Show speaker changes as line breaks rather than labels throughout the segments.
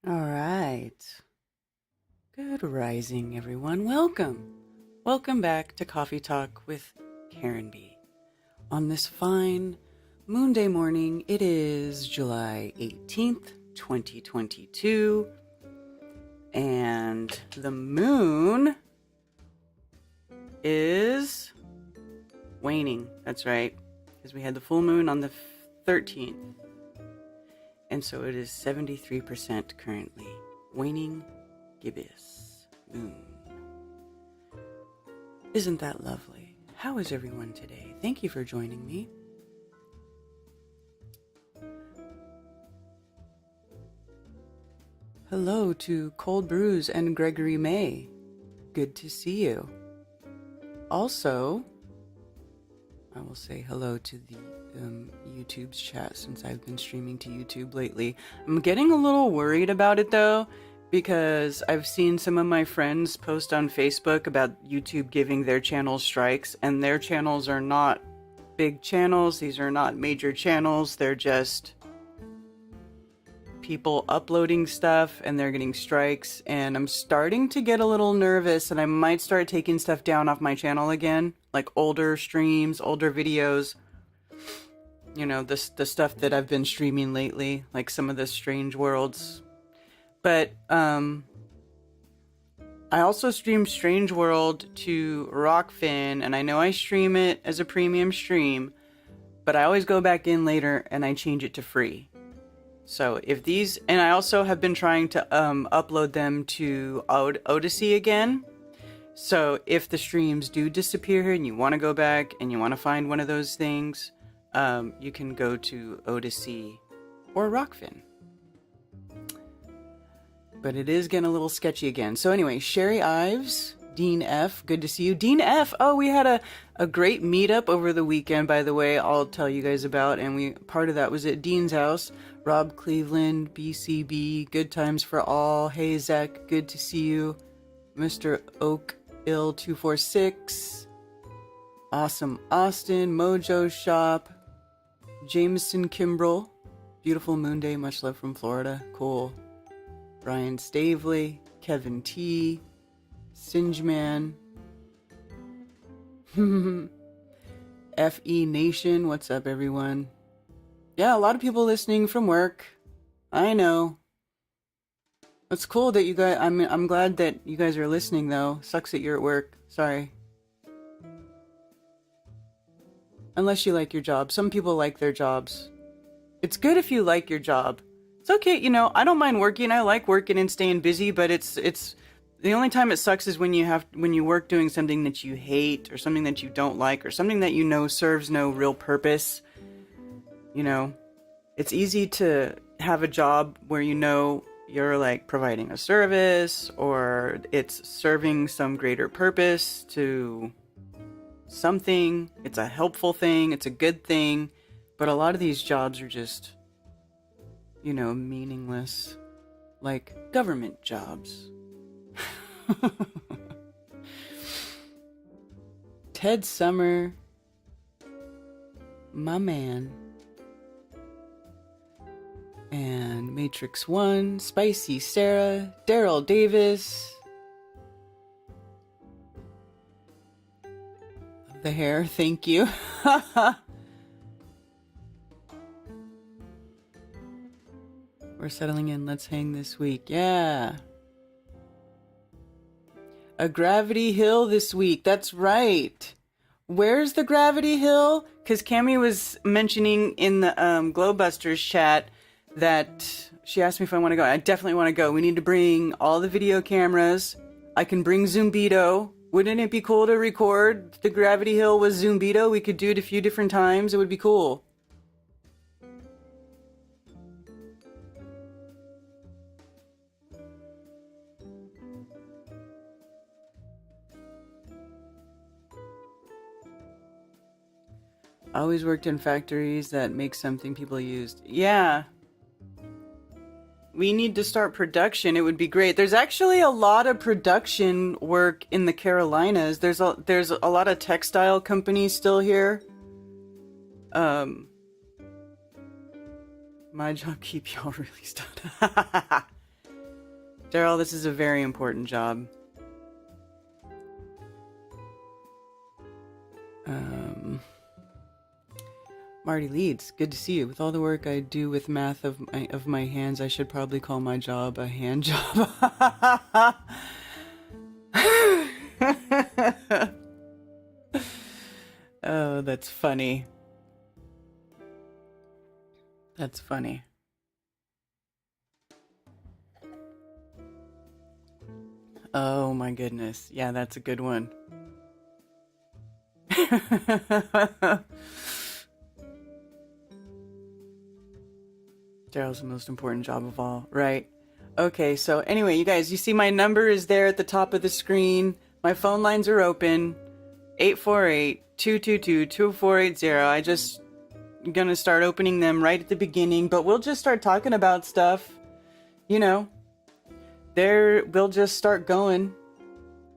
All right. Good rising, everyone. Welcome. Welcome back to Coffee Talk with Karen B. On this fine Moonday morning, it is July 18th, 2022, and the moon is waning. That's right, because we had the full moon on the 13th. And so it is 73% currently. Waning gibbous moon. Isn't that lovely? How is everyone today? Thank you for joining me. Hello to Cold Brews and Gregory May. Good to see you. Also, I will say hello to the YouTube's chat since I've been streaming to YouTube lately. I'm getting a little worried about it though, because I've seen some of my friends post on Facebook about YouTube giving their channels strikes, and their channels are not big channels. These are not major channels. They're just people uploading stuff and they're getting strikes, and I'm starting to get a little nervous and I might start taking stuff down off my channel again, like older streams, older videos. You know, the stuff that I've been streaming lately, like some of the Strange Worlds. But I also stream Strange World to Rockfin, and I know I stream it as a premium stream, but I always go back in later and I change it to free. So if these, and I also have been trying to upload them to Odyssey again. So if the streams do disappear and you want to go back and you want to find one of those things, you can go to Odyssey or Rockfin. But it is getting a little sketchy again. So anyway, Sherry Ives, Dean F, good to see you. Dean F, oh, we had a great meetup over the weekend, by the way, I'll tell you guys about. And part of that was at Dean's house. Rob Cleveland, BCB, good times for all. Hey, Zach, good to see you. Mr. Oak Ill 246. Awesome Austin, Mojo Shop. Jameson Kimbrell, beautiful Moonday, much love from Florida, cool. Brian Stavely, Kevin T, Singeman, FE Nation, what's up everyone? Yeah, a lot of people listening from work. I know. It's cool that you guys, I'm glad that you guys are listening though. Sucks that you're at work, sorry. Unless you like your job. Some people like their jobs. It's good if you like your job. It's okay, you know, I don't mind working. I like working and staying busy, but it's the only time it sucks is when you work doing something that you hate or something that you don't like or something that you know serves no real purpose. You know, it's easy to have a job where you know you're like providing a service or it's serving some greater purpose to something, it's a helpful thing, it's a good thing, but a lot of these jobs are just, you know, meaningless, like government jobs. Ted Summer, my man, and Matrix 1, Spicy Sarah, Daryl Davis. The hair, thank you. We're settling in. Let's hang this week. Yeah. A Gravity Hill this week. That's right. Where's the Gravity Hill? Because Cammie was mentioning in the Glowbusters chat that she asked me if I want to go. I definitely want to go. We need to bring all the video cameras. I can bring Zoombito. Wouldn't it be cool to record the Gravity Hill with Zoombito? We could do it a few different times. It would be cool. I always worked in factories that make something people used. Yeah. We need to start production. It would be great. There's actually a lot of production work in the Carolinas. There's a lot of textile companies still here. My job keep y'all released. Daryl, this is a very important job. Marty Leeds, good to see you. With all the work I do with math of my hands, I should probably call my job a hand job. Oh, that's funny. That's funny. Oh my goodness. Yeah, that's a good one. Daryl's the most important job of all, right? Okay, so anyway, you guys, you see my number is there at the top of the screen. My phone lines are open. 848-222-2480. I just gonna start opening them right at the beginning, but we'll just start talking about stuff. You know, we'll just start going.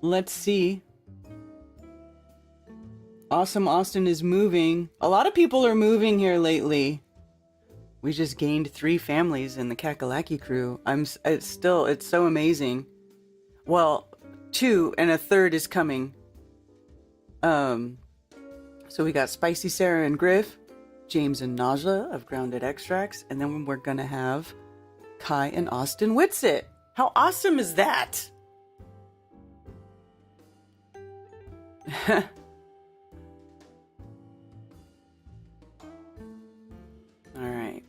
Let's see. Awesome Austin is moving. A lot of people are moving here lately. We just gained 3 families in the Kakalaki crew. It's so amazing. Well, 2 and a third is coming. So we got Spicy Sarah and Griff, James and Naja of Grounded Extracts, and then we're gonna have Kai and Austin Whitsitt. How awesome is that? All right.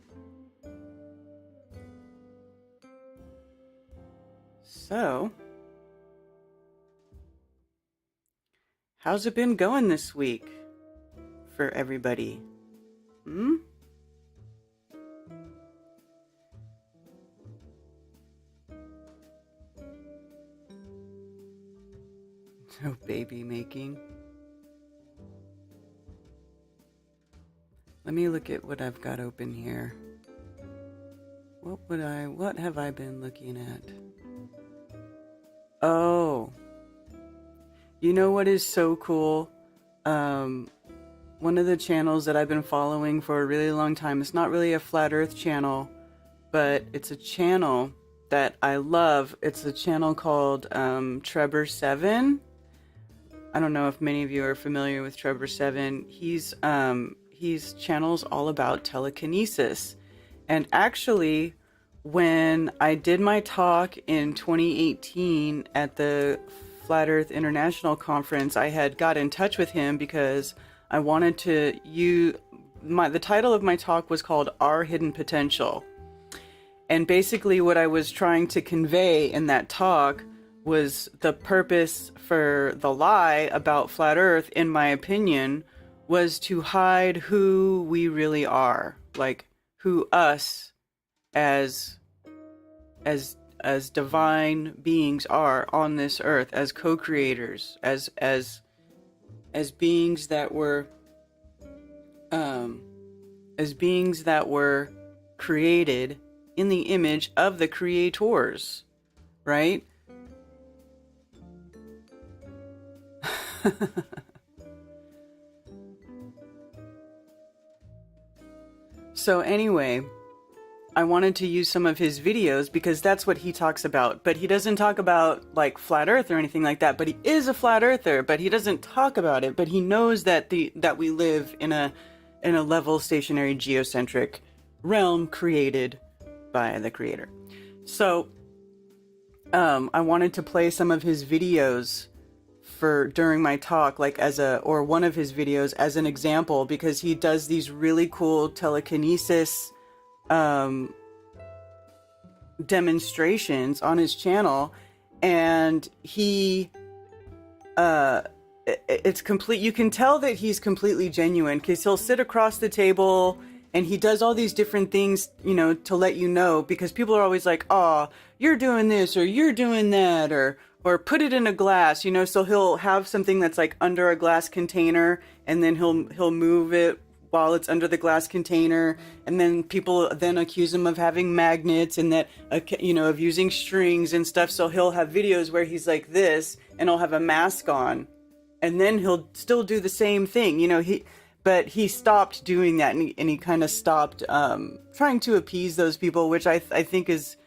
So, how's it been going this week for everybody? Oh, baby making. Let me look at what I've got open here. What have I been looking at? Oh. You know what is so cool? One of the channels that I've been following for a really long time, it's not really a Flat Earth channel, but it's a channel that I love. It's a channel called Trebor7. I don't know if many of you are familiar with Trebor7. He's channels all about telekinesis. And actually, when I did my talk in 2018 at the Flat Earth International Conference, I had got in touch with him because I wanted to the title of my talk was called Our Hidden Potential. And basically what I was trying to convey in that talk was the purpose for the lie about Flat Earth, in my opinion, was to hide who we really are, like who us as divine beings are on this earth, as co-creators, as beings that were created in the image of the creators, right? So anyway, I wanted to use some of his videos because that's what he talks about. But he doesn't talk about like flat earth or anything like that. But he is a flat earther, but he doesn't talk about it. But he knows that we live in a level stationary geocentric realm created by the creator. So I wanted to play some of his videos during my talk, like one of his videos as an example, because he does these really cool telekinesis demonstrations on his channel, and it's complete. You can tell that he's completely genuine because he'll sit across the table and he does all these different things, to let you know, because people are always like, "Oh, you're doing this or you're doing that," or put it in a glass, so he'll have something that's like under a glass container, and then he'll move it while it's under the glass container, and then people then accuse him of having magnets and that, of using strings and stuff. So he'll have videos where he's like this, and he'll have a mask on, and then he'll still do the same thing, but he stopped doing that, and he kind of stopped trying to appease those people, which I think is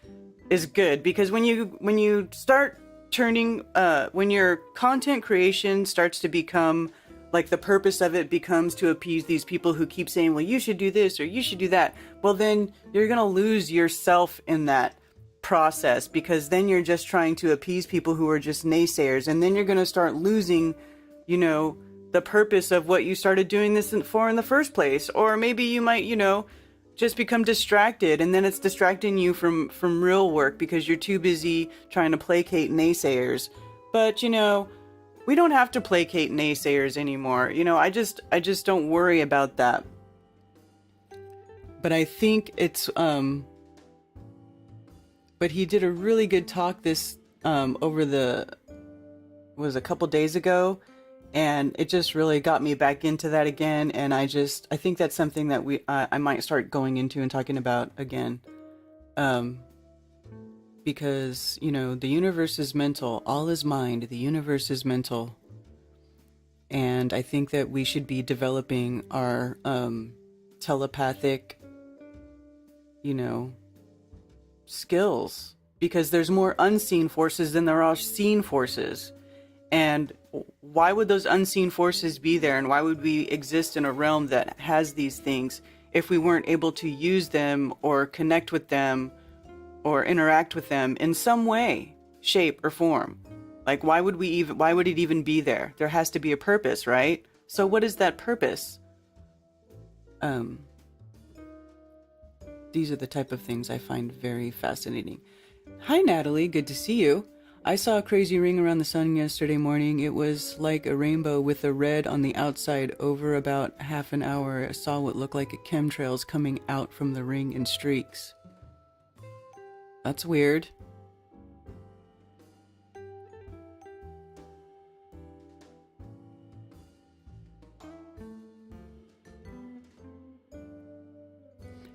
is good, because when you start turning when your content creation starts to become like, the purpose of it becomes to appease these people who keep saying, well, you should do this or you should do that, well, then you're going to lose yourself in that process, because then you're just trying to appease people who are just naysayers, and then you're going to start losing, the purpose of what you started doing this for in the first place. Or maybe you might, just become distracted, and then it's distracting you from real work because you're too busy trying to placate naysayers. But we don't have to placate naysayers anymore. I just don't worry about that. But I think it's but he did a really good talk this was a couple days ago, and it just really got me back into that again. And I think that's something that I might start going into and talking about again, because the universe is mental, all is mind, the universe is mental, and I think that we should be developing our telepathic skills, because there's more unseen forces than there are seen forces. And why would those unseen forces be there, and why would we exist in a realm that has these things if we weren't able to use them or connect with them or interact with them in some way, shape, or form? Like, why would it even be there? There has to be a purpose, right? So what is that purpose? These are the type of things I find very fascinating. Hi, Natalie. Good to see you. I saw a crazy ring around the sun yesterday morning. It was like a rainbow with a red on the outside. Over about half an hour, I saw what looked like chemtrails coming out from the ring in streaks. That's weird.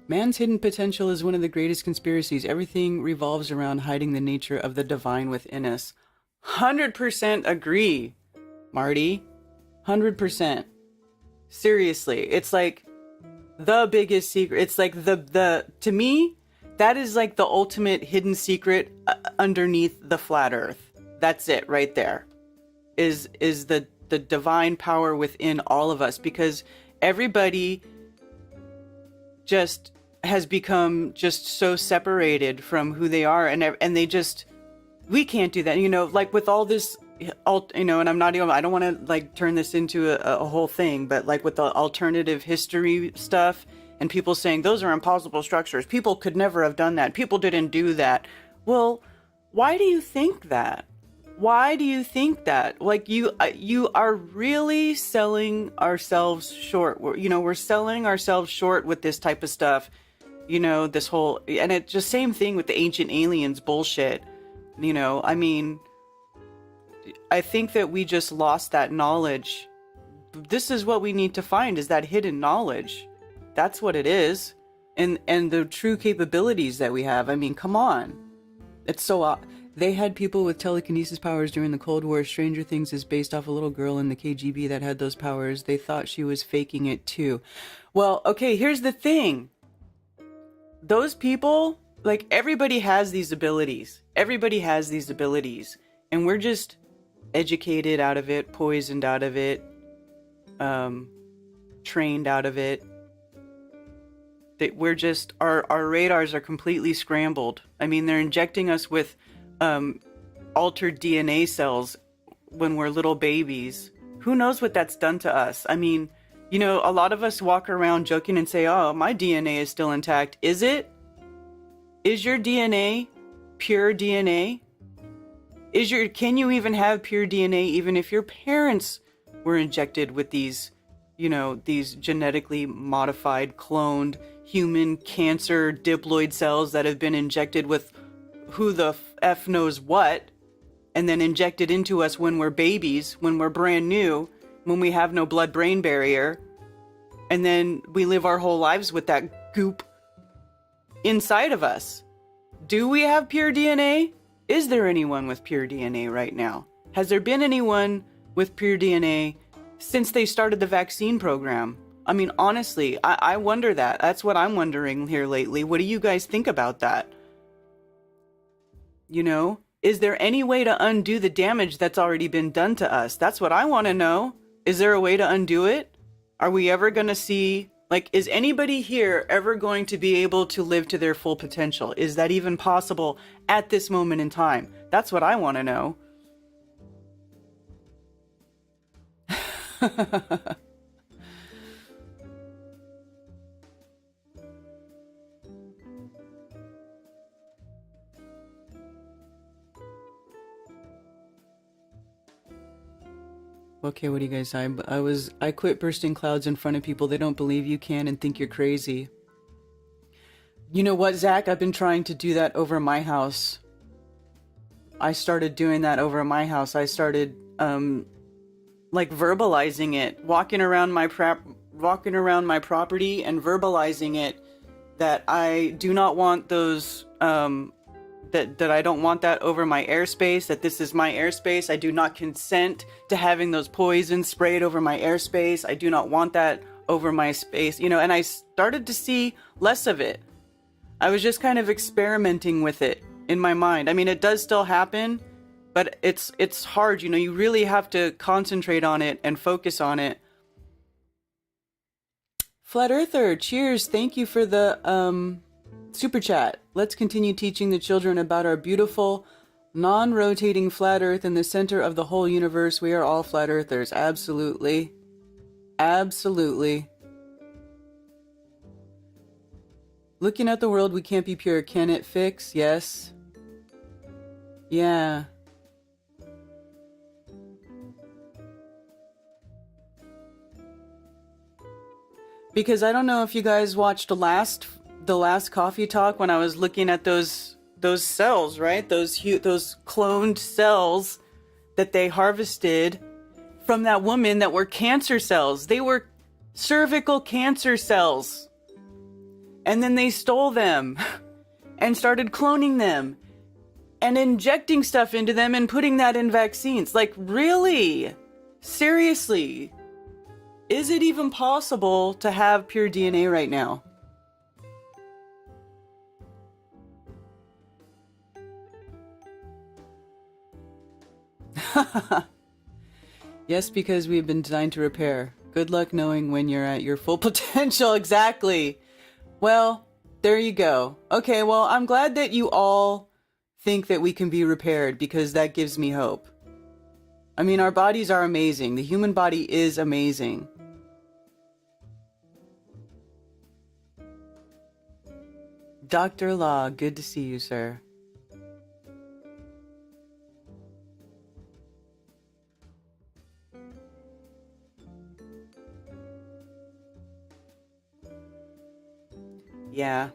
Man's hidden potential is one of the greatest conspiracies. Everything revolves around hiding the nature of the divine within us. 100% agree, Marty. 100%. Seriously, it's like the biggest secret. It's like to me, that is like the ultimate hidden secret underneath the flat earth. That's it right there. Is the divine power within all of us, because everybody just has become just so separated from who they are, and we can't do that, like with all this, and I'm not even, I don't want to like turn this into a whole thing, but like with the alternative history stuff and people saying those are impossible structures, people could never have done that, people didn't do that. Well, why do you think that? Why do you think that? Like, you are really selling ourselves short. We're selling ourselves short with this type of stuff. This whole, and it's just same thing with the ancient aliens bullshit. I mean, I think that we just lost that knowledge. This is what we need to find, is that hidden knowledge. That's what it is. And the true capabilities that we have. I mean, come on. It's so they had people with telekinesis powers during the Cold War. Stranger Things is based off a little girl in the KGB that had those powers. They thought she was faking it too. Well, okay, here's the thing. Those people, like, everybody has these abilities. Everybody has these abilities. And we're just educated out of it, poisoned out of it, trained out of it. That we're just, our radars are completely scrambled. I mean, they're injecting us with altered DNA cells when we're little babies. Who knows what that's done to us? I mean, a lot of us walk around joking and say, oh, my DNA is still intact. Is it? Is your DNA pure DNA? Can you even have pure DNA even if your parents were injected with these, these genetically modified, cloned human cancer diploid cells that have been injected with who the F knows what, and then injected into us when we're babies, when we're brand new, when we have no blood-brain barrier, and then we live our whole lives with that goop inside of us. Do we have pure DNA? Is there anyone with pure DNA right now? Has there been anyone with pure DNA since they started the vaccine program? I mean, honestly, I wonder that. That's what I'm wondering here lately. What do you guys think about that? You know, is there any way to undo the damage that's already been done to us? That's what I want to know. Is there a way to undo it? Are we ever going to see, like, is anybody here ever going to be able to live to their full potential? Is that even possible at this moment in time? That's what I want to know. Okay, what do you guys say? I quit bursting clouds in front of people. They don't believe you can and think you're crazy. You know what, Zach? I've been trying to do that over my house. I started doing that over my house. I started, like verbalizing it, walking around my property and verbalizing it, that I do not want those, that I don't want that over my airspace, that this is my airspace. I do not consent to having those poisons sprayed over my airspace. I do not want that over my space, you know, and I started to see less of it. I was just kind of experimenting with it in my mind. I mean, it does still happen, but it's hard, you know, you really have to concentrate on it and focus on it. Flat Earther, cheers. Thank you for the, super chat. Let's continue teaching the children about our beautiful, non-rotating flat Earth in the center of the whole universe. We are all flat Earthers. Absolutely. Absolutely. Looking at the world, we can't be pure. Can it fix? Yes. Yeah. Because I don't know if you guys watched the last coffee talk when I was looking at those cells, right? Those cloned cells that they harvested from that woman that were cancer cells. They were cervical cancer cells. And then they stole them and started cloning them and injecting stuff into them and putting that in vaccines. Like, really? Seriously? Is it even possible to have pure DNA right now? Yes, because we've been designed to repair. Good luck knowing when you're at your full potential. Exactly. Well, there you go. Okay, well, I'm glad that you all think that we can be repaired, because that gives me hope. I mean, our bodies are amazing. The human body is amazing. Dr. Law, good to see you, sir. Yeah.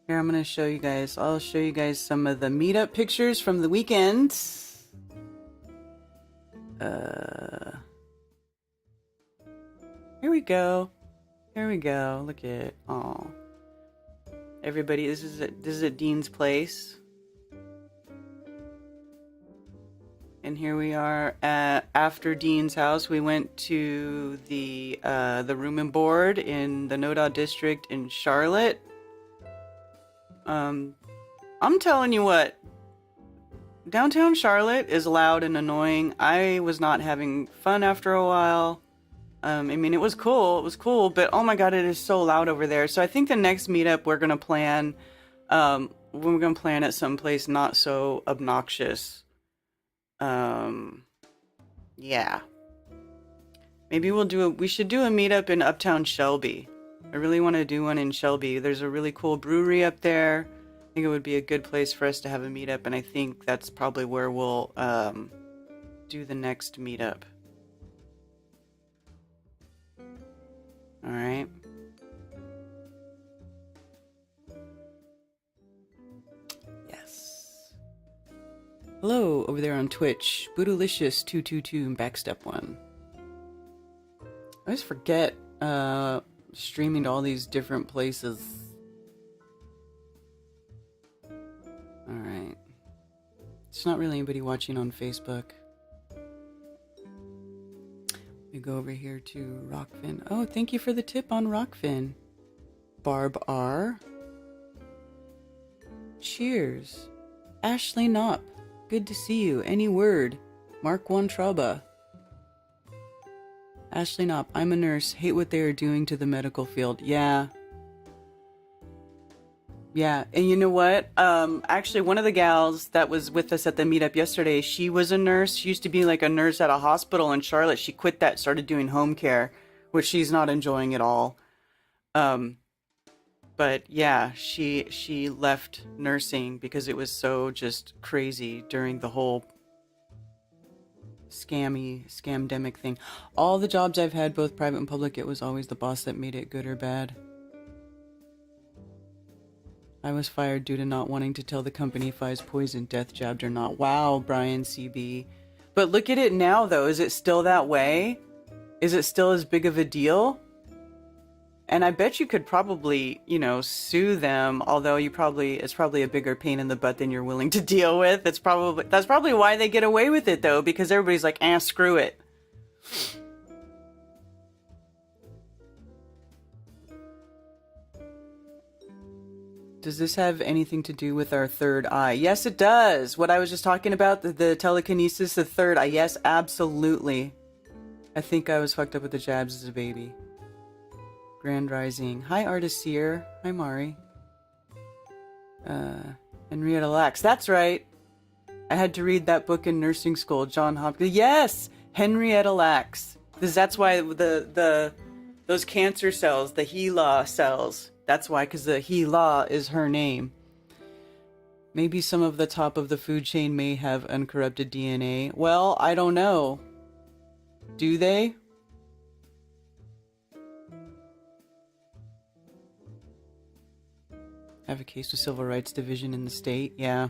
Here, I'm gonna show you guys. I'll show you guys some of the meetup pictures from the weekend. Here we go. Here we go. Look at, oh, everybody. This is at Dean's place. And here we are at after Dean's house. We went to the Room and Board in the Noda district in Charlotte. I'm telling you what, downtown Charlotte is loud and annoying. I was not having fun after a while. I mean, it was cool, but oh my god, it is so loud over there. So I think the next meetup we're gonna plan, we're gonna plan at some place not so obnoxious. Yeah. Maybe we should do a meetup in Uptown Shelby. I really want to do one in Shelby. There's a really cool brewery up there. I think it would be a good place for us to have a meetup, and I think that's probably where we'll, do the next meetup. Alright. Yes. Hello, over there on Twitch. Bootylicious222 and Backstep 1. I always forget, streaming to all these different places. Alright. There's not really anybody watching on Facebook. We go over here to Rockfin. Oh, thank you for the tip on Rockfin. Barb R. Cheers. Ashley Knopp. Good to see you. Any word? Mark Wontraba. Ashley Knopp. I'm a nurse. Hate what they are doing to the medical field. Yeah. Yeah. And you know what? Actually, one of the gals that was with us at the meetup yesterday, she was a nurse. She used to be like a nurse at a hospital in Charlotte. She quit that, started doing home care, which she's not enjoying at all. But yeah, she left nursing because it was so just crazy during the whole scamdemic thing. All the jobs I've had, both private and public, it was always the boss that made it good or bad. I was fired due to not wanting to tell the company if I was poisoned, death jabbed or not. Wow, Brian CB. But look at it now, though. Is it still that way? Is it still as big of a deal? And I bet you could probably, sue them, although it's probably a bigger pain in the butt than you're willing to deal with. That's probably why they get away with it, though, because everybody's like, screw it. Does this have anything to do with our third eye? Yes, it does. What I was just talking about, the telekinesis, the third eye. Yes, absolutely. I think I was fucked up with the jabs as a baby. Grand Rising. Hi, Artist Seer. Hi, Mari. Henrietta Lacks. That's right. I had to read that book in nursing school. John Hopkins. Yes! Henrietta Lacks. Because that's why those cancer cells, the HeLa cells, that's why, because the HeLa is her name. Maybe some of the top of the food chain may have uncorrupted DNA. Well, I don't know. Do they? Have a case with Civil Rights Division in the state? Yeah.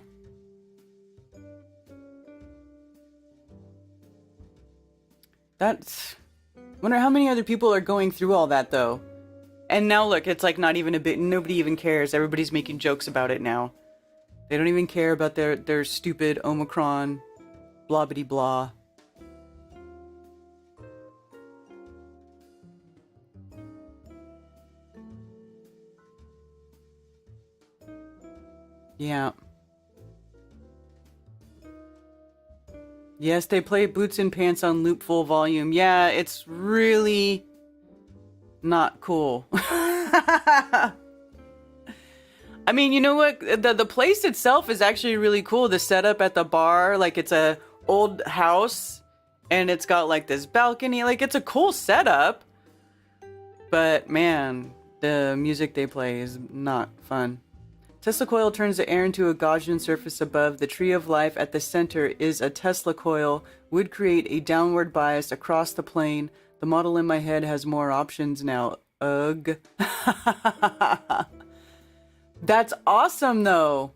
Wonder how many other people are going through all that, though. And now look, it's like not even a bit, nobody even cares. Everybody's making jokes about it now. They don't even care about their stupid Omicron, blah bitty blah. Yeah. Yes, they play Boots and Pants on loop full volume. Yeah, it's really not cool. I mean, you know what? The place itself is actually really cool. The setup at the bar, like it's a old house and it's got like this balcony. Like it's a cool setup. But man, the music they play is not fun. Tesla coil turns the air into a Gaussian surface above. The tree of life at the center is a Tesla coil. Would create a downward bias across the plane. The model in my head has more options now. Ugh. That's awesome, though.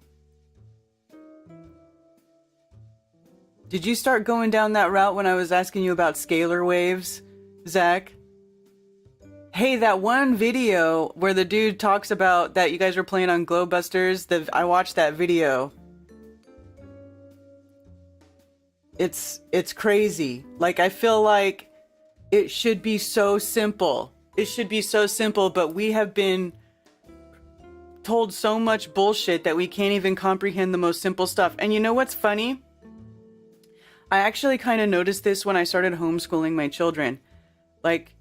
Did you start going down that route when I was asking you about scalar waves, Zach? Hey, that one video where the dude talks about that you guys were playing on Glowbusters, I watched that video. It's crazy. Like, I feel like it should be so simple. It should be so simple, but we have been told so much bullshit that we can't even comprehend the most simple stuff. And you know what's funny? I actually kind of noticed this when I started homeschooling my children. Like,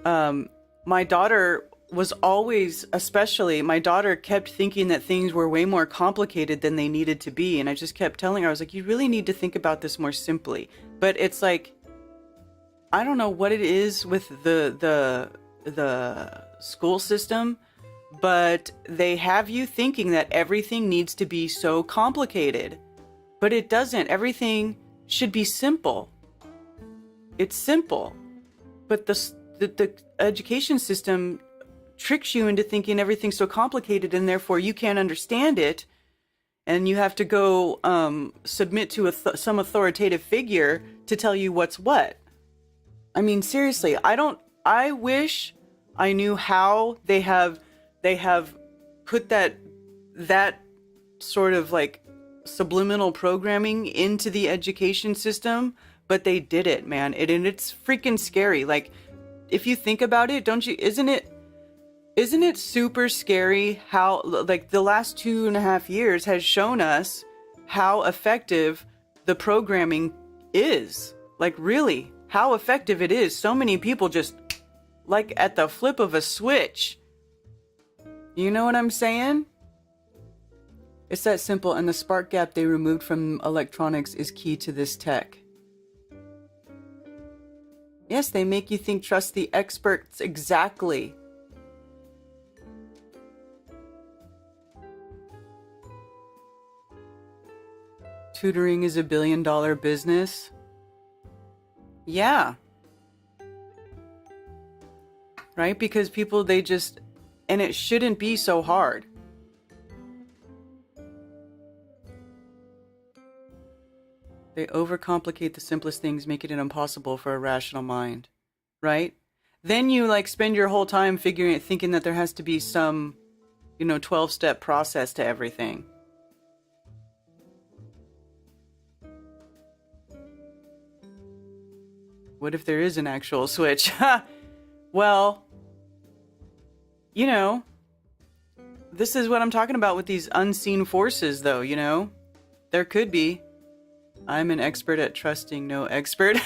my daughter was always, my daughter kept thinking that things were way more complicated than they needed to be. And I just kept telling her, I was like, you really need to think about this more simply. But it's like, I don't know what it is with the school system, but they have you thinking that everything needs to be so complicated. But it doesn't. Everything should be simple. It's simple. But the education system tricks you into thinking everything's so complicated and therefore you can't understand it. And you have to go submit to some authoritative figure to tell you what's what. I mean, seriously, I wish I knew how they have put that sort of like subliminal programming into the education system, but they did it, man. And it's freaking scary. Like, if you think about it, isn't it Isn't it super scary how, like, the last 2.5 years has shown us how effective the programming is? Like, really, how effective it is. So many people just, like, at the flip of a switch. You know what I'm saying? It's that simple, and the spark gap they removed from electronics is key to this tech. Yes, they make you think, trust the experts. Exactly. Tutoring is a billion-dollar business. Yeah. Right? Because people, they just, and it shouldn't be so hard. They overcomplicate the simplest things, making it impossible for a rational mind. Right? Then you, like, spend your whole time figuring it, thinking that there has to be some, 12-step process to everything. What if there is an actual switch? Well, this is what I'm talking about with these unseen forces, though, There could be. I'm an expert at trusting no expert.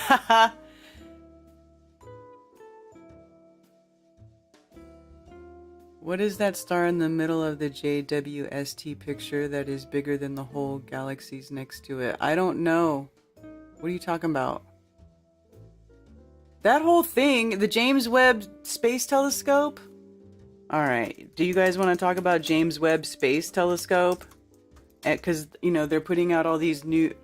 What is that star in the middle of the JWST picture that is bigger than the whole galaxies next to it? I don't know. What are you talking about? That whole thing, the James Webb Space Telescope? Alright, do you guys want to talk about James Webb Space Telescope? Because, they're putting out all these new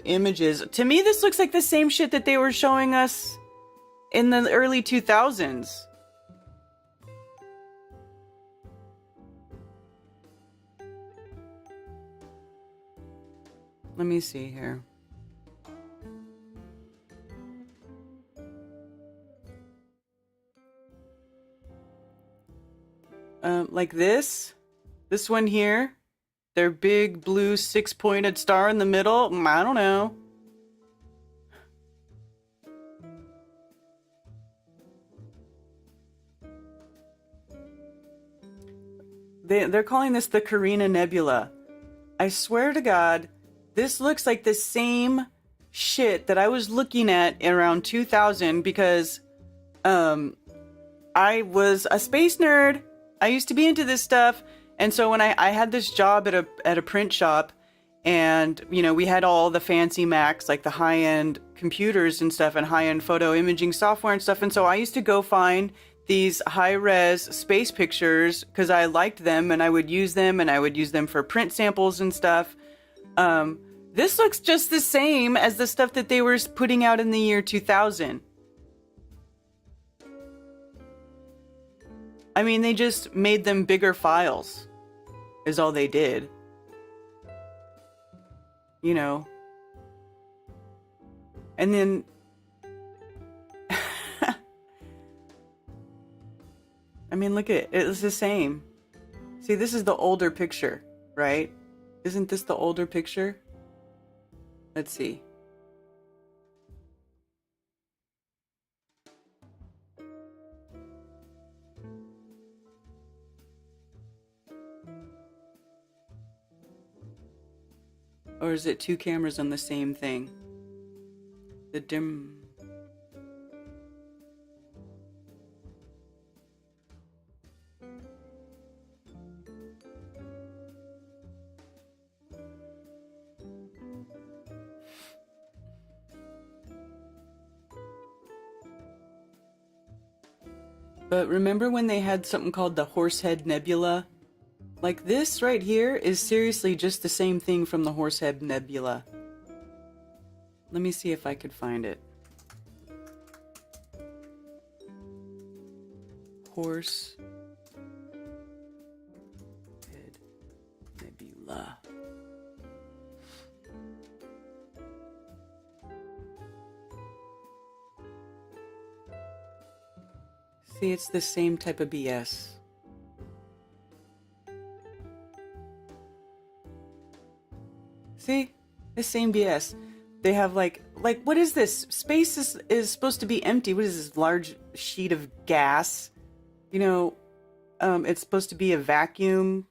images. To me, this looks like the same shit that they were showing us in the early 2000s. Let me see here. Like this one here, their big blue 6-pointed star in the middle. I don't know. They're calling this the Carina Nebula. I swear to God, this looks like the same shit that I was looking at around 2000 because I was a space nerd. I used to be into this stuff. And so when I had this job at a print shop, and, we had all the fancy Macs, like the high-end computers and stuff, and high-end photo imaging software and stuff. And so I used to go find these high-res space pictures because I liked them, and I would use them for print samples and stuff. This looks just the same as the stuff that they were putting out in the year 2000. I mean, they just made them bigger files, is all they did. And then... I mean, look at it. It's the same. See, this is the older picture, right? Isn't this the older picture? Let's see. Or is it two cameras on the same thing? The dim... But remember when they had something called the Horsehead Nebula? Like this right here is seriously just the same thing from the Horsehead Nebula. Let me see if I could find it. Horsehead Nebula. See, it's the same type of BS. See? The same BS. They have like what is this? Space is supposed to be empty. What is this large sheet of gas? It's supposed to be a vacuum.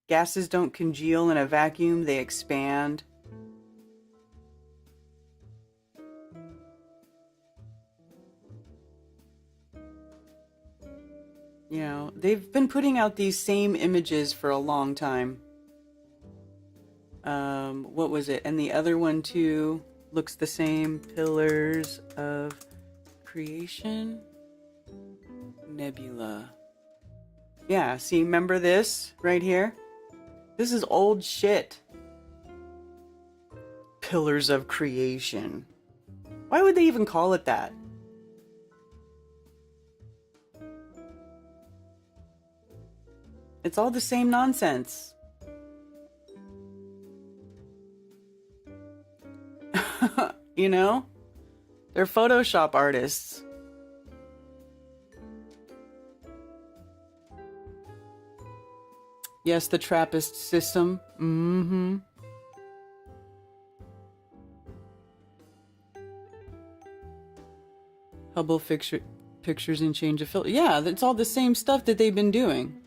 Gases don't congeal in a vacuum, they expand. You know, they've been putting out these same images for a long time. What was it? And the other one too looks the same. Pillars of Creation Nebula. Yeah, see, remember this right here? This is old shit. Pillars of Creation. Why would they even call it that? It's all the same nonsense. You know? They're Photoshop artists. Yes, the Trappist system. Mm-hmm. Hubble pictures and change of filter. Yeah, that's all the same stuff that they've been doing.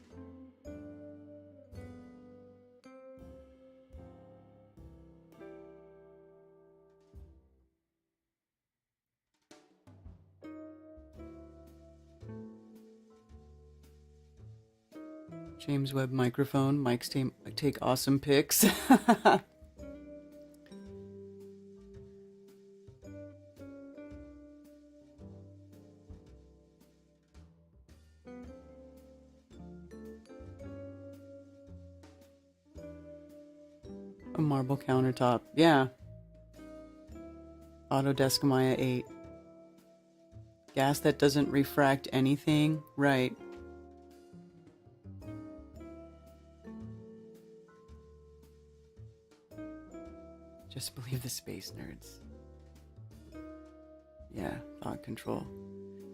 James Webb microphone. Mics take awesome pics. A marble countertop. Yeah. Autodesk Maya 8. Gas that doesn't refract anything. Right. Just believe the space nerds. Yeah, thought control.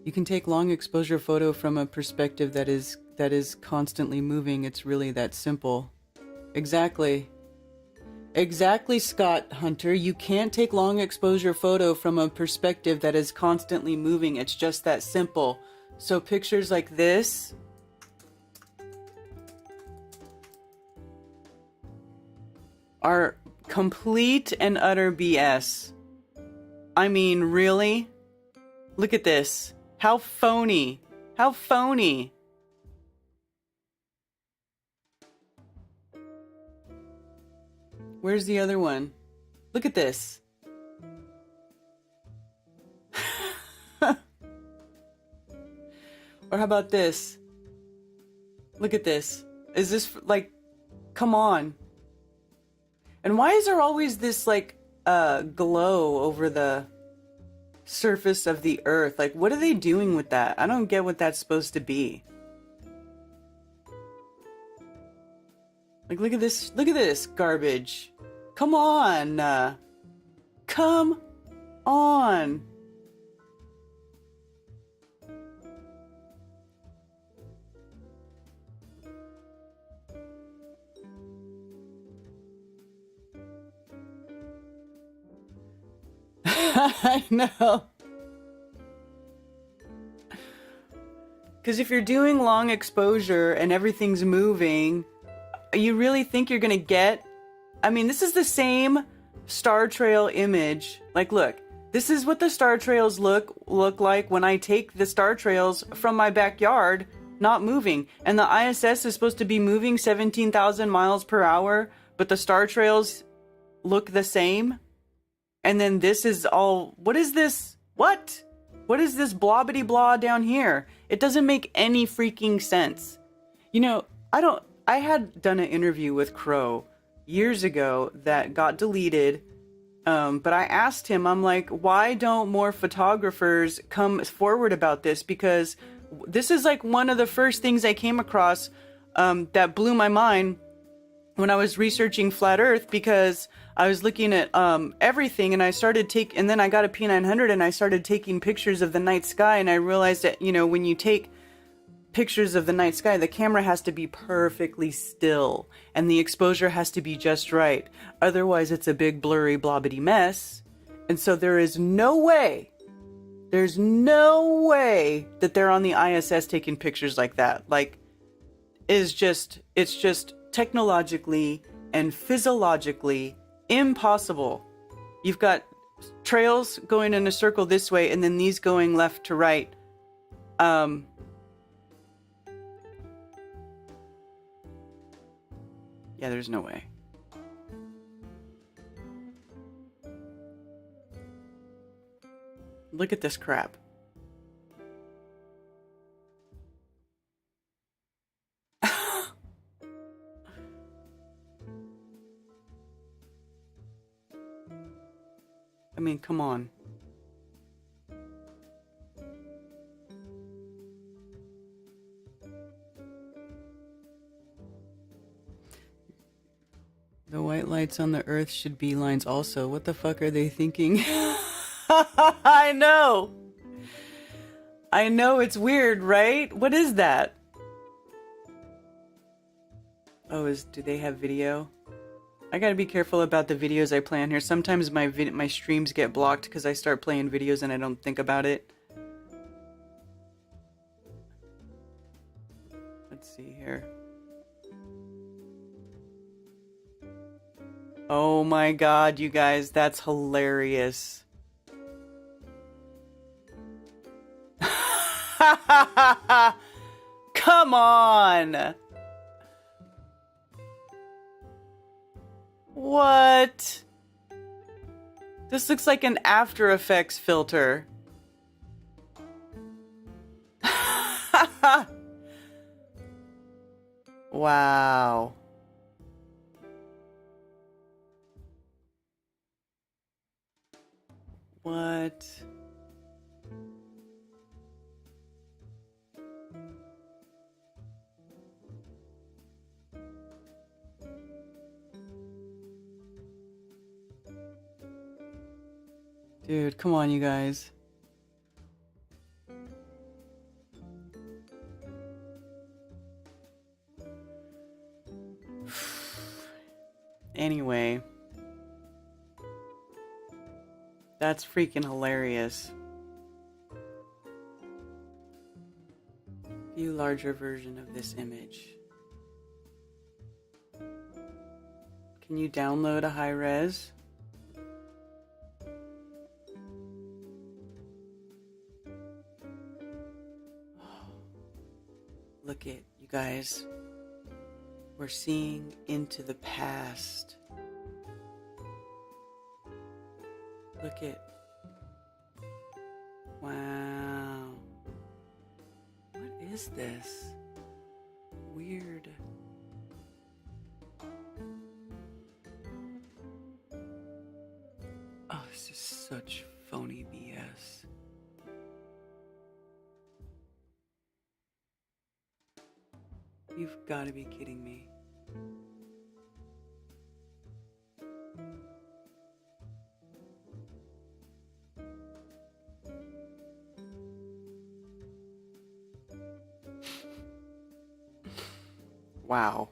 You can take long exposure photo from a perspective that is constantly moving. It's really that simple. Exactly. Exactly, Scott Hunter. You can't take long exposure photo from a perspective that is constantly moving. It's just that simple. So pictures like this are complete and utter BS. I mean, really? Look at this. How phony. How phony. Where's the other one? Look at this. Or how about this? Look at this. Is this like, come on. And why is there always this like glow over the surface of the earth? Like, what are they doing with that? I don't get what that's supposed to be. Like, look at this garbage. Come on. Come on. I know. Because if you're doing long exposure and everything's moving, you really think you're going to get... I mean, this is the same star trail image. Like, look, this is what the star trails look like when I take the star trails from my backyard, not moving. And the ISS is supposed to be moving 17,000 miles per hour, but the star trails look the same. And then this is all... What is this? What? What is this blobbity blah down here? It doesn't make any freaking sense. You know, I had done an interview with Crow years ago that got deleted. But I asked him, I'm like, why don't more photographers come forward about this? Because this is like one of the first things I came across that blew my mind when I was researching Flat Earth, because I was looking at everything, and I started and then I got a P900 and I started taking pictures of the night sky, and I realized that, you know, when you take pictures of the night sky, the camera has to be perfectly still and the exposure has to be just right. Otherwise, it's a big blurry blobbity mess. And so there's no way that they're on the ISS taking pictures like that. Like, is just, it's just technologically and physiologically impossible. You've got trails going in a circle this way and then these going left to right. Yeah, there's no way. Look at this crap. I mean, come on. The white lights on the earth should be lines also. What the fuck are they thinking? I know. I know, it's weird, right? What is that? Oh, do they have video? I gotta be careful about the videos I play on here. Sometimes my streams get blocked because I start playing videos and I don't think about it. Let's see here. Oh my god, you guys, that's hilarious. Come on! What? This looks like an After Effects filter. Wow. What? Dude, come on, you guys. Anyway. That's freaking hilarious. View larger version of this image. Can you download a high res? Look it, you guys. We're seeing into the past. Look it. Wow. What is this? Weird. Oh, this is such phony BS. You've got to be kidding me. Wow.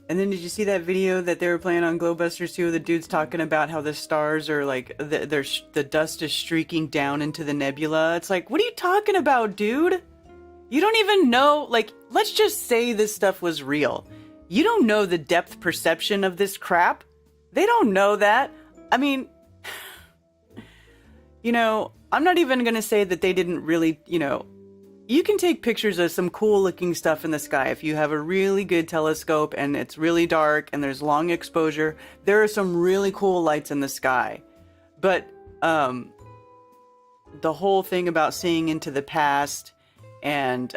And then did you see that video that they were playing on Glowbusters 2? The dude's talking about how the stars are like, the dust is streaking down into the nebula. It's like, what are you talking about, dude? You don't even know, like, let's just say this stuff was real. You don't know the depth perception of this crap. They don't know that. I mean, you know, I'm not even going to say that they didn't really, you know, you can take pictures of some cool looking stuff in the sky. If you have a really good telescope and it's really dark and there's long exposure, there are some really cool lights in the sky. But the whole thing about seeing into the past and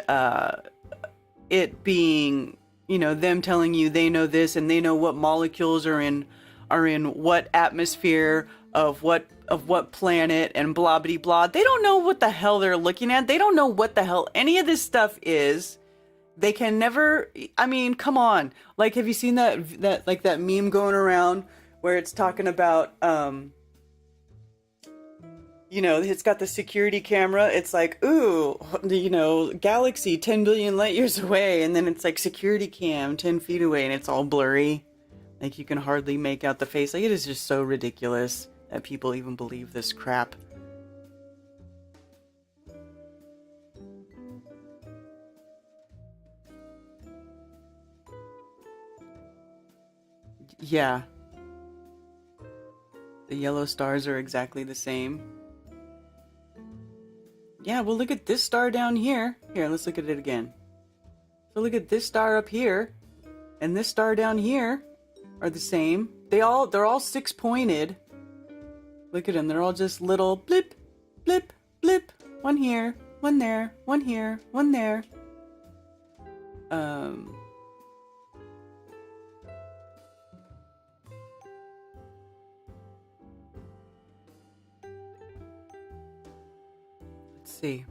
it being, you know, them telling you they know this and they know what molecules are in what atmosphere of what planet and blah blah blah. They don't know what the hell they're looking at. They don't know what the hell any of this stuff is. They can never, I mean, come on. Like, have you seen that like that meme going around where it's talking about you know, it's got the security camera. It's like, ooh, you know, galaxy 10 billion light years away, and then it's like security cam 10 feet away and it's all blurry. Like, you can hardly make out the face. Like, it is just so ridiculous that people even believe this crap. Yeah. The yellow stars are exactly the same. Yeah, well, look at this star down here. Here, let's look at it again. So look at this star up here, and this star down here are the same. They're all six-pointed. Look at them. They're all just little blip, blip, blip. One here, one there, one here, one there. Let's see.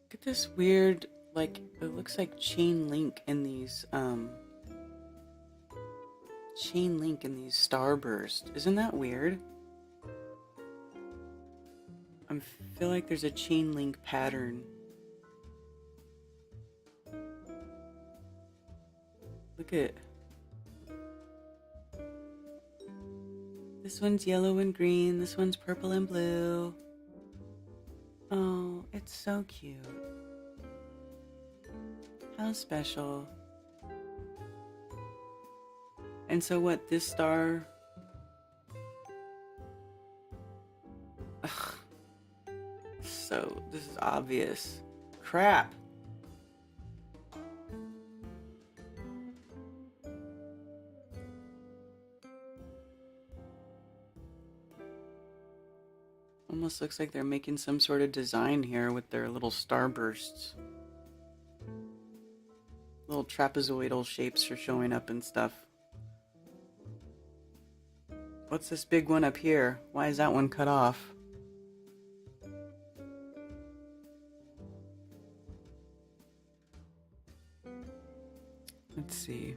Look at this weird, like, it looks like chain link in these starbursts. Isn't that weird? I feel like there's a chain link pattern. Look at this one's yellow and green, this one's purple and blue. Oh, it's so cute. How special. And so what, this star... Ugh. So, this is obvious. Crap. Almost looks like they're making some sort of design here with their little starbursts. Little trapezoidal shapes are showing up and stuff. What's this big one up here? Why is that one cut off? Let's see.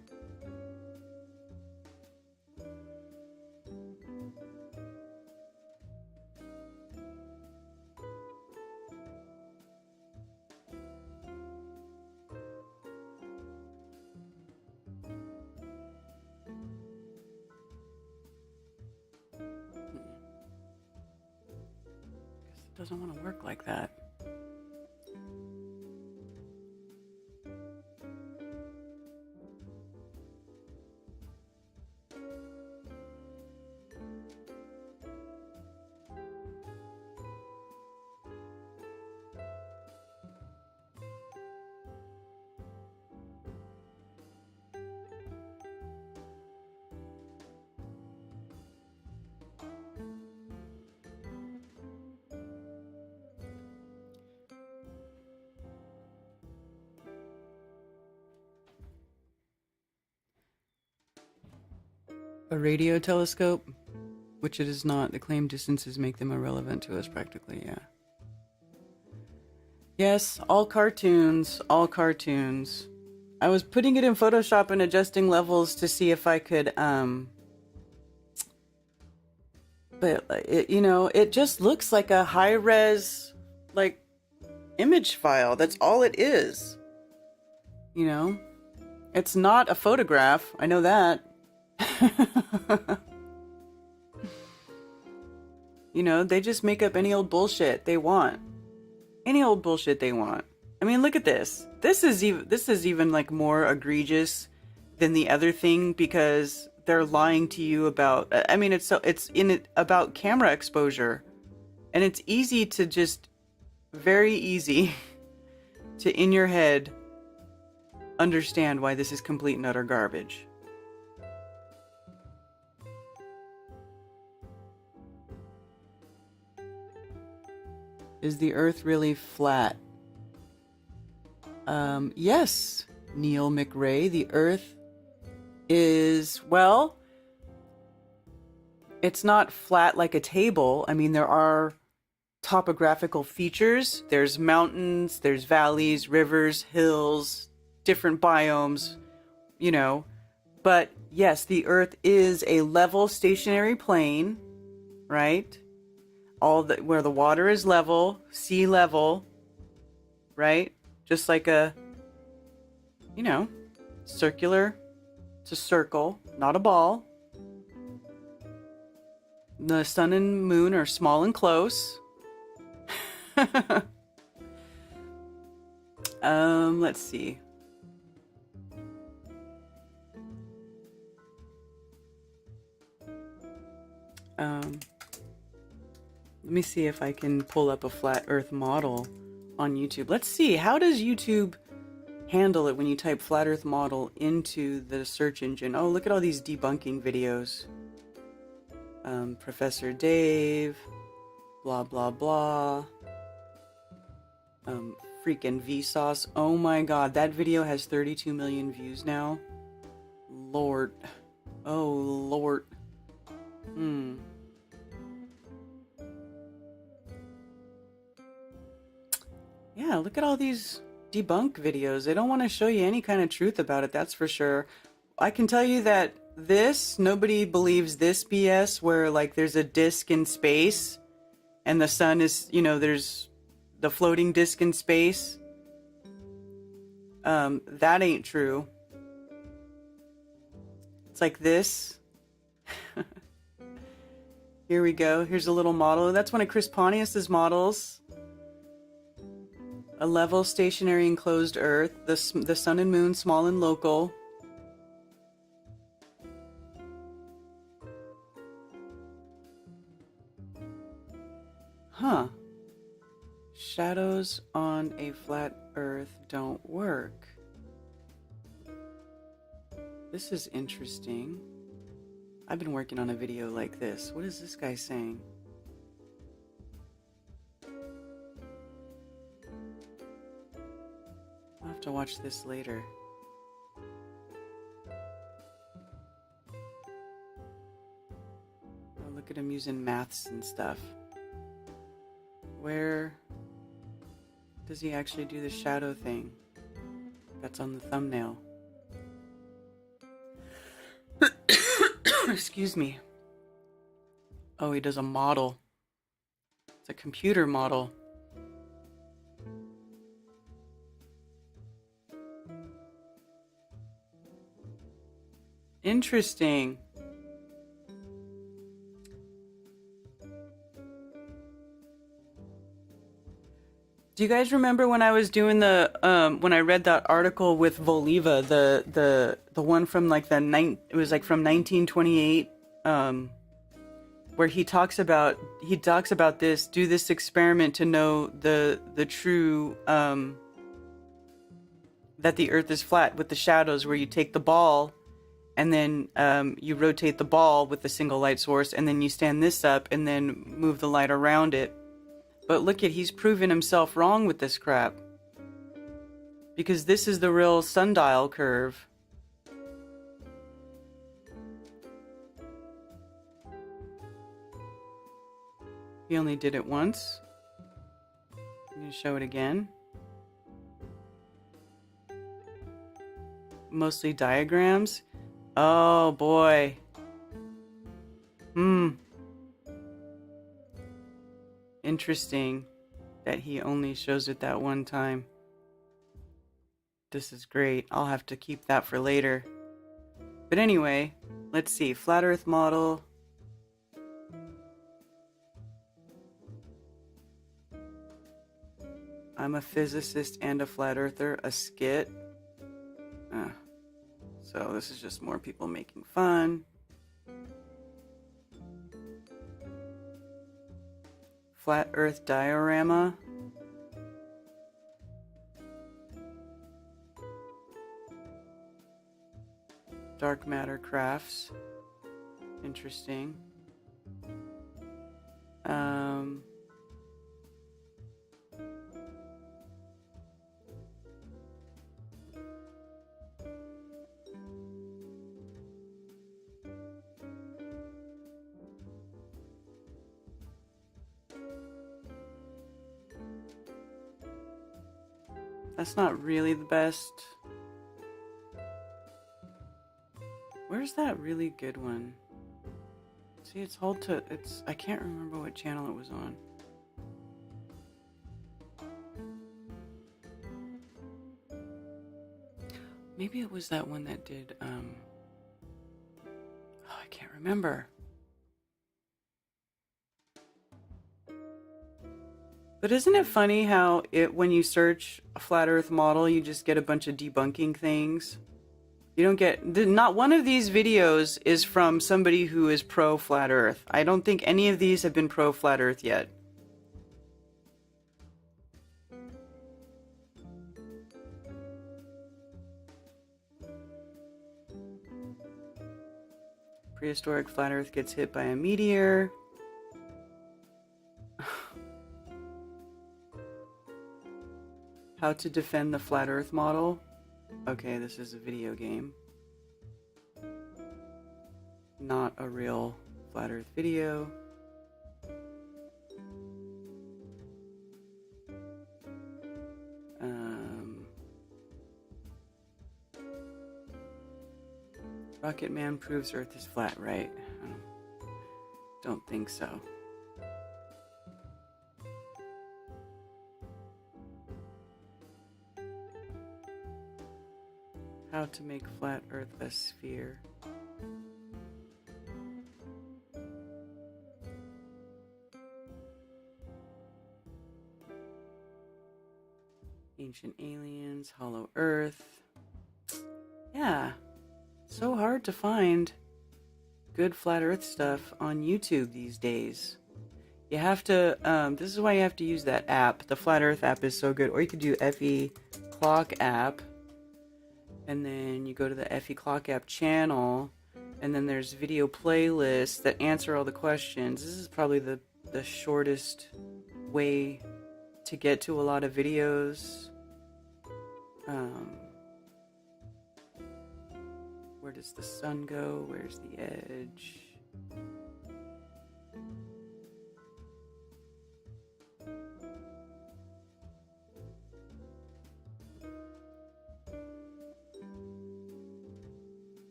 It doesn't want to work like that. A radio telescope, which it is not. The claimed distances make them irrelevant to us practically, yeah. Yes, all cartoons, all cartoons. I was putting it in Photoshop and adjusting levels to see if I could, but it, you know, it just looks like a high-res, like, image file. That's all it is. You know? It's not a photograph. I know that. You know, they just make up any old bullshit they want. Any old bullshit they want. I mean, look at this. This is even like more egregious than the other thing because they're lying to you about. I mean, it's about camera exposure, and it's easy to just very easy to in your head understand why this is complete and utter garbage. Is the Earth really flat? Yes, Neil McRae. The Earth is, well, it's not flat like a table. I mean, there are topographical features. There's mountains, there's valleys, rivers, hills, different biomes, you know. But yes, the Earth is a level stationary plane, right? Where the water is level, sea level, right? Just like a, you know, circular. It's a circle, not a ball. The sun and moon are small and close. Let's see. Let me see if I can pull up a flat Earth model on YouTube. Let's see, how does YouTube handle it when you type flat Earth model into the search engine? Oh, look at all these debunking videos. Professor Dave, blah, blah, blah. Freaking Vsauce. Oh my god, that video has 32 million views now. Lord. Oh, Lord. Yeah, look at all these debunk videos. They don't want to show you any kind of truth about it, that's for sure. I can tell you that nobody believes this BS where like there's a disk in space and the sun is, you know, there's the floating disk in space. That ain't true. It's like this. Here we go. Here's a little model. That's one of Chris Pontius's models. A level, stationary, enclosed Earth. The sun and moon, small and local. Huh. Shadows on a flat Earth don't work. This is interesting. I've been working on a video like this. What is this guy saying? I'll have to watch this later. Oh, look at him using maths and stuff. Where does he actually do the shadow thing? That's on the thumbnail. Excuse me. Oh, he does a model. It's a computer model. Interesting. Do you guys remember when I was doing when I read that article with Voliva, the one from like it was like from 1928, where he talks about this, do this experiment to know the true that the Earth is flat with the shadows, where you take the ball and then you rotate the ball with a single light source, and then you stand this up and then move the light around it. But look at, he's proven himself wrong with this crap. Because this is the real sundial curve. He only did it once. I'm going to show it again. Mostly diagrams. Oh boy. Interesting that he only shows it that one time. This is great. I'll have to keep that for later. But anyway, let's see. Flat Earth model. I'm a physicist and a flat earther. A skit. So this is just more people making fun. Flat Earth diorama. Dark matter crafts. Interesting. That's not really the best. Where's that really good one? See, it's hard to, I can't remember what channel it was on. Maybe it was that one that did, oh, I can't remember. But isn't it funny how when you search a flat earth model, you just get a bunch of debunking things? You don't get, not one of these videos is from somebody who is pro flat earth. I don't think any of these have been pro flat earth yet. Prehistoric flat earth gets hit by a meteor. How to defend the flat earth model. Okay, this is a video game. Not a real flat earth video. Rocket Man proves Earth is flat, right? Don't think so. How to make flat Earth a sphere. Ancient aliens, hollow Earth. Yeah, so hard to find good flat Earth stuff on YouTube these days. You have to, this is why you have to use that app. The Flat Earth app is so good. Or you could do FE Clock app. And then you go to the FE Clock app channel. And then there's video playlists that answer all the questions. This is probably the shortest way to get to a lot of videos. Where does the sun go? Where's the edge?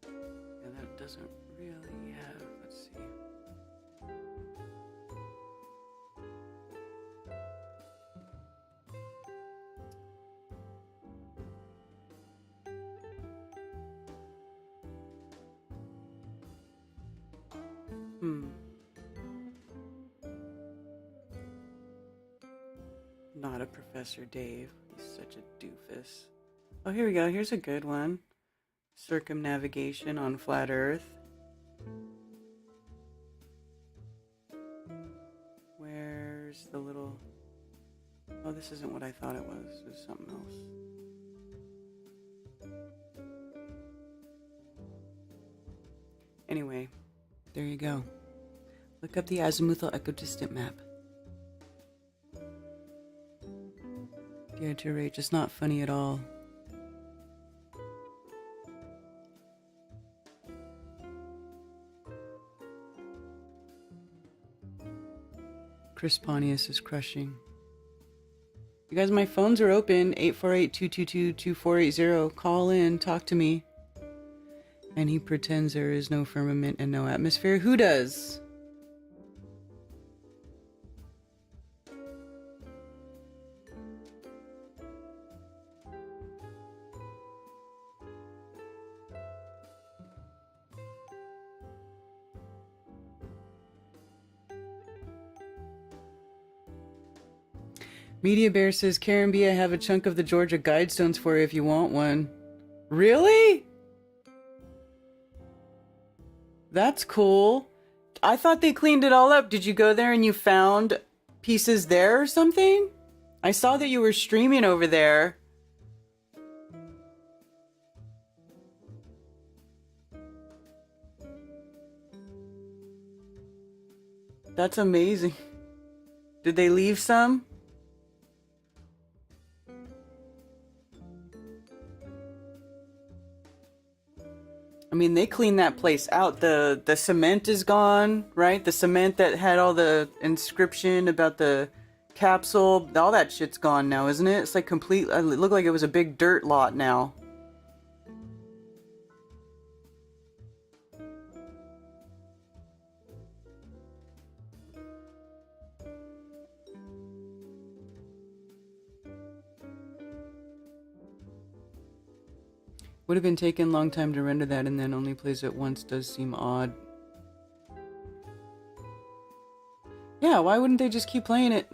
Yeah, that doesn't really have, let's see. Not a Professor Dave. He's such a doofus. Oh, here we go. Here's a good one. Circumnavigation on flat Earth. Where's the little... Oh, this isn't what I thought it was. It was something else. Anyway, there you go. Look up the azimuthal equidistant map. Dare to rate, just not funny at all. Chris Pontius is crushing. You guys, my phones are open. 848-222-2480. Call in, talk to me. And he pretends there is no firmament and no atmosphere. Who does? Media Bear says, Karen B, I have a chunk of the Georgia Guidestones for you if you want one. Really? That's cool. I thought they cleaned it all up. Did you go there and you found pieces there or something? I saw that you were streaming over there. That's amazing. Did they leave some? I mean, they cleaned that place out. The cement is gone, right? The cement that had all the inscription about the capsule, all that shit's gone now, isn't it? It's like complete. It looked like it was a big dirt lot now. Would have been taken a long time to render that, and then only plays it once does seem odd. Yeah, why wouldn't they just keep playing it?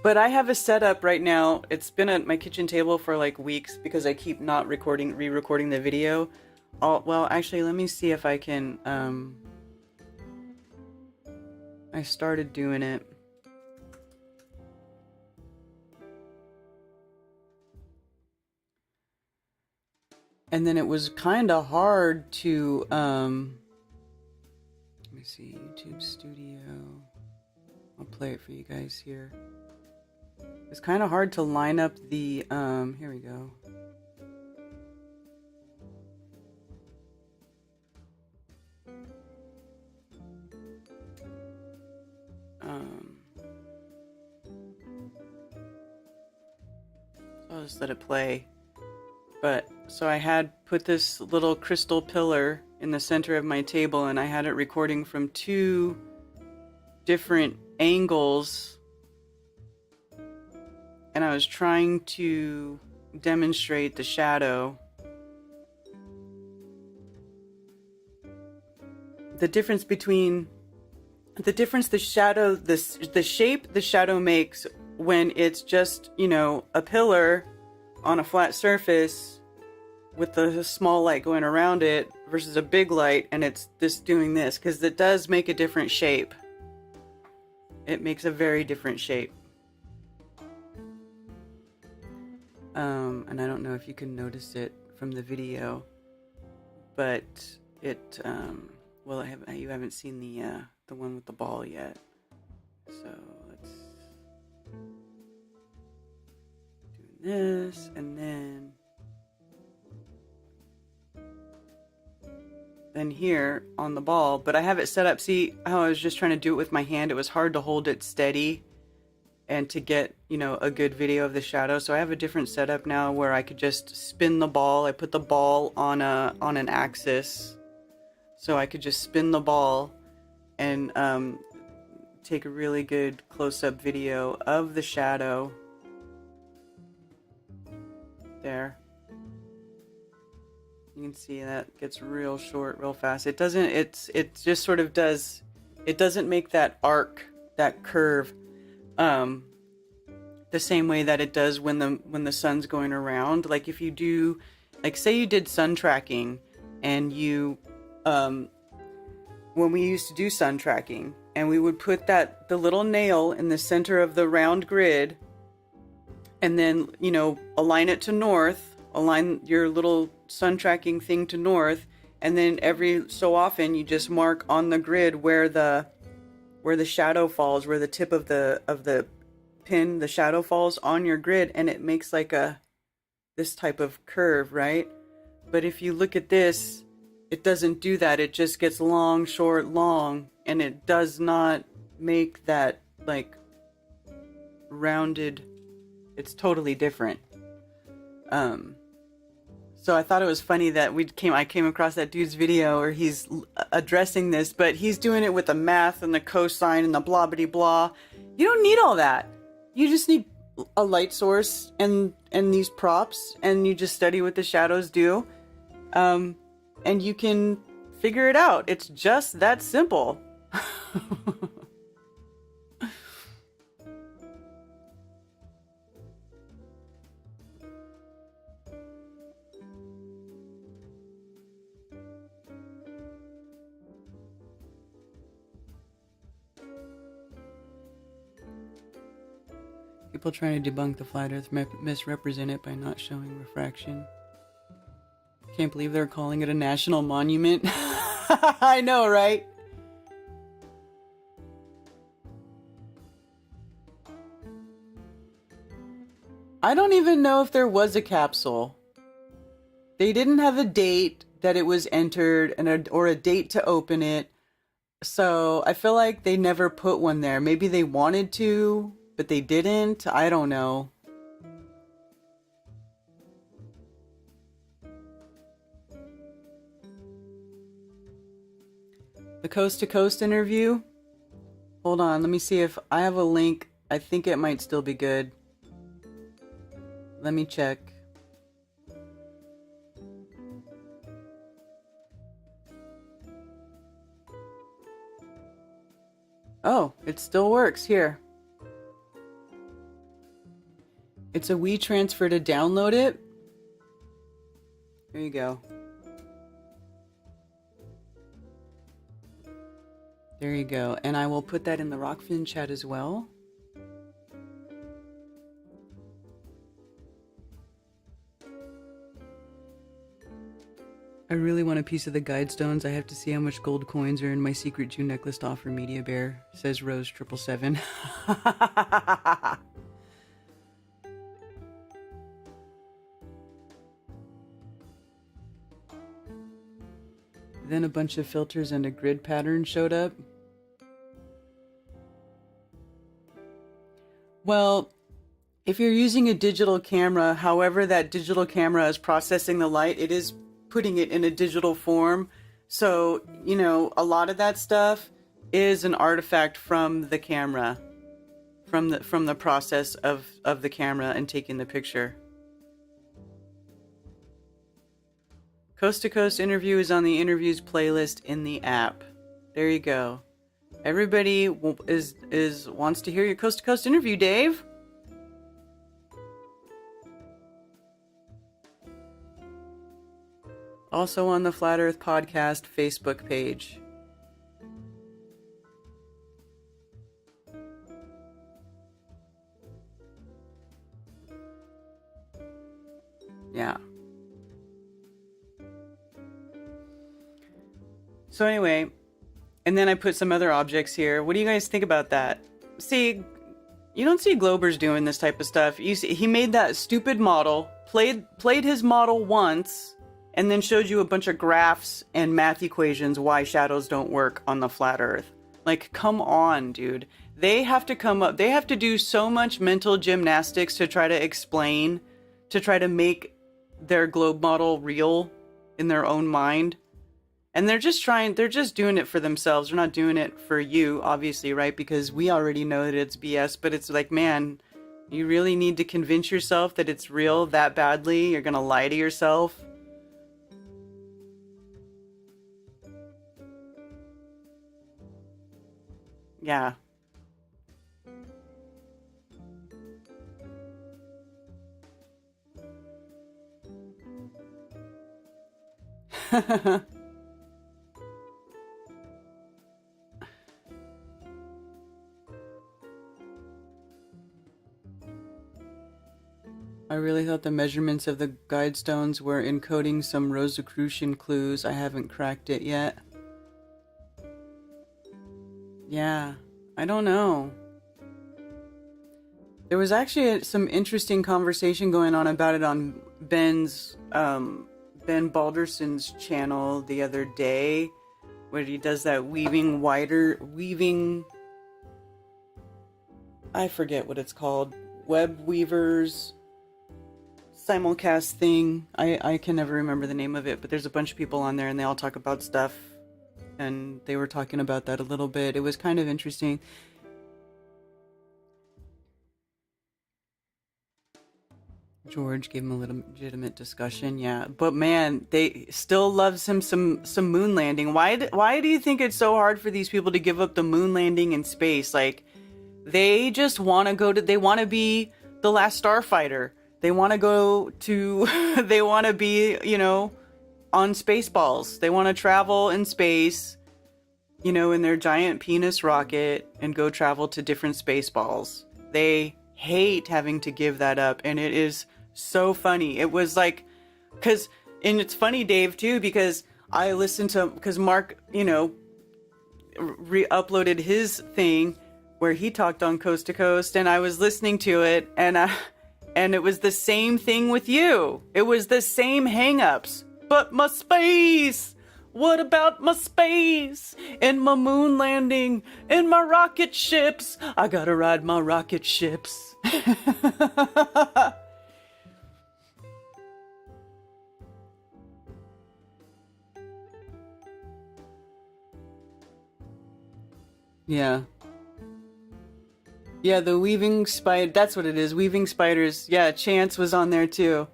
But I have a setup right now. It's been at my kitchen table for like weeks because I keep not re-recording the video. Well, actually, let me see if I can, I started doing it. And then it was kind of hard to, let me see, YouTube Studio. I'll play it for you guys here. It's kind of hard to line up the, here we go. I'll just let it play. But, so I had put this little crystal pillar in the center of my table, and I had it recording from 2 different angles, and I was trying to demonstrate the shadow. The difference between the shadow, the shape the shadow makes when it's just, you know, a pillar on a flat surface with the small light going around it versus a big light and it's just doing this, because it does make a different shape. It makes a very different shape. And I don't know if you can notice it from the video, but it, well, you haven't seen the one with the ball yet. So let's do this, and then here on the ball, but I have it set up. See how I was just trying to do it with my hand? It was hard to hold it steady and to get, you know, a good video of the shadow. So I have a different setup now where I could just spin the ball. I put the ball on an axis, so I could just spin the ball and take a really good close-up video of the shadow there. You can see that gets real short real fast. It doesn't, it just sort of does, it doesn't make that arc, that curve, the same way that it does when the sun's going around. Like if you do, like say you did sun tracking and you, when we used to do sun tracking and we would put the little nail in the center of the round grid and then, you know, align it to north, align your little sun tracking thing to north, and then every so often you just mark on the grid where the shadow falls, where the tip of the pin, the shadow falls on your grid, and it makes like this type of curve, right? But if you look at this, it doesn't do that. It just gets long, short, long, and it does not make that like rounded. It's totally different. So I thought it was funny that I came across that dude's video where he's addressing this, but he's doing it with the math and the cosine and the blah blah blah. You don't need all that. You just need a light source and these props, and you just study what the shadows do, and you can figure it out. It's just that simple. People trying to debunk the flat earth misrepresent it by not showing refraction. Can't believe they're calling it a national monument. I know, right? I don't even know if there was a capsule. They didn't have a date. that it was entered or a date to open it. So I feel like they never put one there. Maybe they wanted to, but they didn't. I don't know. The Coast to Coast interview. Hold on, let me see if I have a link. I think it might still be good. Let me check. Oh, it still works here. It's a WeTransfer to download it. Here you go. There you go. And I will put that in the Rockfin chat as well. I really want a piece of the guide stones. I have to see how much gold coins are in my secret June necklace to offer Media Bear, says Rose 777. Then a bunch of filters and a grid pattern showed up. Well, if you're using a digital camera, however that digital camera is processing the light, it is putting it in a digital form. So, you know, a lot of that stuff is an artifact from the camera, from the process of the camera and taking the picture. Coast to Coast interview is on the interviews playlist in the app. There you go. Everybody wants to hear your Coast to Coast interview, Dave. Also on the Flat Earth Podcast Facebook page. Yeah. So anyway, and then I put some other objects here. What do you guys think about that? See, you don't see Globers doing this type of stuff. You see, he made that stupid model, played his model once, and then showed you a bunch of graphs and math equations why shadows don't work on the flat Earth. Like, come on, dude. They have to do so much mental gymnastics to try to explain, to try to make their globe model real in their own mind. And they're just doing it for themselves. They're not doing it for you, obviously, right? Because we already know that it's BS, but it's like, man, you really need to convince yourself that it's real that badly? You're gonna lie to yourself? Yeah. I really thought the measurements of the guide stones were encoding some Rosicrucian clues. I haven't cracked it yet. Yeah, I don't know. There was actually some interesting conversation going on about it on Ben Balderson's channel the other day, where he does that weaving, I forget what it's called, web weavers simulcast thing. I can never remember the name of it, but there's a bunch of people on there and they all talk about stuff, and they were talking about that a little bit. It was kind of interesting. George gave him a legitimate discussion, yeah. But man, they still loves him some moon landing. Why do you think it's so hard for these people to give up the moon landing in space? Like, they just want to they want to be the last starfighter. They want to go to, they want to be, you know, on Spaceballs. They want to travel in space, you know, in their giant penis rocket and go travel to different Spaceballs. They hate having to give that up, and it is so funny. It was like, and it's funny, Dave, too, because I listened to, because Mark, you know, re-uploaded his thing where he talked on Coast to Coast, and I was listening to it, and it was the same thing with you. It was the same hangups. But my space! What about my space? And my moon landing? And my rocket ships? I gotta ride my rocket ships. Yeah. Yeah, the weaving spider, that's what it is. Weaving spiders. Yeah, Chance was on there too.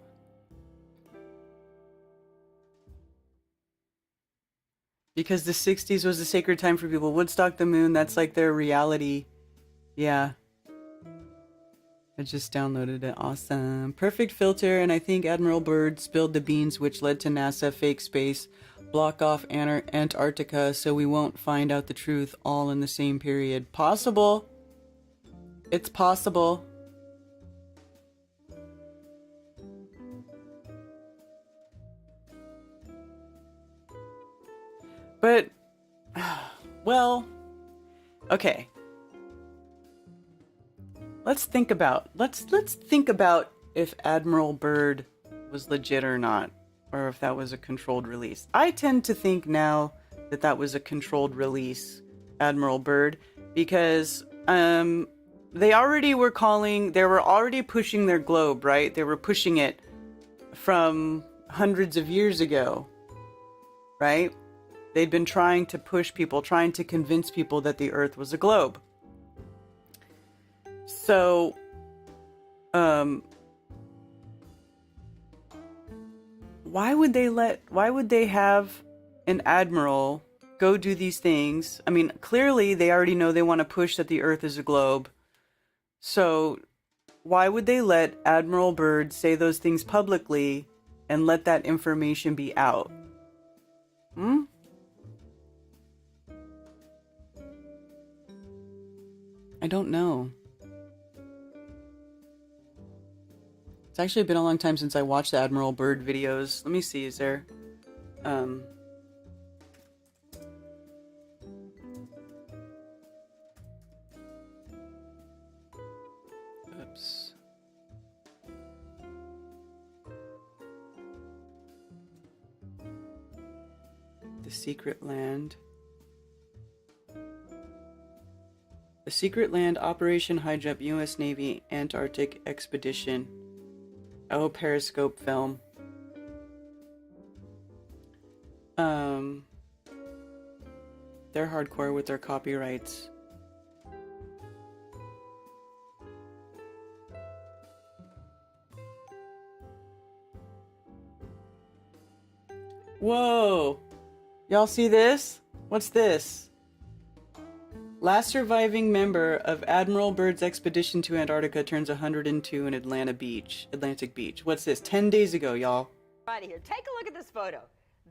Because the 60s was a sacred time for people. Woodstock, the moon, that's like their reality. Yeah. I just downloaded it. Awesome. Perfect filter, and I think Admiral Byrd spilled the beans, which led to NASA fake space, block off Antarctica, so we won't find out the truth all in the same period. Possible. It's possible. But, well, okay. Let's think about if Admiral Byrd was legit or not, or if that was a controlled release. I tend to think now that that was a controlled release, Admiral Byrd, because they were already pushing their globe, right? They were pushing it from hundreds of years ago, right? They'd been trying to push people, trying to convince people that the Earth was a globe. So, why would they have an admiral go do these things? I mean, clearly they already know they want to push that the Earth is a globe. So, why would they let Admiral Byrd say those things publicly and let that information be out? I don't know. It's actually been a long time since I watched the Admiral Byrd videos. Let me see, is there... Oops. The Secret Land. The Secret Land Operation High Jump U.S. Navy Antarctic Expedition. Oh, Periscope film. They're hardcore with their copyrights. Whoa! Y'all see this? What's this? Last surviving member of Admiral Byrd's expedition to Antarctica turns 102 in Atlantic Beach. What's this? 10 days ago, y'all.
Right here, take a look at this photo.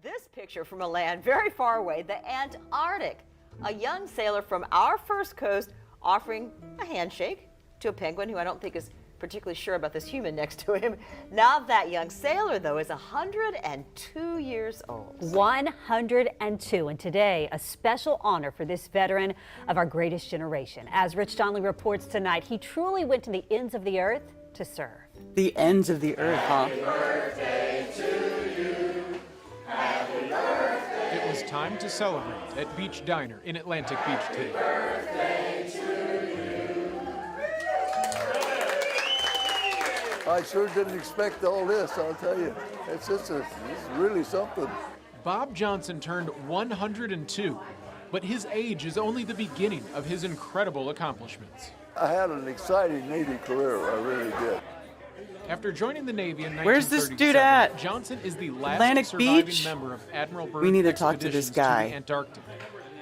This picture from a land very far away, the Antarctic. A young sailor from our first coast offering a handshake to a penguin who I don't think is particularly sure about this human next to him. Now that young sailor, though, is 102 years old.
102, and today, a special honor for this veteran of our greatest generation. As Rich Donnelly reports tonight, he truly went to the ends of the earth to serve.
The ends of the earth, huh?
Happy birthday to you. Happy birthday.
It was time to celebrate at Beach Diner in Atlantic Beach today.
Happy birthday to you.
I sure didn't expect all this, I'll tell you. It's really something.
Bob Johnson turned 102, but his age is only the beginning of his incredible accomplishments.
I had an exciting Navy career, I really did.
After joining the Navy in 1937,
Where's this dude at?
Johnson is the last
Atlantic
surviving
Beach?
member of Admiral Byrd's
We need to talk to this guy.
the Antarctic.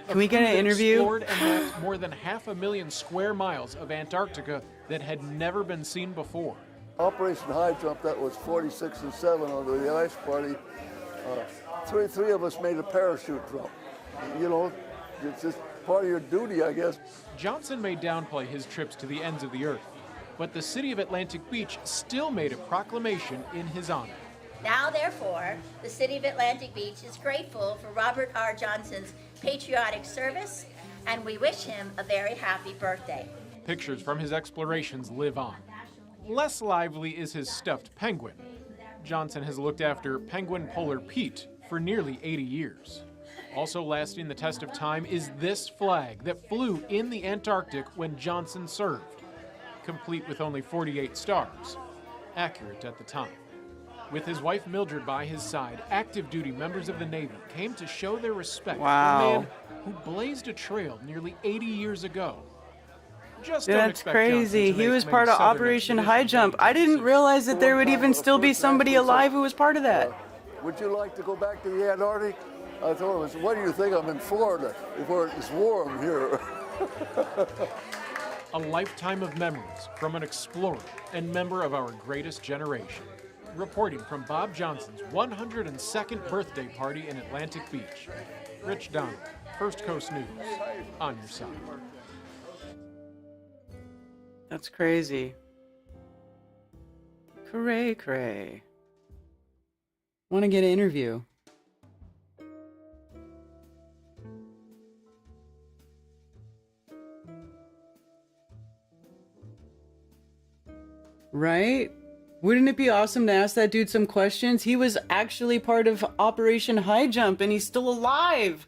Can we get an interview?
Explored and mapped more than 500,000 square miles of Antarctica that had never been seen before.
Operation High Jump, that was 46 and 7 under the ice party. Three of us made a parachute jump. You know, it's just part of your duty, I guess.
Johnson may downplay his trips to the ends of the earth, but the city of Atlantic Beach still made a proclamation in his honor.
Now, therefore, the city of Atlantic Beach is grateful for Robert R. Johnson's patriotic service, and we wish him a very happy birthday.
Pictures from his explorations live on. Less lively is his stuffed penguin. Johnson has looked after Penguin Polar Pete for nearly 80 years. Also lasting the test of time is this flag that flew in the Antarctic when Johnson served, complete with only 48 stars, accurate at the time. With his wife Mildred by his side, active duty members of the Navy came to show their respect for a man who blazed a trail nearly 80 years ago. Just don't
That's
expect
crazy.
Johnson to
He
make
was
many
part of
Southern
Operation
expeditions
High Jump. I didn't
anytime
realize that there would even still be somebody alive who was part of that.
Would you like to go back to the Antarctic? I told him, what do you think? I'm in Florida, where it's warm here.
A lifetime of memories from an explorer and member of our greatest generation. Reporting from Bob Johnson's 102nd birthday party in Atlantic Beach. Rich Donald, First Coast News, on your side.
That's crazy. Cray cray. Want to get an interview? Right? Wouldn't it be awesome to ask that dude some questions? He was actually part of Operation High Jump and he's still alive.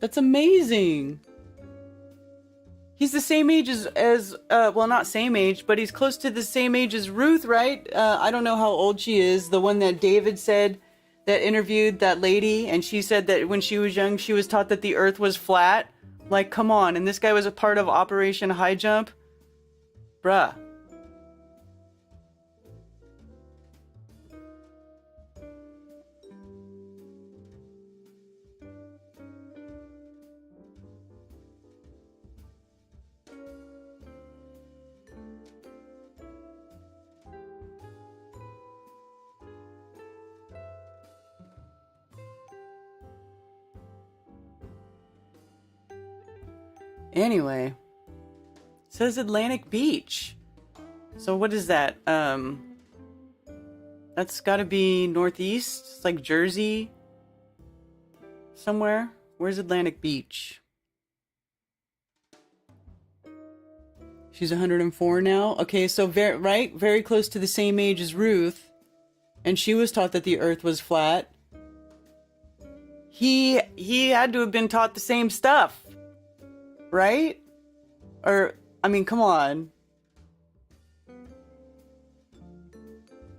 That's amazing. He's the same age as well, not same age, but he's close to the same age as Ruth, right? I don't know how old she is. The one that David said that interviewed that lady, and she said that when she was young, she was taught that the earth was flat. Like, come on. And this guy was a part of Operation High Jump. Bruh. Anyway, it says Atlantic Beach. So what is that? That's got to be northeast. It's like Jersey somewhere. Where's Atlantic Beach? She's 104 now. Okay, so very close to the same age as Ruth, and she was taught that the earth was flat. He had to have been taught the same stuff. Right? Or, I mean, come on.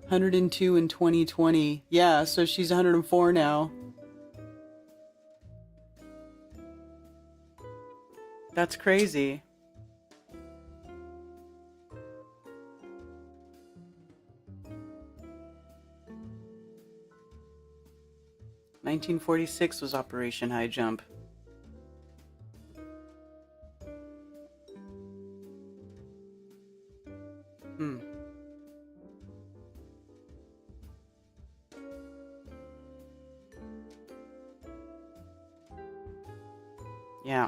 102 in 2020. Yeah, so she's 104 now. That's crazy. (1946) was Operation High Jump. Yeah.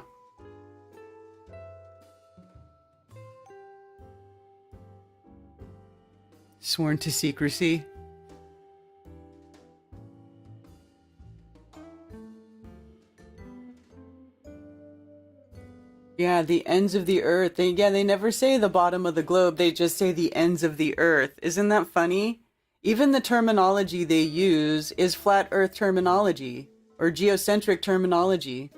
Sworn to secrecy. Yeah, the ends of the earth. They never say the bottom of the globe. They just say the ends of the earth. Isn't that funny? Even the terminology they use is flat earth terminology or geocentric terminology.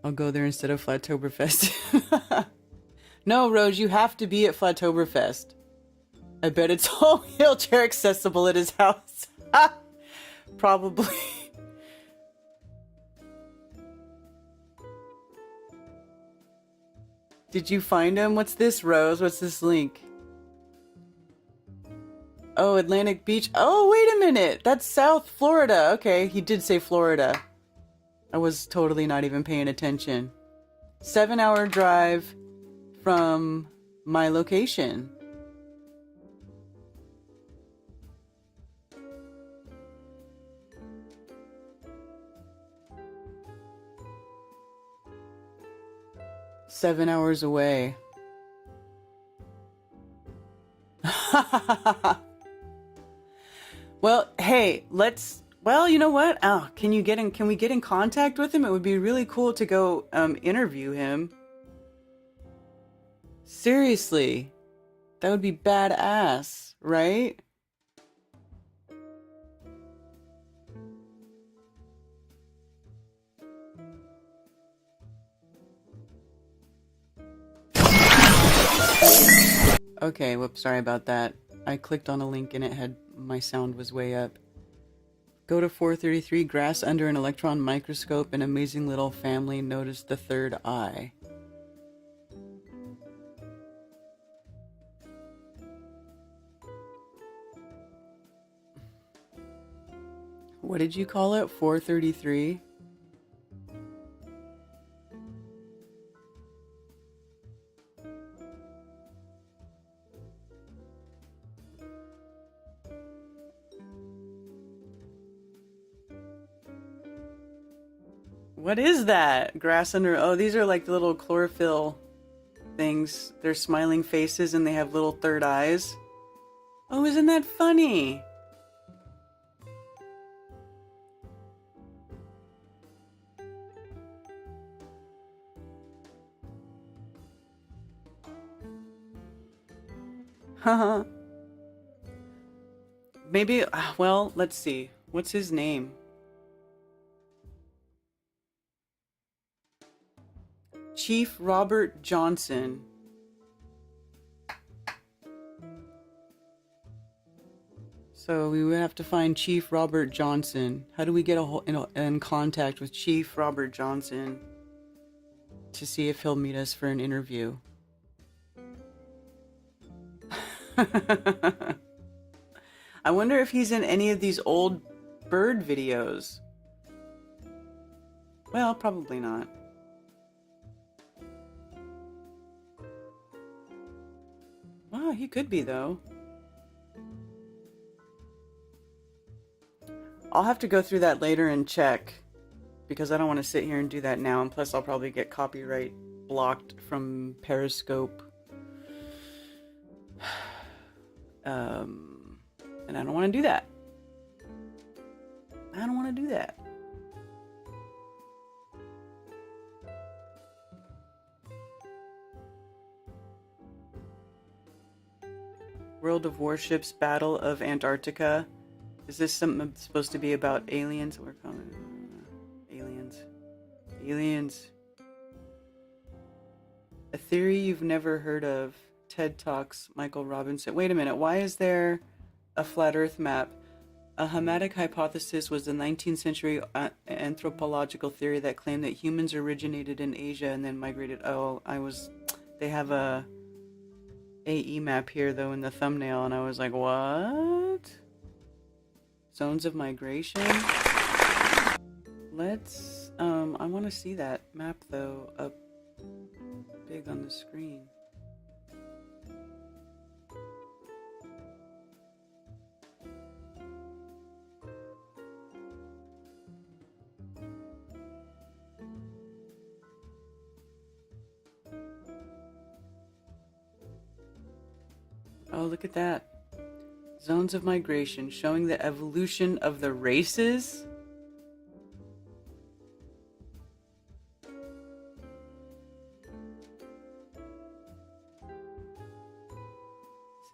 I'll go there instead of Flattoberfest. No, Rose, you have to be at Flattoberfest. I bet it's all wheelchair accessible at his house. Probably. Did you find him? What's this, Rose? What's this link? Oh, Atlantic Beach. Oh, wait a minute. That's South Florida. Okay, he did say Florida. I was totally not even paying attention. 7-hour drive from my location. Seven hours away. Well, hey, let's Well, you know what? Oh, can we get in contact with him? It would be really cool to go interview him. Seriously. That would be badass, right? Okay, whoops, sorry about that. I clicked on a link and my sound was way up. Go to 433, grass under an electron microscope, an amazing little family noticed the third eye. What did you call it? 433? What is that? Grass under... Oh, these are like the little chlorophyll things. They're smiling faces and they have little third eyes. Oh, isn't that funny? Haha. Maybe... Well, let's see. What's his name? Chief Robert Johnson. So we would have to find Chief Robert Johnson. How do we get in contact with Chief Robert Johnson to see if he'll meet us for an interview? I wonder if he's in any of these old bird videos. Well, probably not. Wow, he could be, though. I'll have to go through that later and check, because I don't want to sit here and do that now, and plus I'll probably get copyright blocked from Periscope. And I don't want to do that. I don't want to do that. World of Warships, Battle of Antarctica. Is this something supposed to be about aliens? We're coming. Aliens. Aliens. A theory you've never heard of. TED Talks, Michael Robinson. Wait a minute, why is there a flat Earth map? A Hamatic hypothesis was the 19th century anthropological theory that claimed that humans originated in Asia and then migrated. Oh, they have a AE map here though in the thumbnail, and I was like, what? Zones of migration? Let's, I want to see that map though up big on the screen. Oh, look at that. Zones of migration showing the evolution of the races.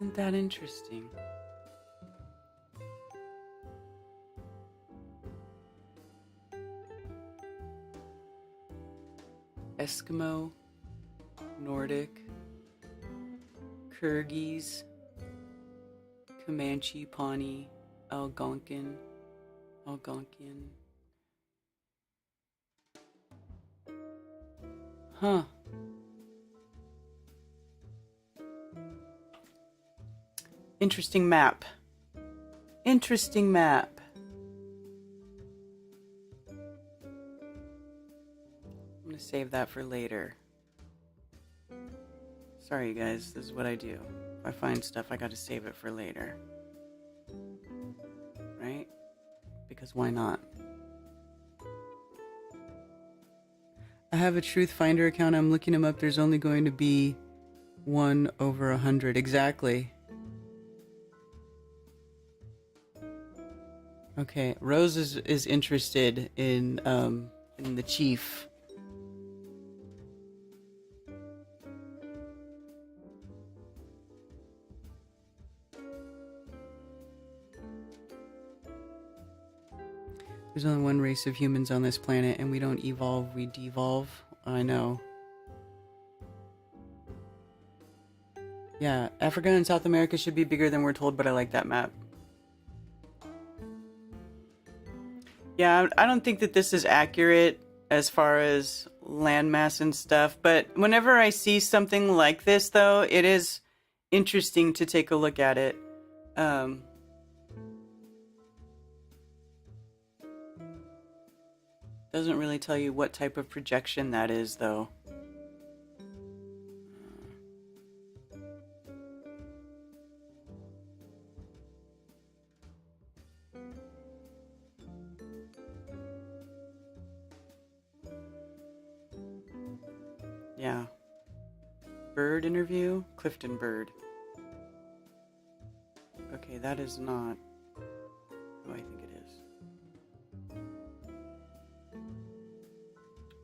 Isn't that interesting? Eskimo, Nordic, Kyrgyz, Comanche, Pawnee, Algonquin. Huh. Interesting map. Interesting map. I'm gonna save that for later. Sorry, you guys, this is what I do. If I find stuff, I gotta save it for later. Right? Because why not? I have a Truth Finder account. I'm looking them up. There's only going to be 1 over 100. Exactly. Okay, Rose is interested in the chief. There's only one race of humans on this planet, and we don't evolve, we devolve. I know. Yeah, Africa and South America should be bigger than we're told, but I like that map. Yeah, I don't think that this is accurate as far as landmass and stuff, but whenever I see something like this, though, it is interesting to take a look at it. Doesn't really tell you what type of projection that is, though. Yeah. Bird interview? Clifton Bird. Okay, that is not who I think it is.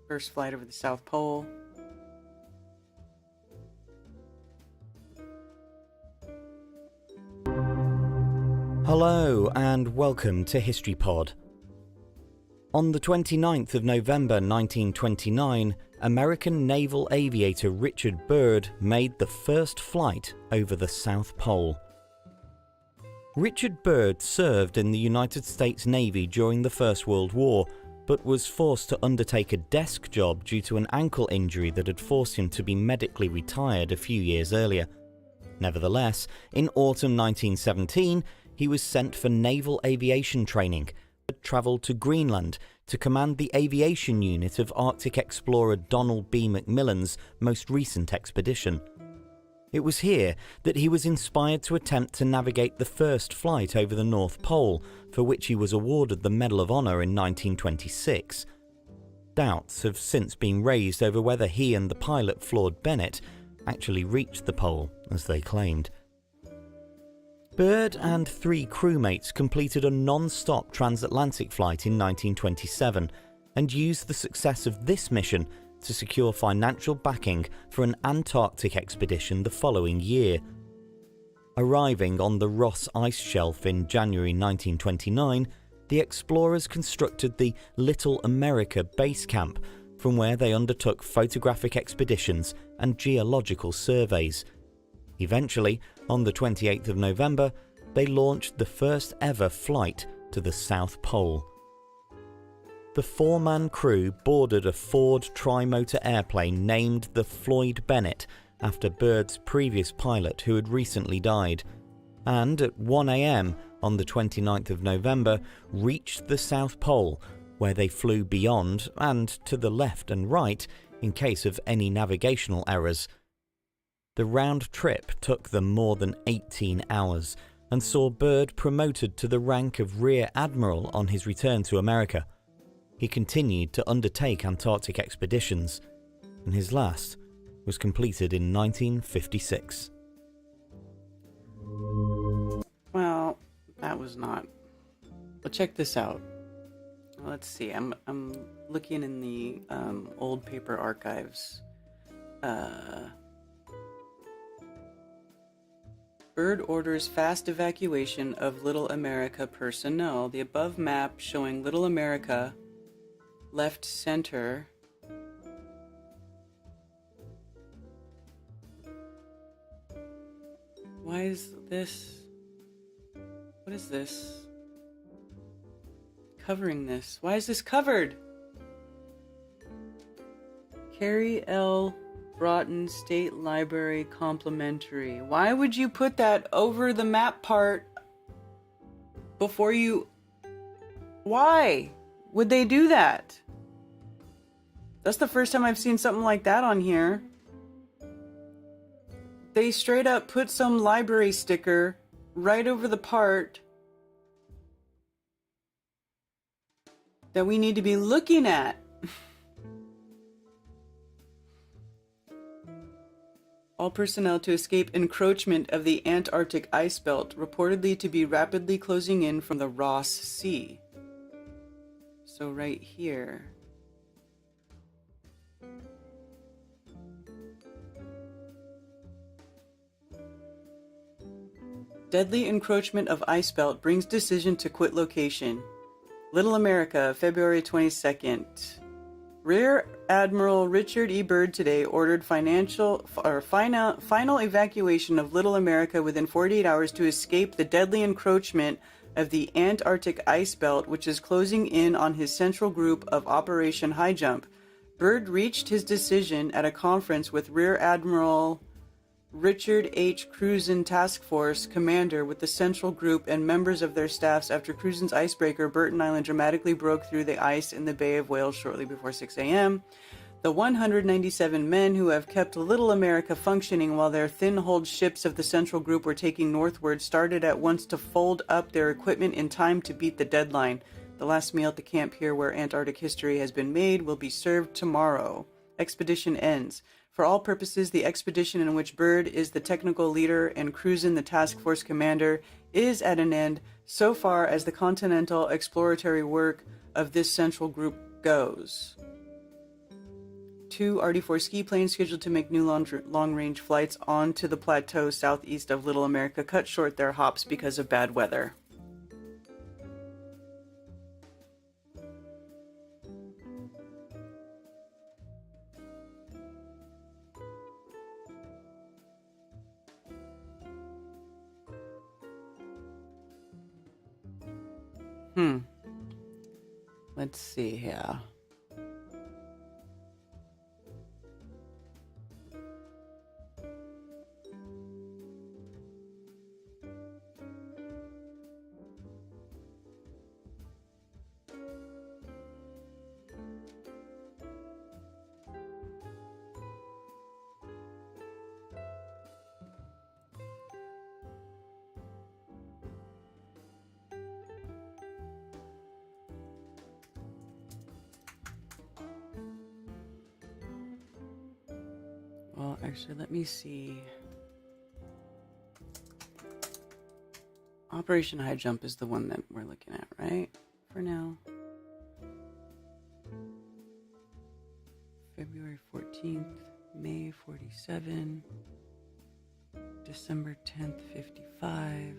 First flight over the South Pole.
Hello and welcome to History Pod. On the 29th of November 1929, American naval aviator Richard Byrd made the first flight over the South Pole. Richard Byrd served in the United States Navy during the First World War, but was forced to undertake a desk job due to an ankle injury that had forced him to be medically retired a few years earlier. Nevertheless, in autumn 1917, he was sent for naval aviation training, but travelled to Greenland to command the aviation unit of Arctic explorer Donald B. Macmillan's most recent expedition. It was here that he was inspired to attempt to navigate the first flight over the North Pole, for which he was awarded the Medal of Honor in 1926. Doubts have since been raised over whether he and the pilot Claude Bennett actually reached the pole, as they claimed. Byrd and 3 crewmates completed a non-stop transatlantic flight in 1927 and used the success of this mission to secure financial backing for an Antarctic expedition the following year. Arriving on the Ross Ice Shelf in January 1929, the explorers constructed the Little America base camp, from where they undertook photographic expeditions and geological surveys. Eventually, on the 28th of November, they launched the first ever flight to the South Pole. The 4-man crew boarded a Ford tri-motor airplane named the Floyd Bennett after Byrd's previous pilot who had recently died, and at 1 a.m. on the 29th of November reached the South Pole, where they flew beyond and to the left and right in case of any navigational errors. The round trip took them more than 18 hours and saw Byrd promoted to the rank of Rear Admiral on his return to America. He continued to undertake Antarctic expeditions, and his last was completed in 1956.
Well, that was not. Well, check this out. Let's see. I'm looking in the old paper archives. Byrd orders fast evacuation of Little America personnel. The above map showing Little America, left center. Why is this? What is this? Covering this. Why is this covered? Carrie L. Broughton State Library Complimentary. Why would you put that over the map part before you... Why would they do that? That's the first time I've seen something like that on here. They straight up put some library sticker right over the part that we need to be looking at. All personnel to escape encroachment of the Antarctic ice belt, reportedly to be rapidly closing in from the Ross Sea. So right here. Deadly encroachment of ice belt brings decision to quit location. Little America, February 22nd. Rear Admiral Richard E. Byrd today ordered final evacuation of Little America within 48 hours to escape the deadly encroachment of the Antarctic ice belt, which is closing in on his central group of Operation High Jump. Byrd reached his decision at a conference with Rear Admiral Richard H. Cruzen Task Force commander with the Central Group and members of their staffs after Cruzen's icebreaker Burton Island dramatically broke through the ice in the Bay of Whales shortly before 6 a.m. The 197 men who have kept Little America functioning while their thin-hulled ships of the Central Group were taking northward started at once to fold up their equipment in time to beat the deadline. The last meal at the camp here where Antarctic history has been made will be served tomorrow. Expedition ends. For all purposes, the expedition in which Byrd is the technical leader and Cruzen the task force commander is at an end so far as the continental exploratory work of this central group goes. 2 RD-4 ski planes scheduled to make new long-range flights onto the plateau southeast of Little America cut short their hops because of bad weather. Let's see here. Well, actually, let me see. Operation High Jump is the one that we're looking at, right? For now. February 14th, May 47, December 10th, 55.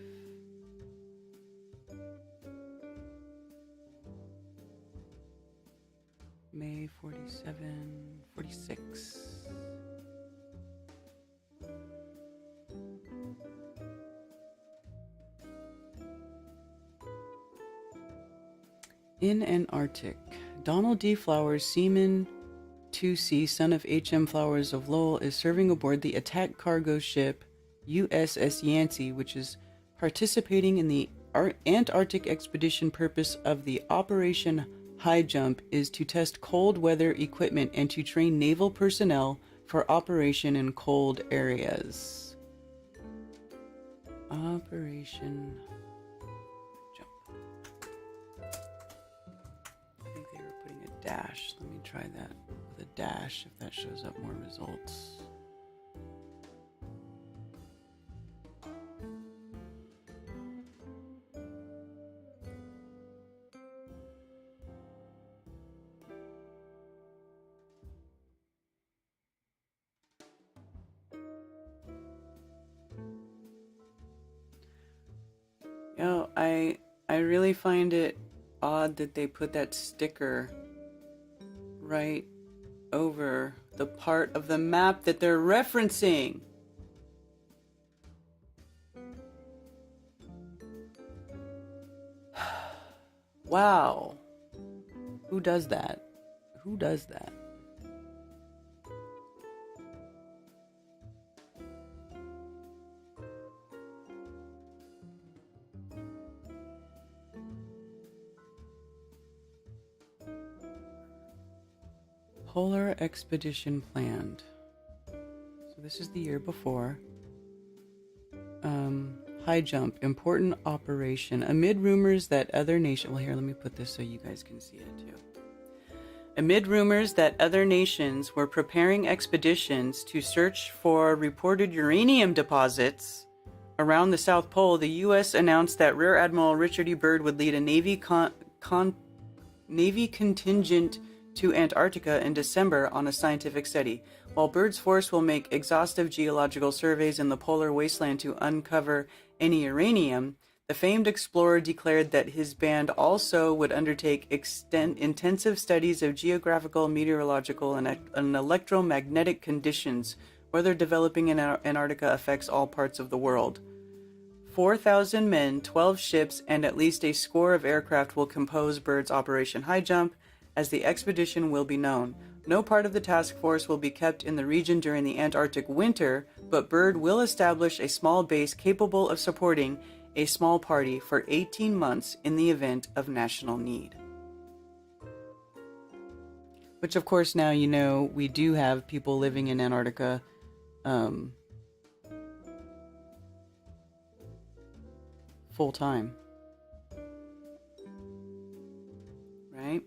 May 47, 46. In Antarctic, Donald D. Flowers, Seaman 2C, son of H.M. Flowers of Lowell, is serving aboard the attack cargo ship USS Yancey, which is participating in the Antarctic expedition. Purpose of the Operation High Jump is to test cold weather equipment and to train naval personnel for operation in cold areas. Operation Jump. I think they were putting a dash. Let me try that with a dash if that shows up more results. You know, I really find it odd that they put that sticker right over the part of the map that they're referencing. Wow. Who does that? Who does that? Polar expedition planned. So this is the year before. High jump, important operation. Amid rumors that other nations... Well, here, let me put this so you guys can see it too. Amid rumors that other nations were preparing expeditions to search for reported uranium deposits around the South Pole, the U.S. announced that Rear Admiral Richard E. Byrd would lead a Navy contingent to Antarctica in December on a scientific study. While Byrd's force will make exhaustive geological surveys in the polar wasteland to uncover any uranium, the famed explorer declared that his band also would undertake intensive studies of geographical, meteorological, and electromagnetic conditions, whether developing in Antarctica affects all parts of the world. 4,000 men, 12 ships, and at least a score of aircraft will compose Byrd's Operation High Jump, as the expedition will be known. No part of the task force will be kept in the region during the Antarctic winter, but Byrd will establish a small base capable of supporting a small party for 18 months in the event of national need. Which, of course, now you know we do have people living in Antarctica full time. Right?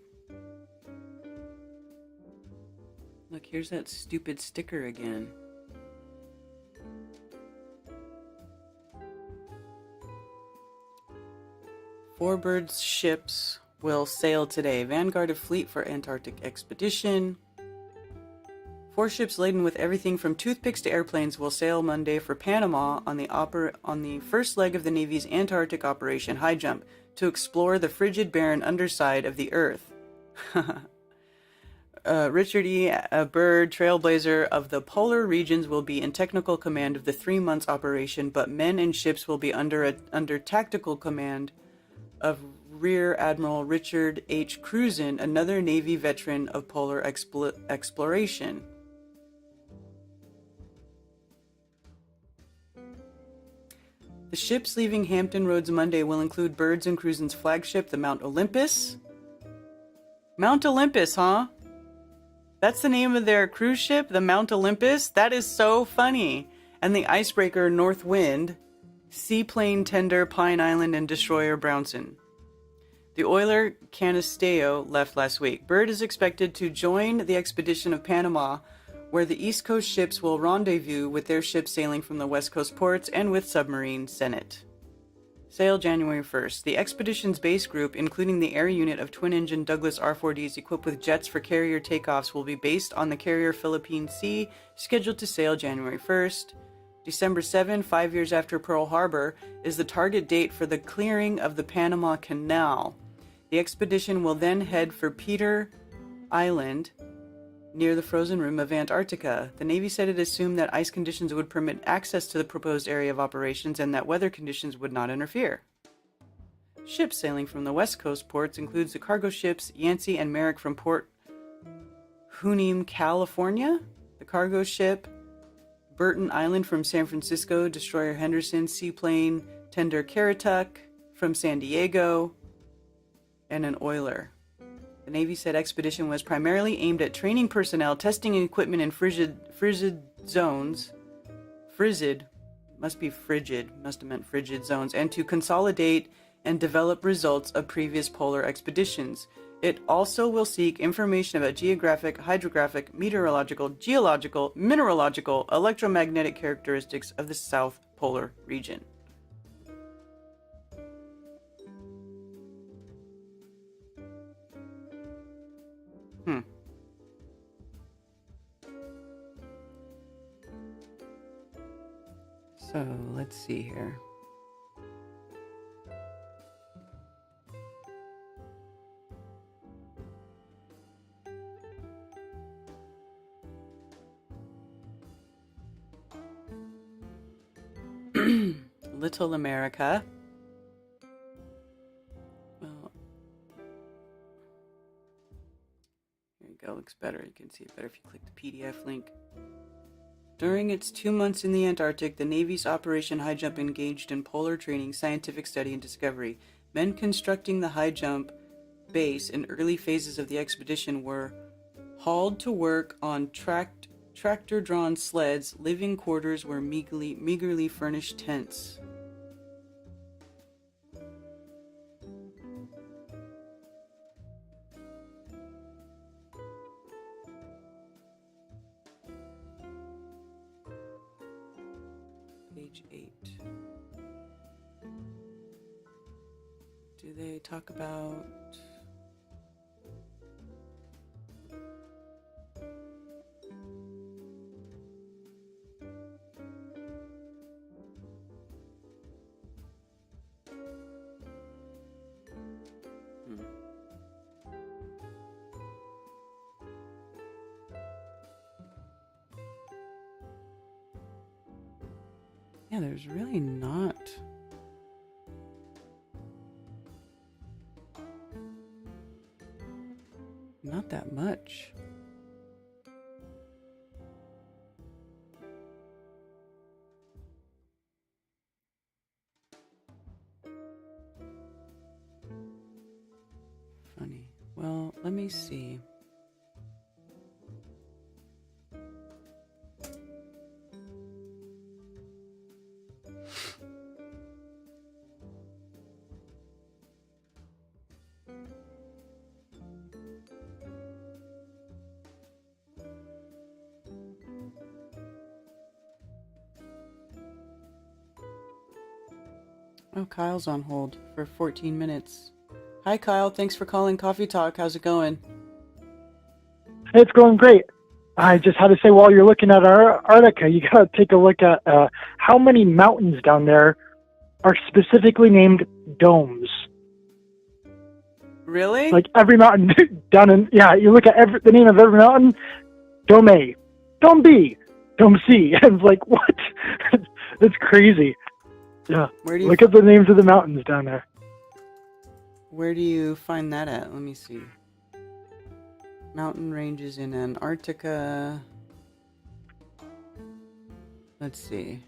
Look, here's that stupid sticker again. Four Byrd's ships will sail today. Vanguard of Fleet for Antarctic Expedition. 4 ships laden with everything from toothpicks to airplanes will sail Monday for Panama on the first leg of the Navy's Antarctic Operation High Jump to explore the frigid, barren underside of the Earth. Richard E. Byrd, trailblazer of the polar regions, will be in technical command of the 3 months operation, but men and ships will be under tactical command of Rear Admiral Richard H. Cruzen, another Navy veteran of polar exploration. The ships leaving Hampton Roads Monday will include Byrd's and Cruzen's flagship, the Mount Olympus. Mount Olympus, huh? That's the name of their cruise ship, the Mount Olympus? That is so funny. And the icebreaker North Wind, seaplane tender Pine Island, and destroyer Brownson. The oiler Canisteo left last week. Byrd is expected to join the expedition of Panama, where the East Coast ships will rendezvous with their ships sailing from the West Coast ports and with submarine Senate. Sail January 1st. The expedition's base group, including the air unit of twin-engine Douglas R-4Ds equipped with jets for carrier takeoffs, will be based on the carrier Philippine Sea, scheduled to sail January 1st. December 7, 5 years after Pearl Harbor, is the target date for the clearing of the Panama Canal. The expedition will then head for Peter Island, near the frozen rim of Antarctica. The Navy said it assumed that ice conditions would permit access to the proposed area of operations and that weather conditions would not interfere. Ships sailing from the West Coast ports includes the cargo ships Yancey and Merrick from Port Hueneme, California, the cargo ship Burton Island from San Francisco, destroyer Henderson, seaplane tender Currituck from San Diego, and an oiler. The Navy said expedition was primarily aimed at training personnel, testing equipment in frigid zones. Frigid, must have meant frigid zones, and to consolidate and develop results of previous polar expeditions. It also will seek information about geographic, hydrographic, meteorological, geological, mineralogical, electromagnetic characteristics of the South Polar region. So, let's see here. Little America. Well, here you go. Looks better. You can see it better if you click the PDF link. During its 2 months in the Antarctic, the Navy's Operation High Jump engaged in polar training, scientific study, and discovery. Men constructing the high jump base in early phases of the expedition were hauled to work on tractor-drawn sleds. Living quarters were meagerly furnished tents. Page 8. Do they talk about... Yeah, there's really not that much. Funny. Well, let me see. Oh, Kyle's on hold for 14 minutes. Hi, Kyle. Thanks for calling Coffee Talk. How's it going?
It's going great. I just had to say, while you're looking at Antarctica, you got to take a look at how many mountains down there are specifically named domes.
Really?
Like every mountain down in, yeah, you look at the name of every mountain, Dome A, Dome B, Dome C. And it's like, what? That's crazy. Yeah. Look at the names of the mountains down there.
Where do you find that at? Let me see. Mountain ranges in Antarctica. Let's see.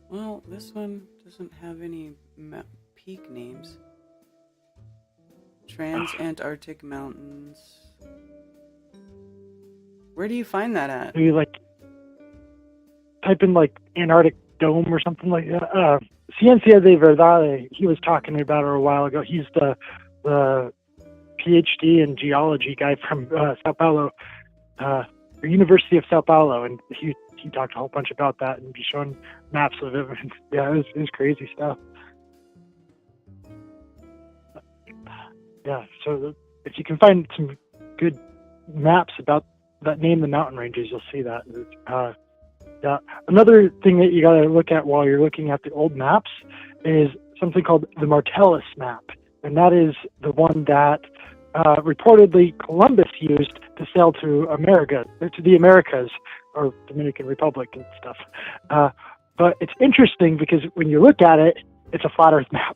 Well, this one doesn't have any peak names. Trans-Antarctic Mountains. Where do you find that at?
You like type in like Antarctic Dome or something like that. Ciencia de Verdade, he was talking about it a while ago. He's the PhD in geology guy from Sao Paulo, the University of Sao Paulo, and he talked a whole bunch about that and be showing maps of it. Yeah, it was crazy stuff. Yeah, so if you can find some good maps about that name the mountain ranges, you'll see that. Yeah. Another thing that you got to look at while you're looking at the old maps is something called the Martellus map, and that is the one that reportedly Columbus used to sail to the Americas, or Dominican Republic and stuff. But it's interesting because when you look at it, it's a flat Earth map.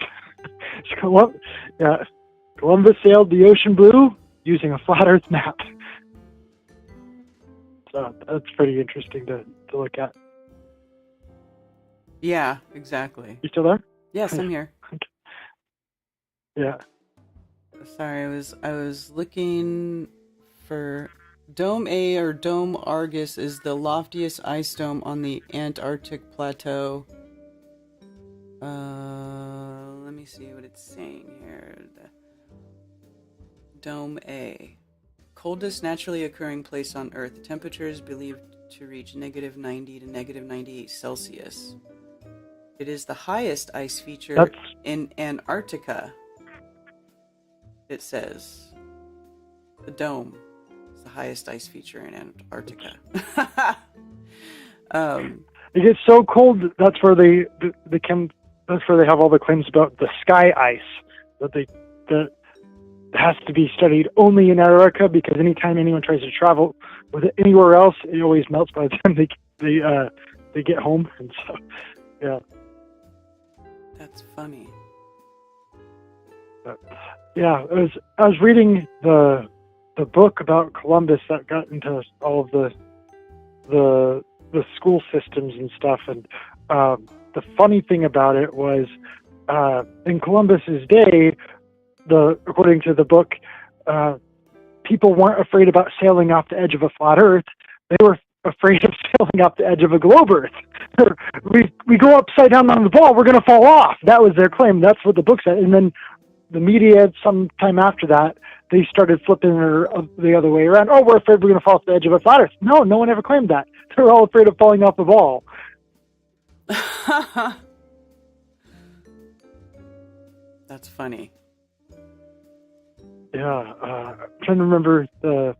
Columbus sailed the ocean blue using a flat Earth map. So that's pretty interesting to look at.
Yeah, exactly.
You still there?
Yes, I'm here.
Yeah.
Sorry, I was looking for Dome A, or Dome Argus, is the loftiest ice dome on the Antarctic plateau. Let me see what it's saying here. Dome A. Coldest naturally occurring place on Earth. Temperature is believed to reach -90 to -98 Celsius. It is the highest ice feature in Antarctica. It says. The dome is the highest ice feature in Antarctica.
It gets so cold, that's where that's where they have all the claims about the sky ice that has to be studied only in Antarctica, because anytime anyone tries to travel with it anywhere else, it always melts by the time they get home. And so, yeah.
That's funny.
But, yeah, I was reading the book about Columbus that got into all of the school systems and stuff, and the funny thing about it was in Columbus's day, according to the book, people weren't afraid about sailing off the edge of a flat Earth. They were afraid of sailing off the edge of a globe Earth. we go upside down on the ball, we're going to fall off. That was their claim. That's what the book said. And then the media, sometime after that, they started flipping her the other way around. Oh, we're afraid we're going to fall off the edge of a flat Earth. No one ever claimed that. They were all afraid of falling off the ball.
That's funny.
Yeah, I'm trying to remember the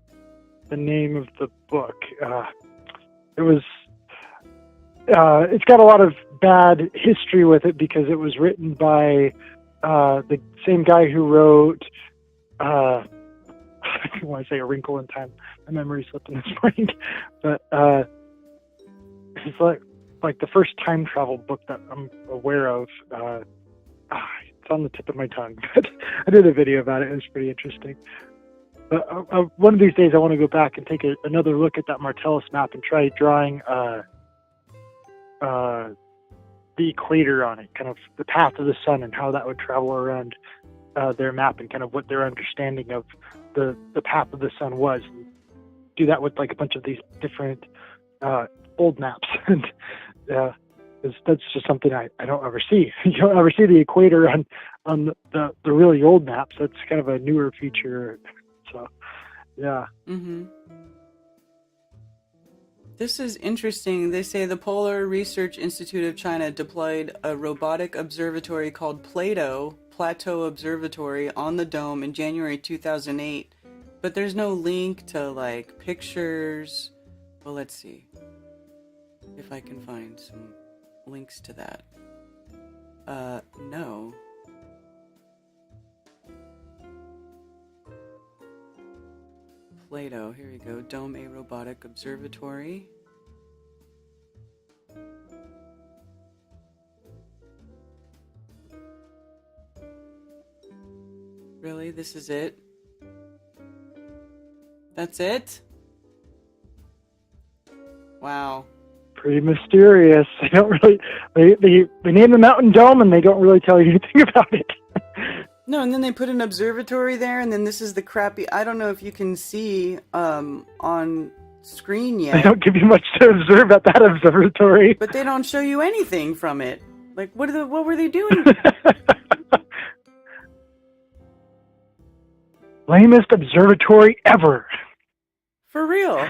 name of the book. It was. It's got a lot of bad history with it because it was written by the same guy who wrote. I want to say A Wrinkle in Time. My memory slipped in this morning, but it's like the first time travel book that I'm aware of. It's on the tip of my tongue, but I did a video about it. It was pretty interesting. But one of these days, I want to go back and take another look at that Martellus map and try drawing the equator on it, kind of the path of the sun and how that would travel around their map and kind of what their understanding of the path of the sun was. And do that with like a bunch of these different old maps. And that's just something I don't ever see. You don't ever see the equator on the really old maps. That's kind of a newer feature. So, yeah.
Mm-hmm. This is interesting. They say the Polar Research Institute of China deployed a robotic observatory called Plateau Observatory on the dome in January 2008. But there's no link to like pictures. Well, let's see if I can find some links to that. No. Plato, here we go. Dome A Robotic Observatory. Really? This is it? That's it? Wow.
Pretty mysterious. They don't really. They name the mountain dome and they don't really tell you anything about it.
No, and then they put an observatory there, and then this is the crappy. I don't know if you can see on screen yet.
They don't give you much to observe at that observatory.
But they don't show you anything from it. Like, what were they doing?
Lamest observatory ever.
For real.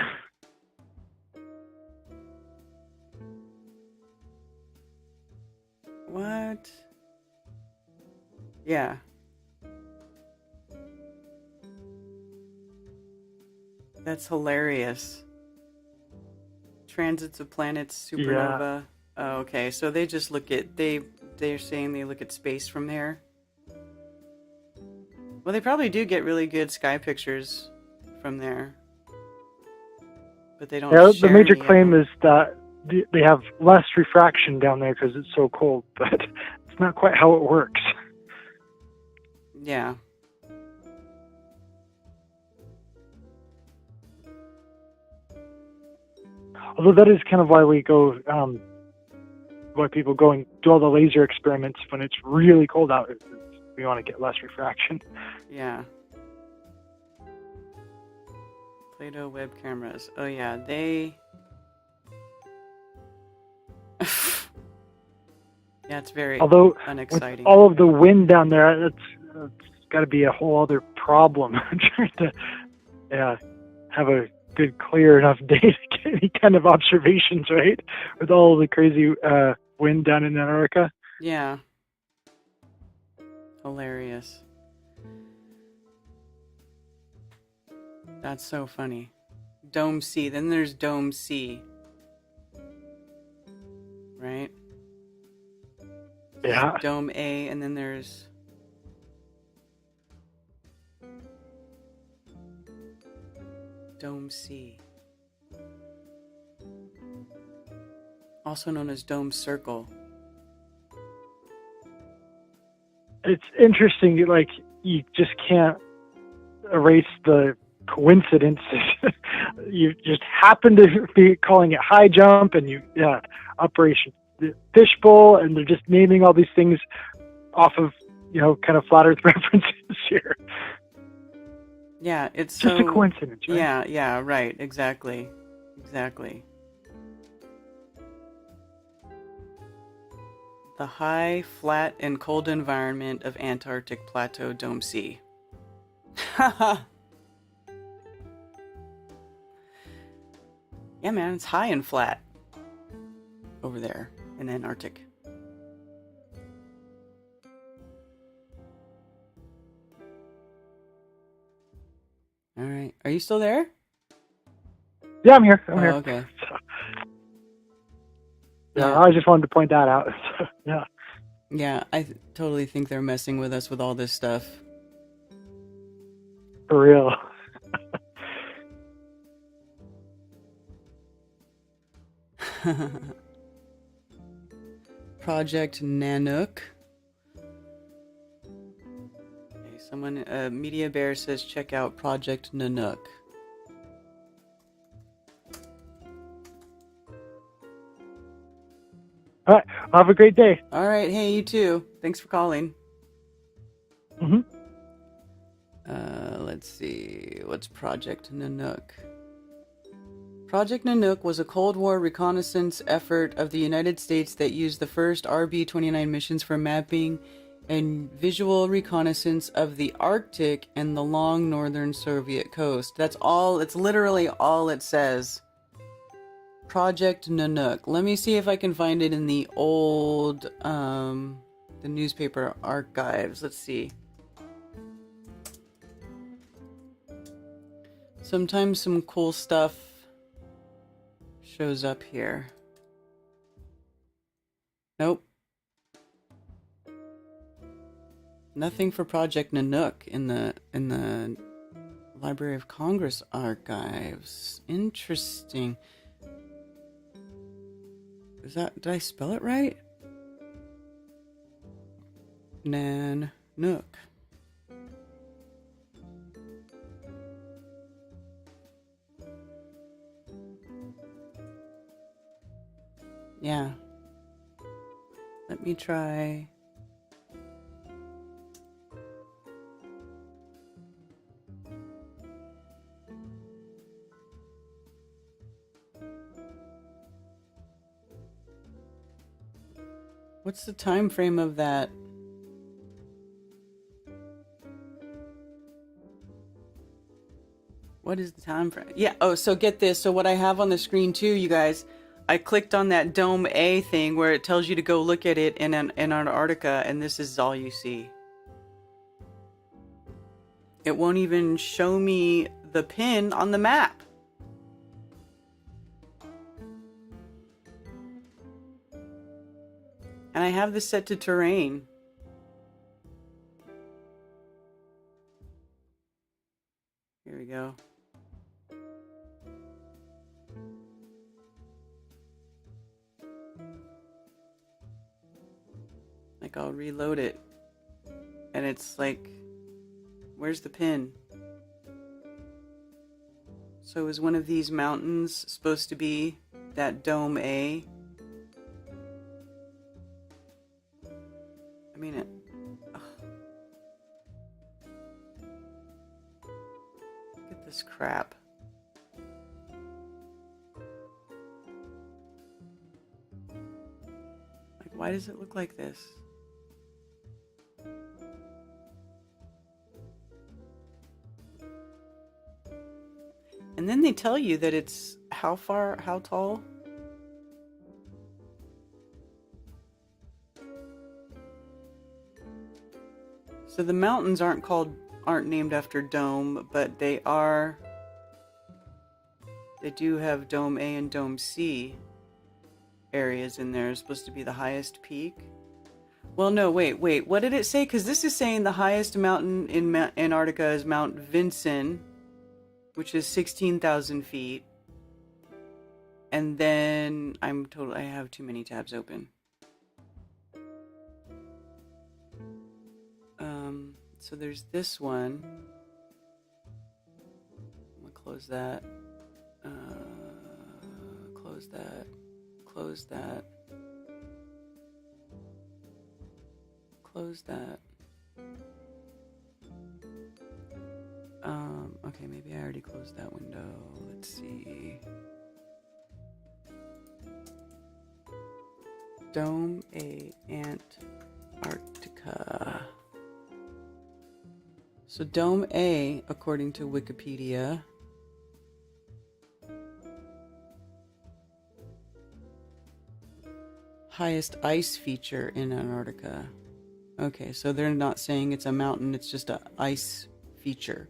What? Yeah. That's hilarious. Transits of planets, supernova.
Yeah.
Oh, okay, so they just look at they're saying they look at space from there. Well, they probably do get really good sky pictures from there, but they don't.
Yeah,
share
the major
any of
claim
them.
is that they have less refraction down there because it's so cold, but it's not quite how it works.
Yeah.
Although that is kind of why we go, why people go and do all the laser experiments when it's really cold out. We want to get less refraction.
Yeah. Plato web cameras. Oh yeah, they. Yeah, it's very
Although
unexciting.
with all of the wind down there, it's got to be a whole other problem trying to have a good clear enough day to get any kind of observations, right? With all the crazy wind down in Antarctica.
Yeah. Hilarious. That's so funny. Dome C. Then there's Dome C. Right?
Yeah.
Dome A, and then there's Dome C. Also known as Dome Circle.
It's interesting, like, you just can't erase the coincidences. You just happen to be calling it high jump, and Operation Fishbowl, and they're just naming all these things off of, kind of flat Earth references here.
Yeah, it's
just
so,
a coincidence, right?
Yeah, right, exactly. The high, flat, and cold environment of Antarctic Plateau Dome Sea. Haha. Yeah, man, it's high and flat over there in Antarctic. All right. Are you still there?
Yeah, I'm here. I'm here.
Okay.
Yeah, I just wanted to point that out. Yeah.
Yeah, I totally think they're messing with us with all this stuff.
For real.
Project Nanook. Okay, someone, Media Bear says check out Project Nanook.
All right. Have a great day.
All right. Hey, you too. Thanks for calling.
Mm-hmm.
Let's see. What's Project Nanook? Project Nanook was a Cold War reconnaissance effort of the United States that used the first RB-29 missions for mapping and visual reconnaissance of the Arctic and the long northern Soviet coast. That's all. It's literally all it says. Project Nanook. Let me see if I can find it in the old, the newspaper archives. Let's see. Sometimes some cool stuff shows up here. Nope. Nothing for Project Nanook in the Library of Congress archives. Interesting. Did I spell it right? Nanook. Yeah. Let me try. What's the time frame of that? What is the time frame? Yeah, oh, so get this. So what I have on the screen too, you guys, I clicked on that Dome A thing where it tells you to go look at it in Antarctica, and this is all you see. It won't even show me the pin on the map. And I have this set to terrain. Here we go. Like, I'll reload it. And it's like, where's the pin? So is one of these mountains supposed to be that Dome A? I mean it. Ugh. Look at this crap. Like, why does it look like this? And then they tell you that it's how far, how tall? So the mountains aren't named after Dome, but they do have Dome A and Dome C areas in there. It's supposed to be the highest peak. Well, no, wait. What did it say? Because this is saying the highest mountain in Antarctica is Mount Vinson, which is 16,000 feet. And then I have too many tabs open. So there's this one. I'm gonna close that. Close that. Close that. Close that. Okay, maybe I already closed that window. Let's see. Dome A, Antarctica. So Dome A, according to Wikipedia, highest ice feature in Antarctica. Okay, so they're not saying it's a mountain, it's just an ice feature,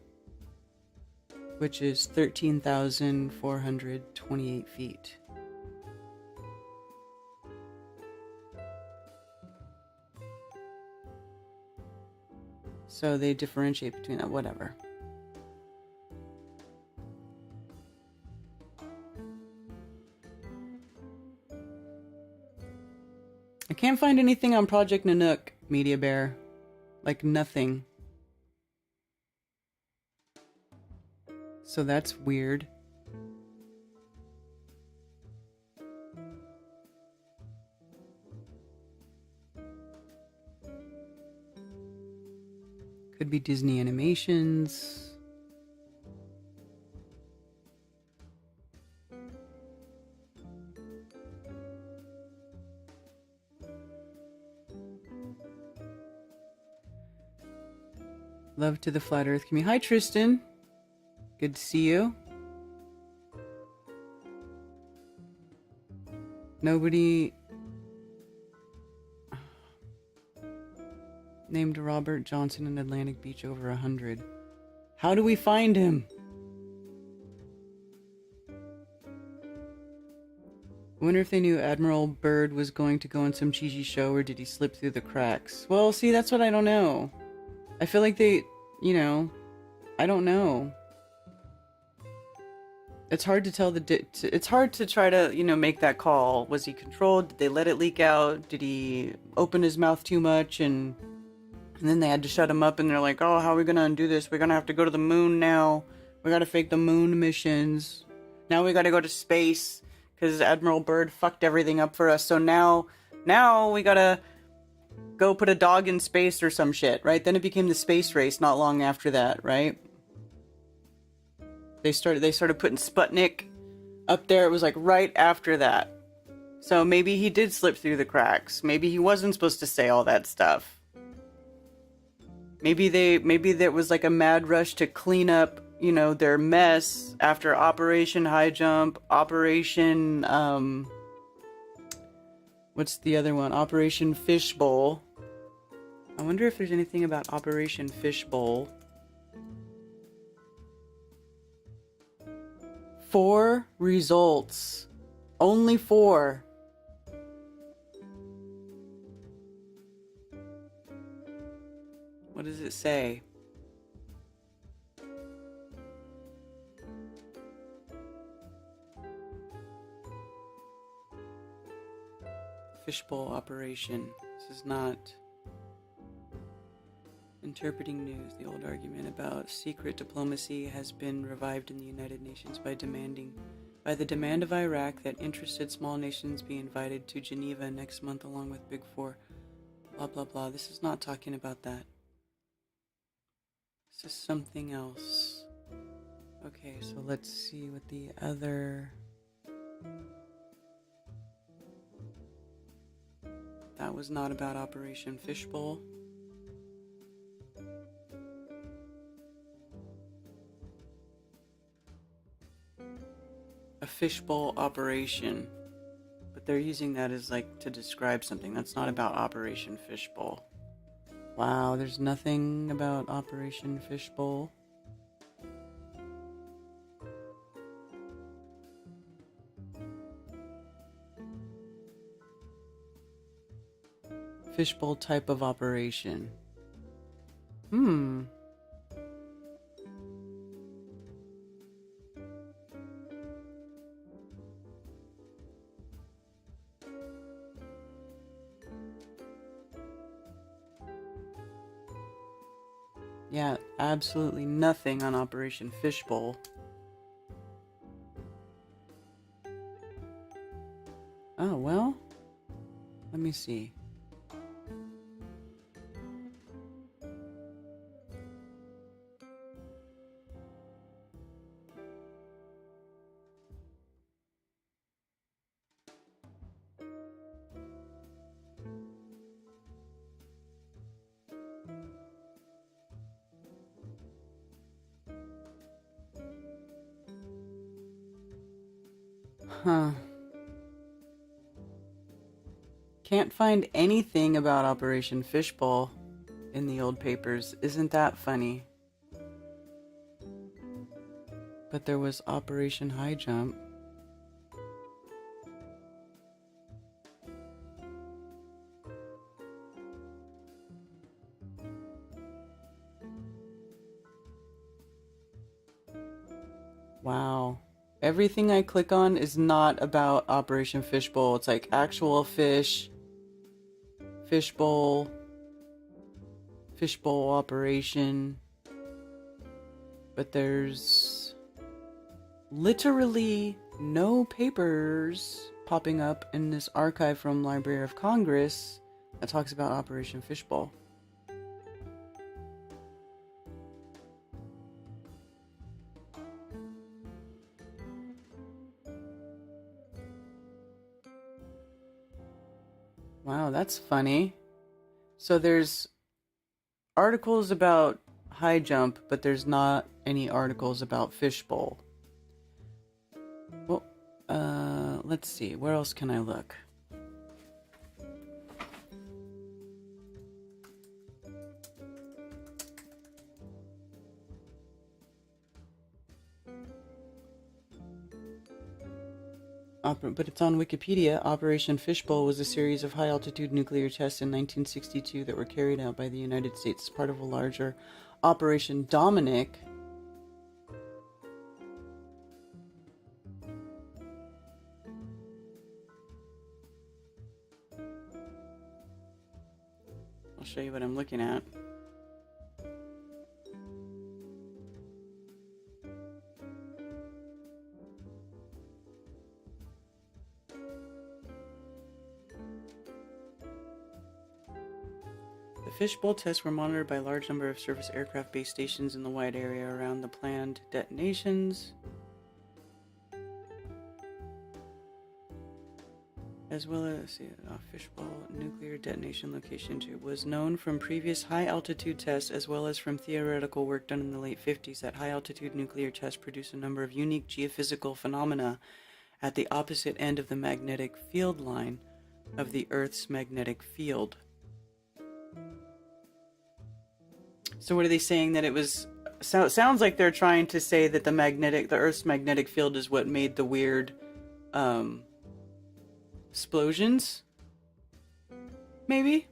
which is 13,428 feet. So they differentiate between that, whatever. I can't find anything on Project Nanook, Media Bear. Like nothing. So that's weird. Could be Disney Animations. Love to the Flat Earth community. Hi, Tristan. Good to see you. Nobody named Robert Johnson in Atlantic Beach over 100. How do we find him? I wonder if they knew Admiral Byrd was going to go on some cheesy show, or did he slip through the cracks? Well, see, that's what I don't know. I feel like they, I don't know. It's hard to tell it's hard to try to, make that call. Was he controlled? Did they let it leak out? Did he open his mouth too much? And then they had to shut him up, and they're like, oh, how are we going to undo this? We're going to have to go to the moon now. We got to fake the moon missions. Now we got to go to space because Admiral Byrd fucked everything up for us. So now we got to go put a dog in space or some shit, right? Then it became the space race not long after that, right? They started putting Sputnik up there. It was like right after that. So maybe he did slip through the cracks. Maybe he wasn't supposed to say all that stuff. Maybe there was like a mad rush to clean up, their mess after Operation High Jump, Operation what's the other one? Operation Fishbowl. I wonder if there's anything about Operation Fishbowl. 4 results. Only 4. What does it say? Fishbowl operation. This is not interpreting news. The old argument about secret diplomacy has been revived in the United Nations by the demand of Iraq that interested small nations be invited to Geneva next month along with Big Four. Blah, blah, blah. This is not talking about that. This is something else. Okay, so let's see what the other... That was not about Operation Fishbowl. A fishbowl operation. But they're using that as like to describe something. That's not about Operation Fishbowl. Wow, there's nothing about Operation Fishbowl. Fishbowl type of operation. Yeah, absolutely nothing on Operation Fishbowl. Oh, well, let me see. Huh. Can't find anything about Operation Fishbowl in the old papers. Isn't that funny? But there was Operation High Jump. Wow. Everything I click on is not about Operation Fishbowl. It's like actual fish, fishbowl, fishbowl operation. But there's literally no papers popping up in this archive from Library of Congress that talks about Operation Fishbowl. Wow, that's funny. So there's articles about high jump, but there's not any articles about fishbowl. Well, let's see. Where else can I look? But it's on Wikipedia. Operation Fishbowl was a series of high-altitude nuclear tests in 1962 that were carried out by the United States as part of a larger Operation Dominic. I'll show you what I'm looking at. The fishbowl tests were monitored by a large number of surface aircraft base stations in the wide area around the planned detonations, as well as a fishbowl nuclear detonation location too was known from previous high-altitude tests as well as from theoretical work done in the late 50s that high-altitude nuclear tests produce a number of unique geophysical phenomena at the opposite end of the magnetic field line of the Earth's magnetic field. So what are they saying, that it was... sounds like they're trying to say that the Earth's magnetic field is what made the weird explosions? Maybe?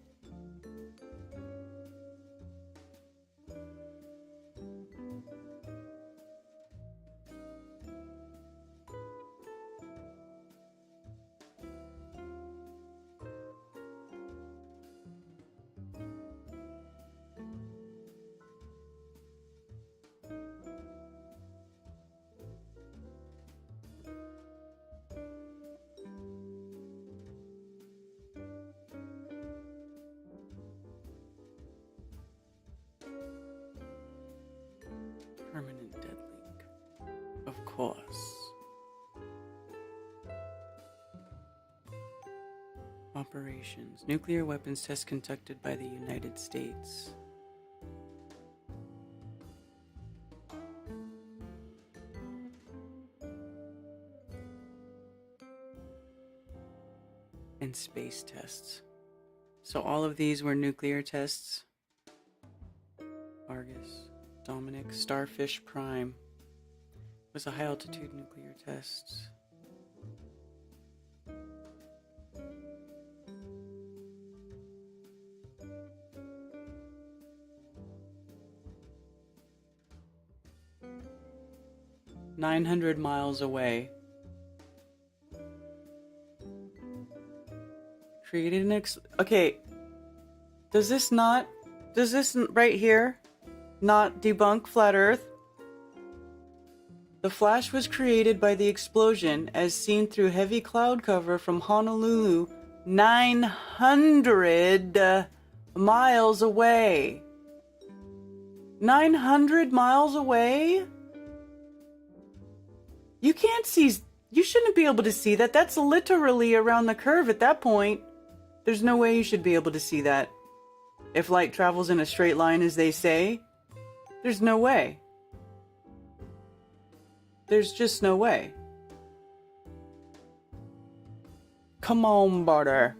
Permanent dead link. Of course. Operations. Nuclear weapons tests conducted by the United States. And space tests. So all of these were nuclear tests. Argus. Dominic, Starfish Prime was a high-altitude nuclear test. "900 miles away. Created an okay. Does this right here not debunk flat Earth? The flash was created by the explosion as seen through heavy cloud cover from Honolulu, 900 miles away. 900 miles away? You can't see, you shouldn't be able to see that. That's literally around the curve at that point. There's no way you should be able to see that. If light travels in a straight line, as they say, there's no way. There's just no way. Come on, butter.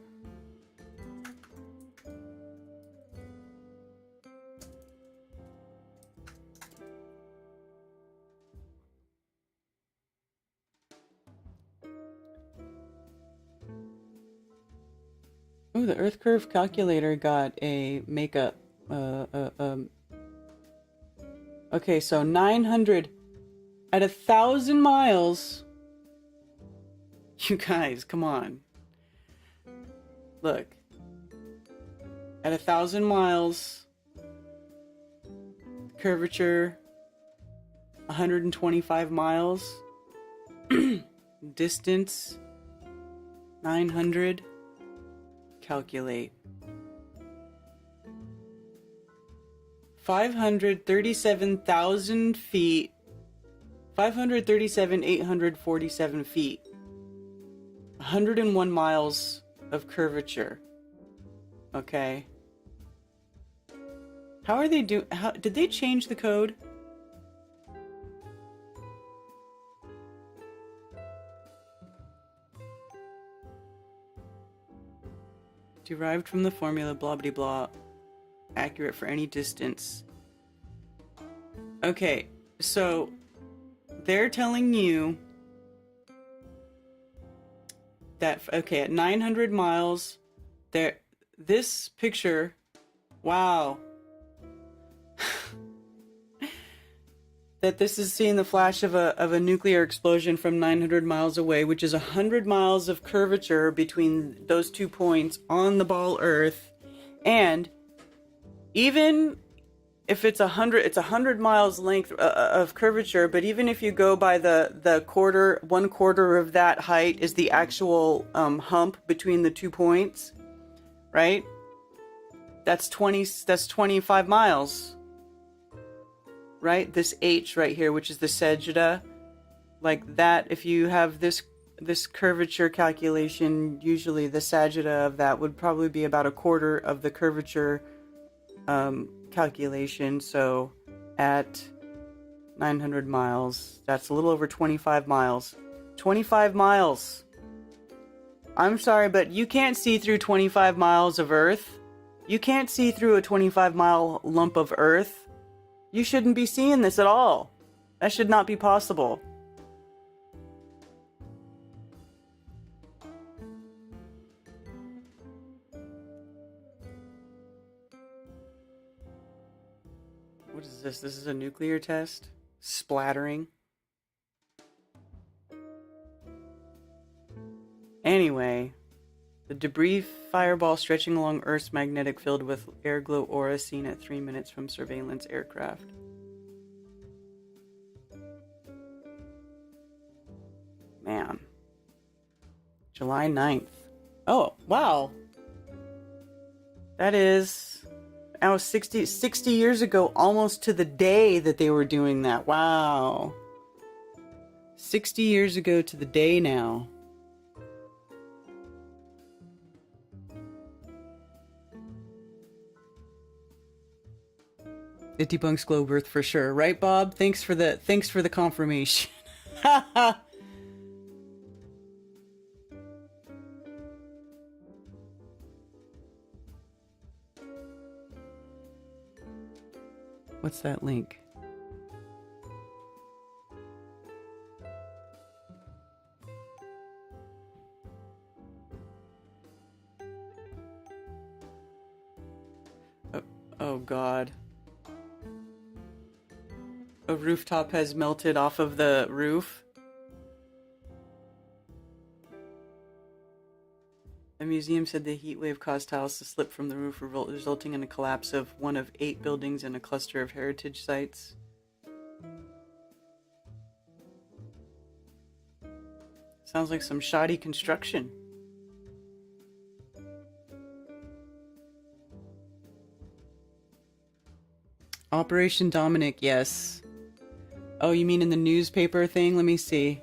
Ooh, the Earth Curve calculator got a makeup. Okay, so 900 at 1,000 miles. You guys, come on. Look. At 1,000 miles, curvature 125 miles, distance 900. Calculate. 537,000 feet. 537,847 feet. 101 miles of curvature. Okay. How are they did they change the code? Derived from the formula blah blah blah. Accurate for any distance. Okay, so they're telling you that okay, at 900 miles there this picture, wow. That this is seeing the flash of a nuclear explosion from 900 miles away, which is 100 miles of curvature between those 2 points on the ball Earth. And even if it's 100 miles length of curvature, but even if you go by the quarter, 1/4 of that height is the actual hump between the 2 points, right? That's 25 miles. Right? This H right here, which is the Sajda, like that, if you have this curvature calculation, usually the Sajda of that would probably be about 1/4 of the curvature calculation. So at 900 miles, that's a little over 25 miles. 25 miles. I'm sorry, but you can't see through 25 miles of Earth. You can't see through a 25-mile lump of Earth. You shouldn't be seeing this at all. That should not be possible. What is this? This is a nuclear test? Splattering. Anyway, the debris fireball stretching along Earth's magnetic field with air glow aura seen at 3 minutes from surveillance aircraft. Man. July 9th. Oh, wow. That is... That was 60 years ago, almost to the day that they were doing that. Wow. 60 years ago to the day now. It debunks globe Earth for sure, right, Bob? Thanks for the confirmation. What's that link? Oh God. A rooftop has melted off of the roof. A museum said the heat wave caused tiles to slip from the roof, resulting in a collapse of one of 8 buildings in a cluster of heritage sites. Sounds like some shoddy construction. Operation Dominic, yes. Oh, you mean in the newspaper thing? Let me see.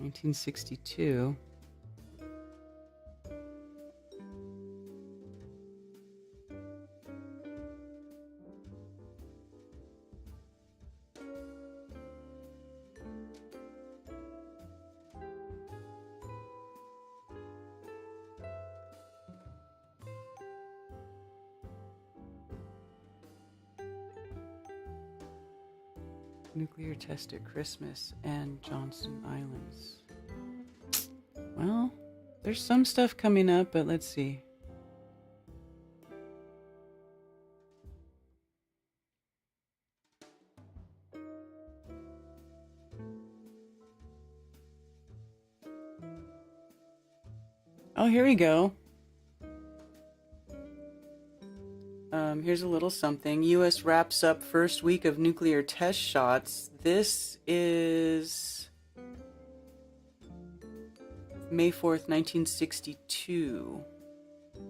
1962. Nuclear test at Christmas and Johnston Islands. Well, there's some stuff coming up, but let's see. Oh, here we go. Here's a little something. U.S. wraps up first week of nuclear test shots. This is May 4th, 1962,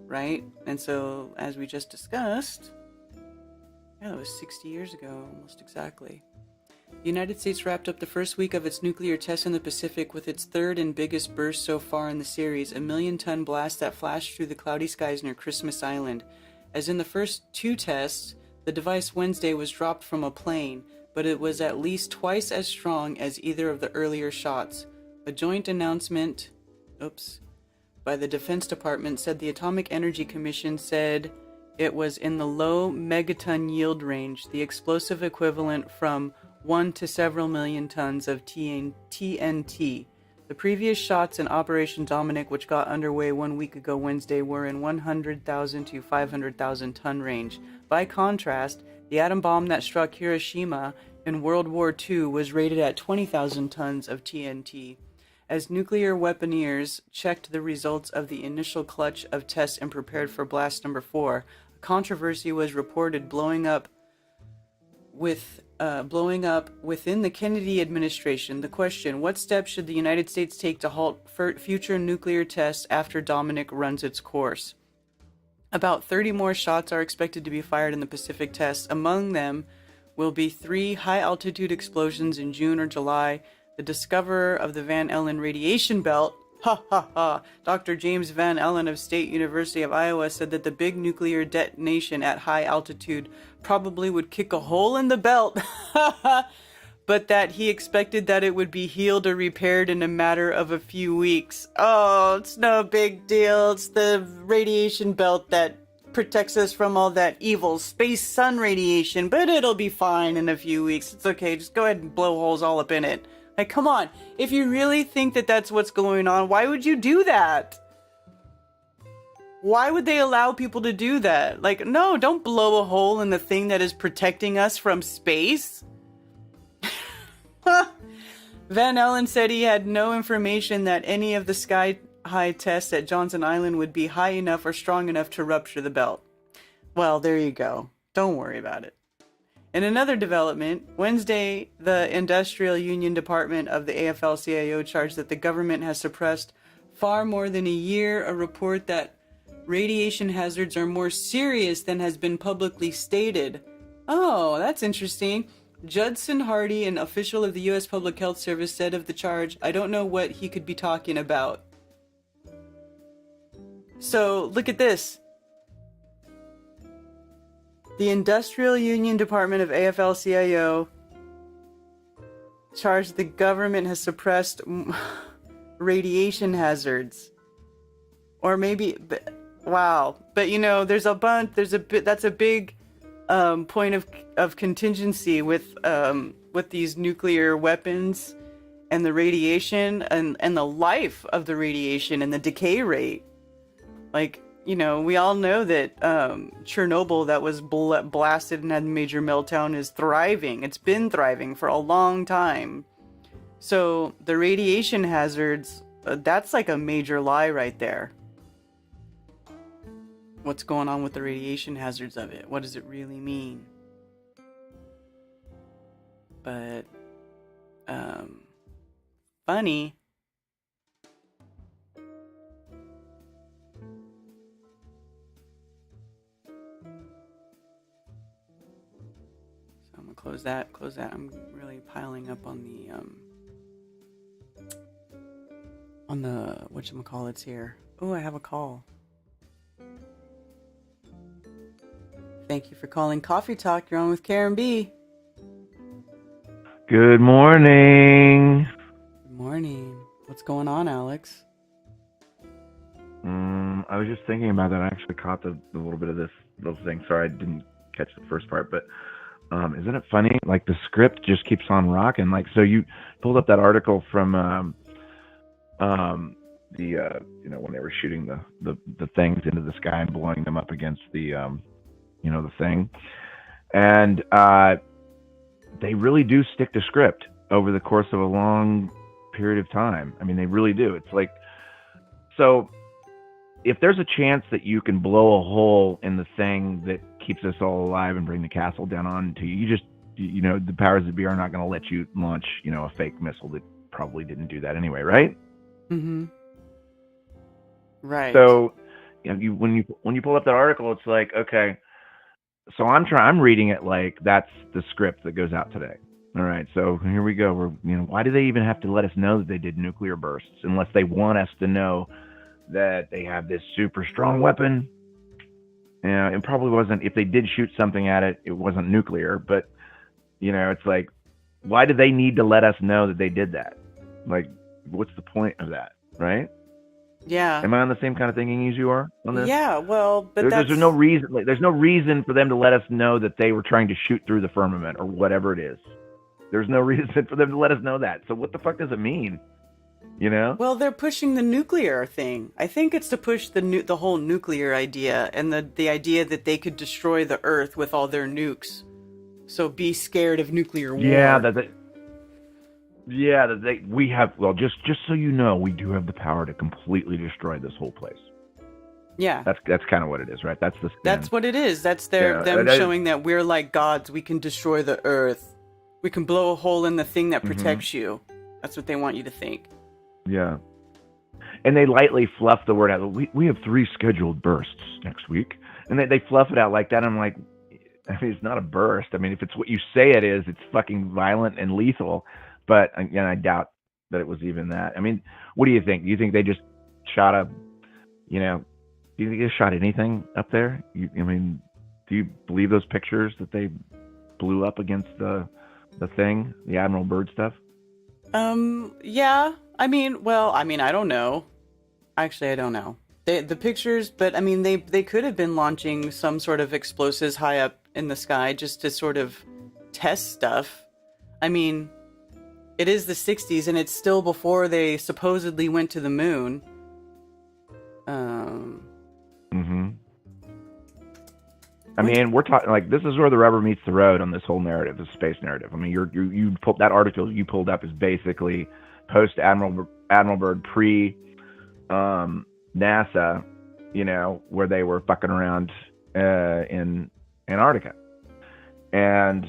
right? And so, as we just discussed, yeah, that was 60 years ago, almost exactly. The United States wrapped up the first week of its nuclear tests in the Pacific with its third and biggest burst so far in the series, a 1,000,000-ton blast that flashed through the cloudy skies near Christmas Island. As in the first two tests, the device Wednesday was dropped from a plane, but it was at least twice as strong as either of the earlier shots. A joint announcement by the Defense Department said the Atomic Energy Commission said it was in the low megaton yield range, the explosive equivalent from 1 to several million tons of TNT. The previous shots in Operation Dominic, which got underway 1 week ago Wednesday, were in 100,000 to 500,000 ton range. By contrast, the atom bomb that struck Hiroshima in World War II was rated at 20,000 tons of TNT. As nuclear weaponeers checked the results of the initial clutch of tests and prepared for blast number 4, a controversy was reported blowing up within the Kennedy administration. The question: what steps should the United States take to halt future nuclear tests after Dominic runs its course? About 30 more shots are expected to be fired in the Pacific tests. Among them will be 3 high-altitude explosions in June or July. The discoverer of the Van Allen radiation belt, Dr. James Van Allen of State University of Iowa, said that the big nuclear detonation at high altitude probably would kick a hole in the belt, but that he expected that it would be healed or repaired in a matter of a few weeks. Oh, it's no big deal. It's the radiation belt that protects us from all that evil space sun radiation, but it'll be fine in a few weeks. It's okay. Just go ahead and blow holes all up in it. Like, come on. If you really think that that's what's going on, why would you do that? Why would they allow people to do that? Like, no, don't blow a hole in the thing that is protecting us from space. Van Allen said he had no information that any of the sky-high tests at Johnston Island would be high enough or strong enough to rupture the belt. Well, there you go. Don't worry about it. In another development, Wednesday, the Industrial Union Department of the AFL-CIO charged that the government has suppressed far more than a year a report that radiation hazards are more serious than has been publicly stated. Oh, that's interesting. Judson Hardy, an official of the U.S. Public Health Service, said of the charge, "I don't know what he could be talking about." So, look at this. The Industrial Union Department of AFL-CIO charged the government has suppressed radiation hazards. Or maybe, wow. But you know, that's a big point of contingency with these nuclear weapons and the radiation and the life of the radiation and the decay rate. Like, you know, we all know that Chernobyl, that was blasted and had a major meltdown, is thriving. It's been thriving for a long time. So the radiation hazards, that's like a major lie right there. What's going on with the radiation hazards of it? What does it really mean? But, funny. Close that. I'm really piling up on on the whatchamacallits here. Oh, I have a call. Thank you for calling Coffee Talk. You're on with Karen B.
Good morning.
Good morning. What's going on, Alex?
I was just thinking about that. I actually caught the little bit of this little thing. Sorry, I didn't catch the first part, but isn't it funny? Like the script just keeps on rocking. Like, so you pulled up that article from when they were shooting the things into the sky and blowing them up against the the thing, and they really do stick to script over the course of a long period of time. I mean, they really do. It's like, so if there's a chance that you can blow a hole in the thing that keeps us all alive and bring the castle down onto you, the powers that be are not going to let you launch, a fake missile that probably didn't do that anyway, right?
Mm-hmm. Right.
So, when you pull up that article, it's like, okay, so I'm reading it like that's the script that goes out today. All right, so here we go. Why do they even have to let us know that they did nuclear bursts unless they want us to know that they have this super strong weapon? It probably wasn't. If they did shoot something at it, it wasn't nuclear. But it's like, why do they need to let us know that they did that? Like, what's the point of that, right?
Yeah.
Am I on the same kind of thinking as you are on this?
Yeah. Well, but
there's no reason. There's no reason for them to let us know that they were trying to shoot through the firmament or whatever it is. There's no reason for them to let us know that. So what the fuck does it mean?
Well, they're pushing the nuclear thing. I think it's to push the whole nuclear idea and the idea that they could destroy the Earth with all their nukes. So be scared of nuclear war.
We have. Well, just so you know, we do have the power to completely destroy this whole place.
Yeah,
that's kind of what it is, right? That's the spin.
That's what it is. That's them showing that we're like gods. We can destroy the Earth. We can blow a hole in the thing that protects you. That's what they want you to think.
Yeah. And they lightly fluff the word out. We have 3 scheduled bursts next week. And they fluff it out like that. I'm like, it's not a burst. I mean, if it's what you say it is, it's fucking violent and lethal. But again, I doubt that it was even that. I mean, what do you think? Do you think they just shot do you think they just shot anything up there? Do you believe those pictures that they blew up against the thing, the Admiral Byrd stuff?
Yeah. I don't know. Actually, I don't know. The pictures, but they could have been launching some sort of explosives high up in the sky just to sort of test stuff. I mean, it is the 60s and it's still before they supposedly went to the moon.
I mean, we're talking like this is where the rubber meets the road on this whole narrative, the space narrative. I mean, you pulled that article you pulled up is basically post Admiral Byrd, pre NASA, where they were fucking around in Antarctica, and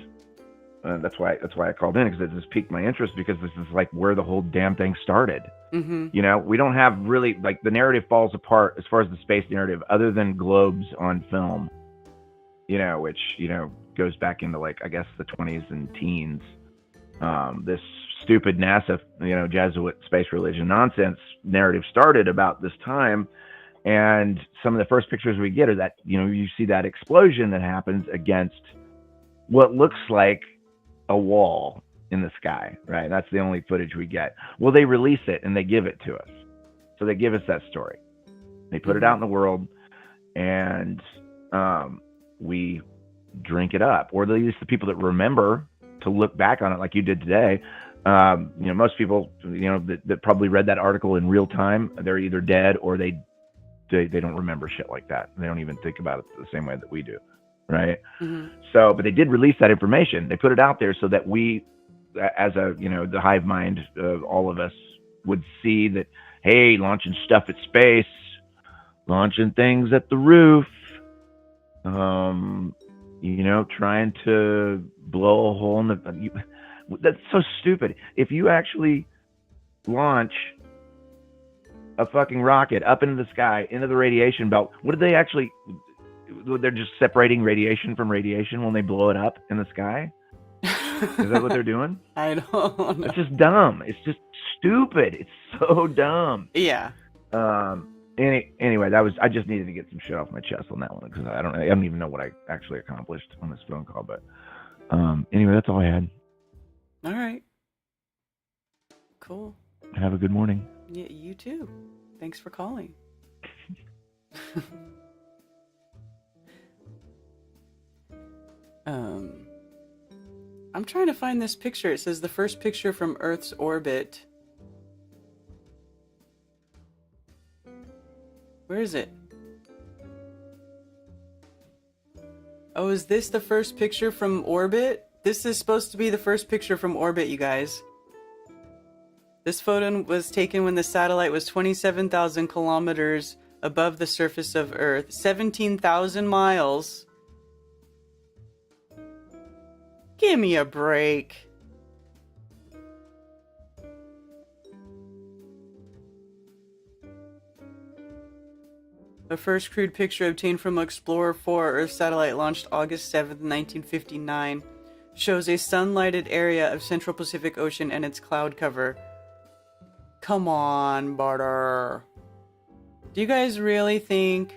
that's why I called in, because it just piqued my interest, because this is like where the whole damn thing started. We don't have really, like, the narrative falls apart as far as the space narrative, other than globes on film. Which, goes back into, like, I guess the 20s and teens. This stupid NASA, Jesuit space religion nonsense narrative started about this time. And some of the first pictures we get are that, you see that explosion that happens against what looks like a wall in the sky, right? That's the only footage we get. Well, they release it and they give it to us. So they give us that story. They put it out in the world, and we drink it up, or at least the people that remember to look back on it like you did today. Most people, that probably read that article in real time, they're either dead or they don't remember shit like that. They don't even think about it the same way that we do, right? So, but they did release that information. They put it out there so that we, as the hive mind, all of us would see that, hey, launching stuff at space, launching things at the roof, trying to blow a hole in the... That's so stupid. If you actually launch a fucking rocket up into the sky, into the radiation belt, what did they actually... They're just separating radiation from radiation when they blow it up in the sky? Is that what they're doing?
I don't know.
It's just dumb. It's just stupid. It's so dumb.
Yeah.
Anyway, I just needed to get some shit off my chest on that one because I don't even know what I actually accomplished on this phone call. But anyway, that's all I had.
All right. Cool.
Have a good morning.
Yeah, you too. Thanks for calling. I'm trying to find this picture. It says the first picture from Earth's orbit. Where is it? Oh, is this the first picture from orbit? This is supposed to be the first picture from orbit, you guys. This photo was taken when the satellite was 27,000 kilometers above the surface of Earth, 17,000 miles. Give me a break. The first crude picture obtained from Explorer 4 Earth satellite launched August 7th, 1959 shows a sun-lighted area of Central Pacific Ocean and its cloud cover. Come on, Barter. Do you guys really think...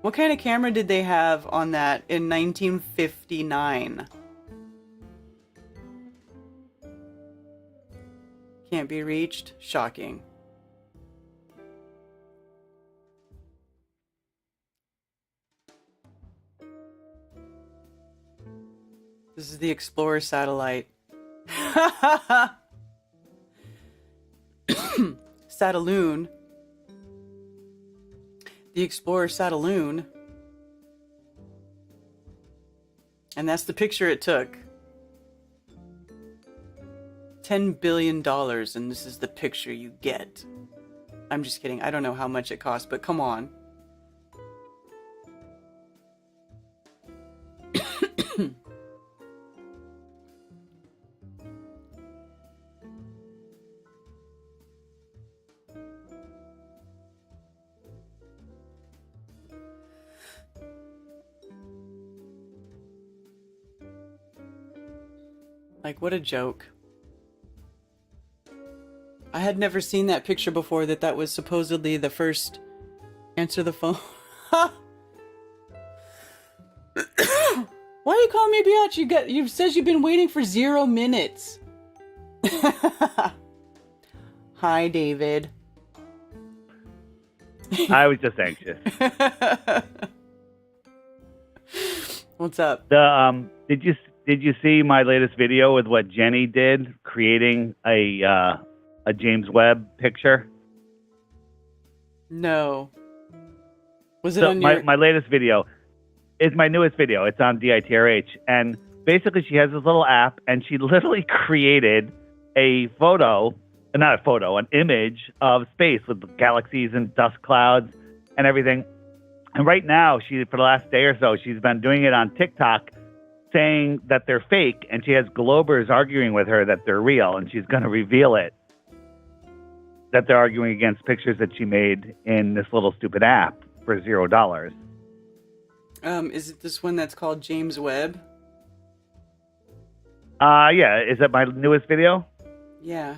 What kind of camera did they have on that in 1959? Can't be reached? Shocking. This is the Explorer satellite. Sataloon. The Explorer Sataloon. And that's the picture it took. $10 billion, and this is the picture you get. I'm just kidding. I don't know how much it cost, but come on. Like, what a joke. I had never seen that picture before, that was supposedly the first answer the phone. Why are you calling me a biatch? You says you've been waiting for 0 minutes. Hi, David.
I was just anxious.
What's up?
Did you see my latest video with what Jenny did, creating a James Webb picture?
No. Was it
so
on your...
my latest video is my newest video. It's on DITRH, and basically she has this little app, and she literally created an image of space with galaxies and dust clouds and everything. And right now, for the last day or so, she's been doing it on TikTok, saying that they're fake, and she has Globers arguing with her that they're real, and she's going to reveal it, that they're arguing against pictures that she made in this little stupid app for $0.
Is it this one that's called James Webb?
Yeah. Is that my newest video?
Yeah.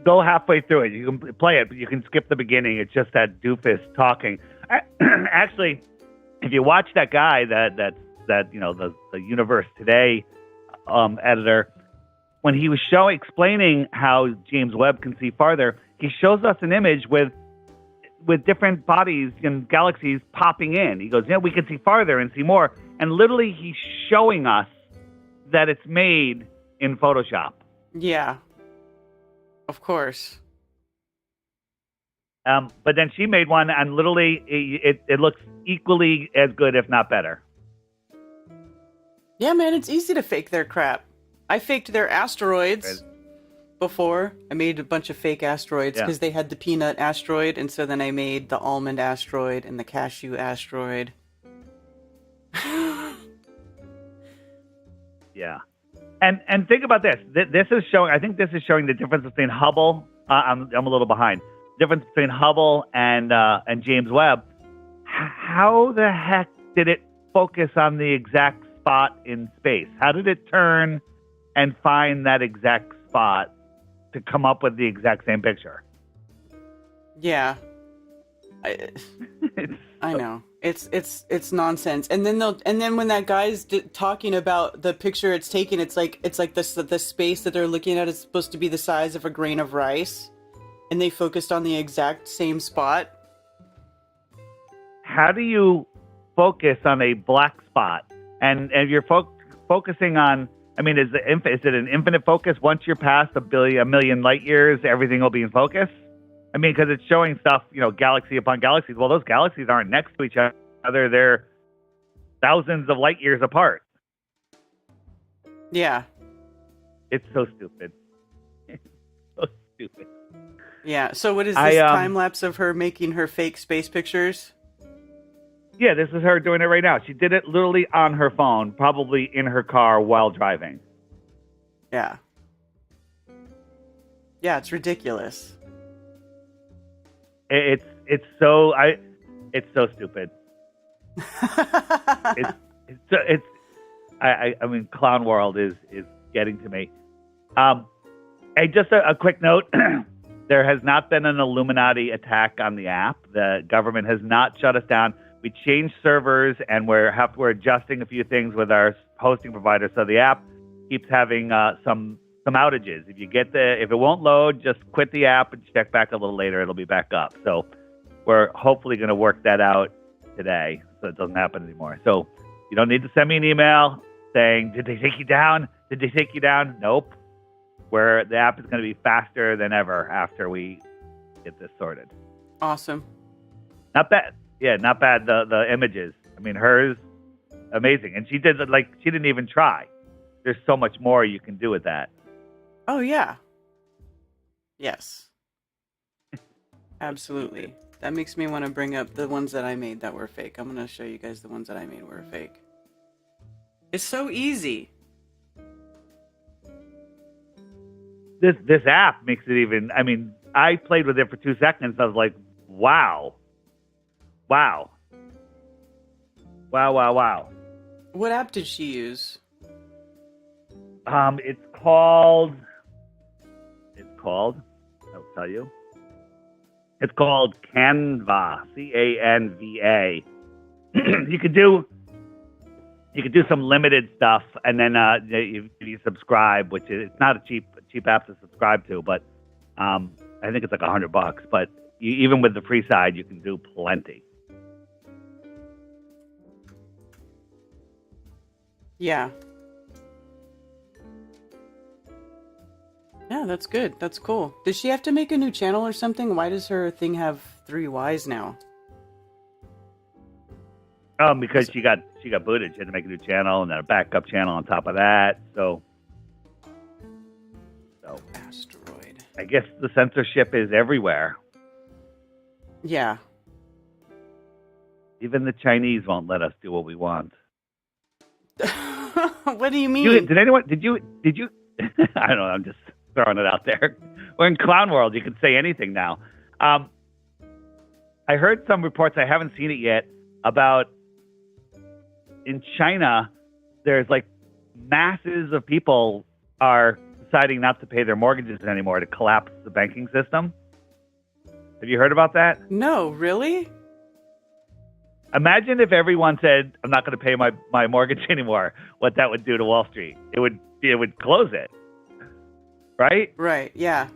Go halfway through it. You can play it, but you can skip the beginning. It's just that doofus talking. Actually, if you watch that guy, that the Universe Today editor, when he was explaining how James Webb can see farther, he shows us an image with different bodies and galaxies popping in. He goes, yeah, we can see farther and see more. And literally, he's showing us that it's made in Photoshop.
Yeah. Of course.
But then she made one, and literally, it looks equally as good, if not better.
Yeah, man, it's easy to fake their crap. I faked their asteroids before. I made a bunch of fake asteroids because they had the peanut asteroid, and so then I made the almond asteroid and the cashew asteroid.
Yeah. And think about this. This is showing. I think this is showing the difference between Hubble. I'm a little behind. Difference between Hubble and James Webb. How the heck did it focus on the exact spot in space? How did it turn and find that exact spot to come up with the exact same picture.
Yeah. I know. It's nonsense. And then when that guy's talking about the picture it's taken, it's like the space that they're looking at is supposed to be the size of a grain of rice, and they focused on the exact same spot.
How do you focus on a black spot? And if you're focusing on, I mean, is it an infinite focus? Once you're past a million light years, everything will be in focus? I mean, because it's showing stuff, galaxy upon galaxies. Well, those galaxies aren't next to each other. They're thousands of light years apart.
Yeah.
It's so stupid. It's so stupid.
Yeah. So what is this time lapse of her making her fake space pictures?
Yeah, this is her doing it right now. She did it literally on her phone, probably in her car while driving.
Yeah. Yeah, it's ridiculous.
It's so stupid. I mean, Clown World is getting to me. Hey, just a quick note. There has not been an Illuminati attack on the app. The government has not shut us down. We changed servers, and we're adjusting a few things with our hosting provider. So the app keeps having some outages. If it won't load, just quit the app and check back a little later. It'll be back up. So we're hopefully going to work that out today, so it doesn't happen anymore. So you don't need to send me an email saying, "Did they take you down? Did they take you down?" Nope. Where the app is going to be faster than ever after we get this sorted.
Awesome.
Not bad. Yeah, not bad. The images. I mean, hers, amazing. And she didn't even try. There's so much more you can do with that.
Oh, yeah. Yes. Absolutely. That makes me want to bring up the ones that I made that were fake. I'm going to show you guys the ones that I made were fake. It's so easy.
This app makes it even, I mean, I played with it for 2 seconds. I was like, wow. Wow. Wow, wow, wow.
What app did she use?
It's called, I'll tell you. It's called Canva, Canva. You could do some limited stuff, and then you subscribe, which is it's not a cheap app to subscribe to, but I think it's like $100. But even with the free side, you can do plenty.
Yeah. Yeah, that's good. That's cool. Does she have to make a new channel or something? Why does her thing have 3 Ys now?
Because she got booted. She had to make a new channel and then a backup channel on top of that. So
Asteroid.
I guess the censorship is everywhere.
Yeah.
Even the Chinese won't let us do what we want.
What do you mean?
Did you? I don't know. I'm just throwing it out there. We're in Clown World. You can say anything now. I heard some reports. I haven't seen it yet about in China. There's like masses of people are deciding not to pay their mortgages anymore to collapse the banking system. Have you heard about that?
No, really?
Imagine if everyone said, "I'm not going to pay my mortgage anymore." What that would do to Wall Street? It would close it, right?
Right. Yeah.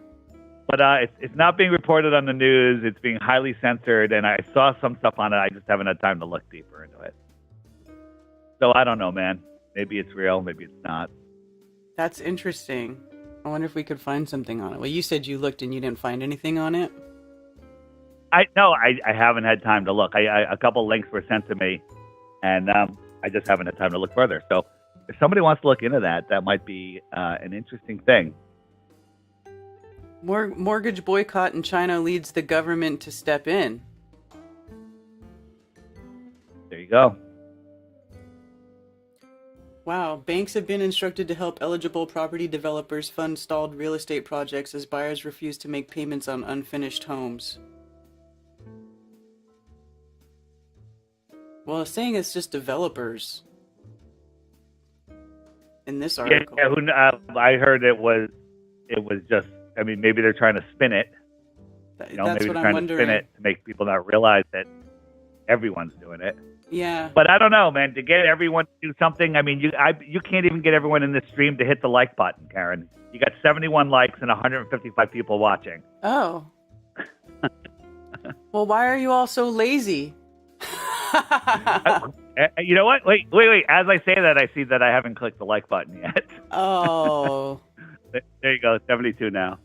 But it's not being reported on the news. It's being highly censored, and I saw some stuff on it. I just haven't had time to look deeper into it. So I don't know, man. Maybe it's real. Maybe it's not.
That's interesting. I wonder if we could find something on it. Well, you said you looked and you didn't find anything on it.
I haven't had time to look. A couple links were sent to me, and I just haven't had time to look further. So if somebody wants to look into that, that might be an interesting thing.
Mortgage boycott in China leads the government to step in.
There you go.
Wow, banks have been instructed to help eligible property developers fund stalled real estate projects as buyers refuse to make payments on unfinished homes. Well, it's saying it's just developers. in this article.
Yeah, I heard it was just. I mean, maybe they're trying to spin it.
That's
Maybe
what
they're
I'm
trying
wondering.
to spin it to make people not realize that everyone's doing it.
Yeah.
But I don't know, man. To get everyone to do something, I mean, you can't even get everyone in this stream to hit the like button, Karen. You got 71 likes and 155 people watching.
Oh. Well, why are you all so lazy?
You know what? Wait. As I say that, I see that I haven't clicked the like button yet.
Oh.
There you go. 72 now.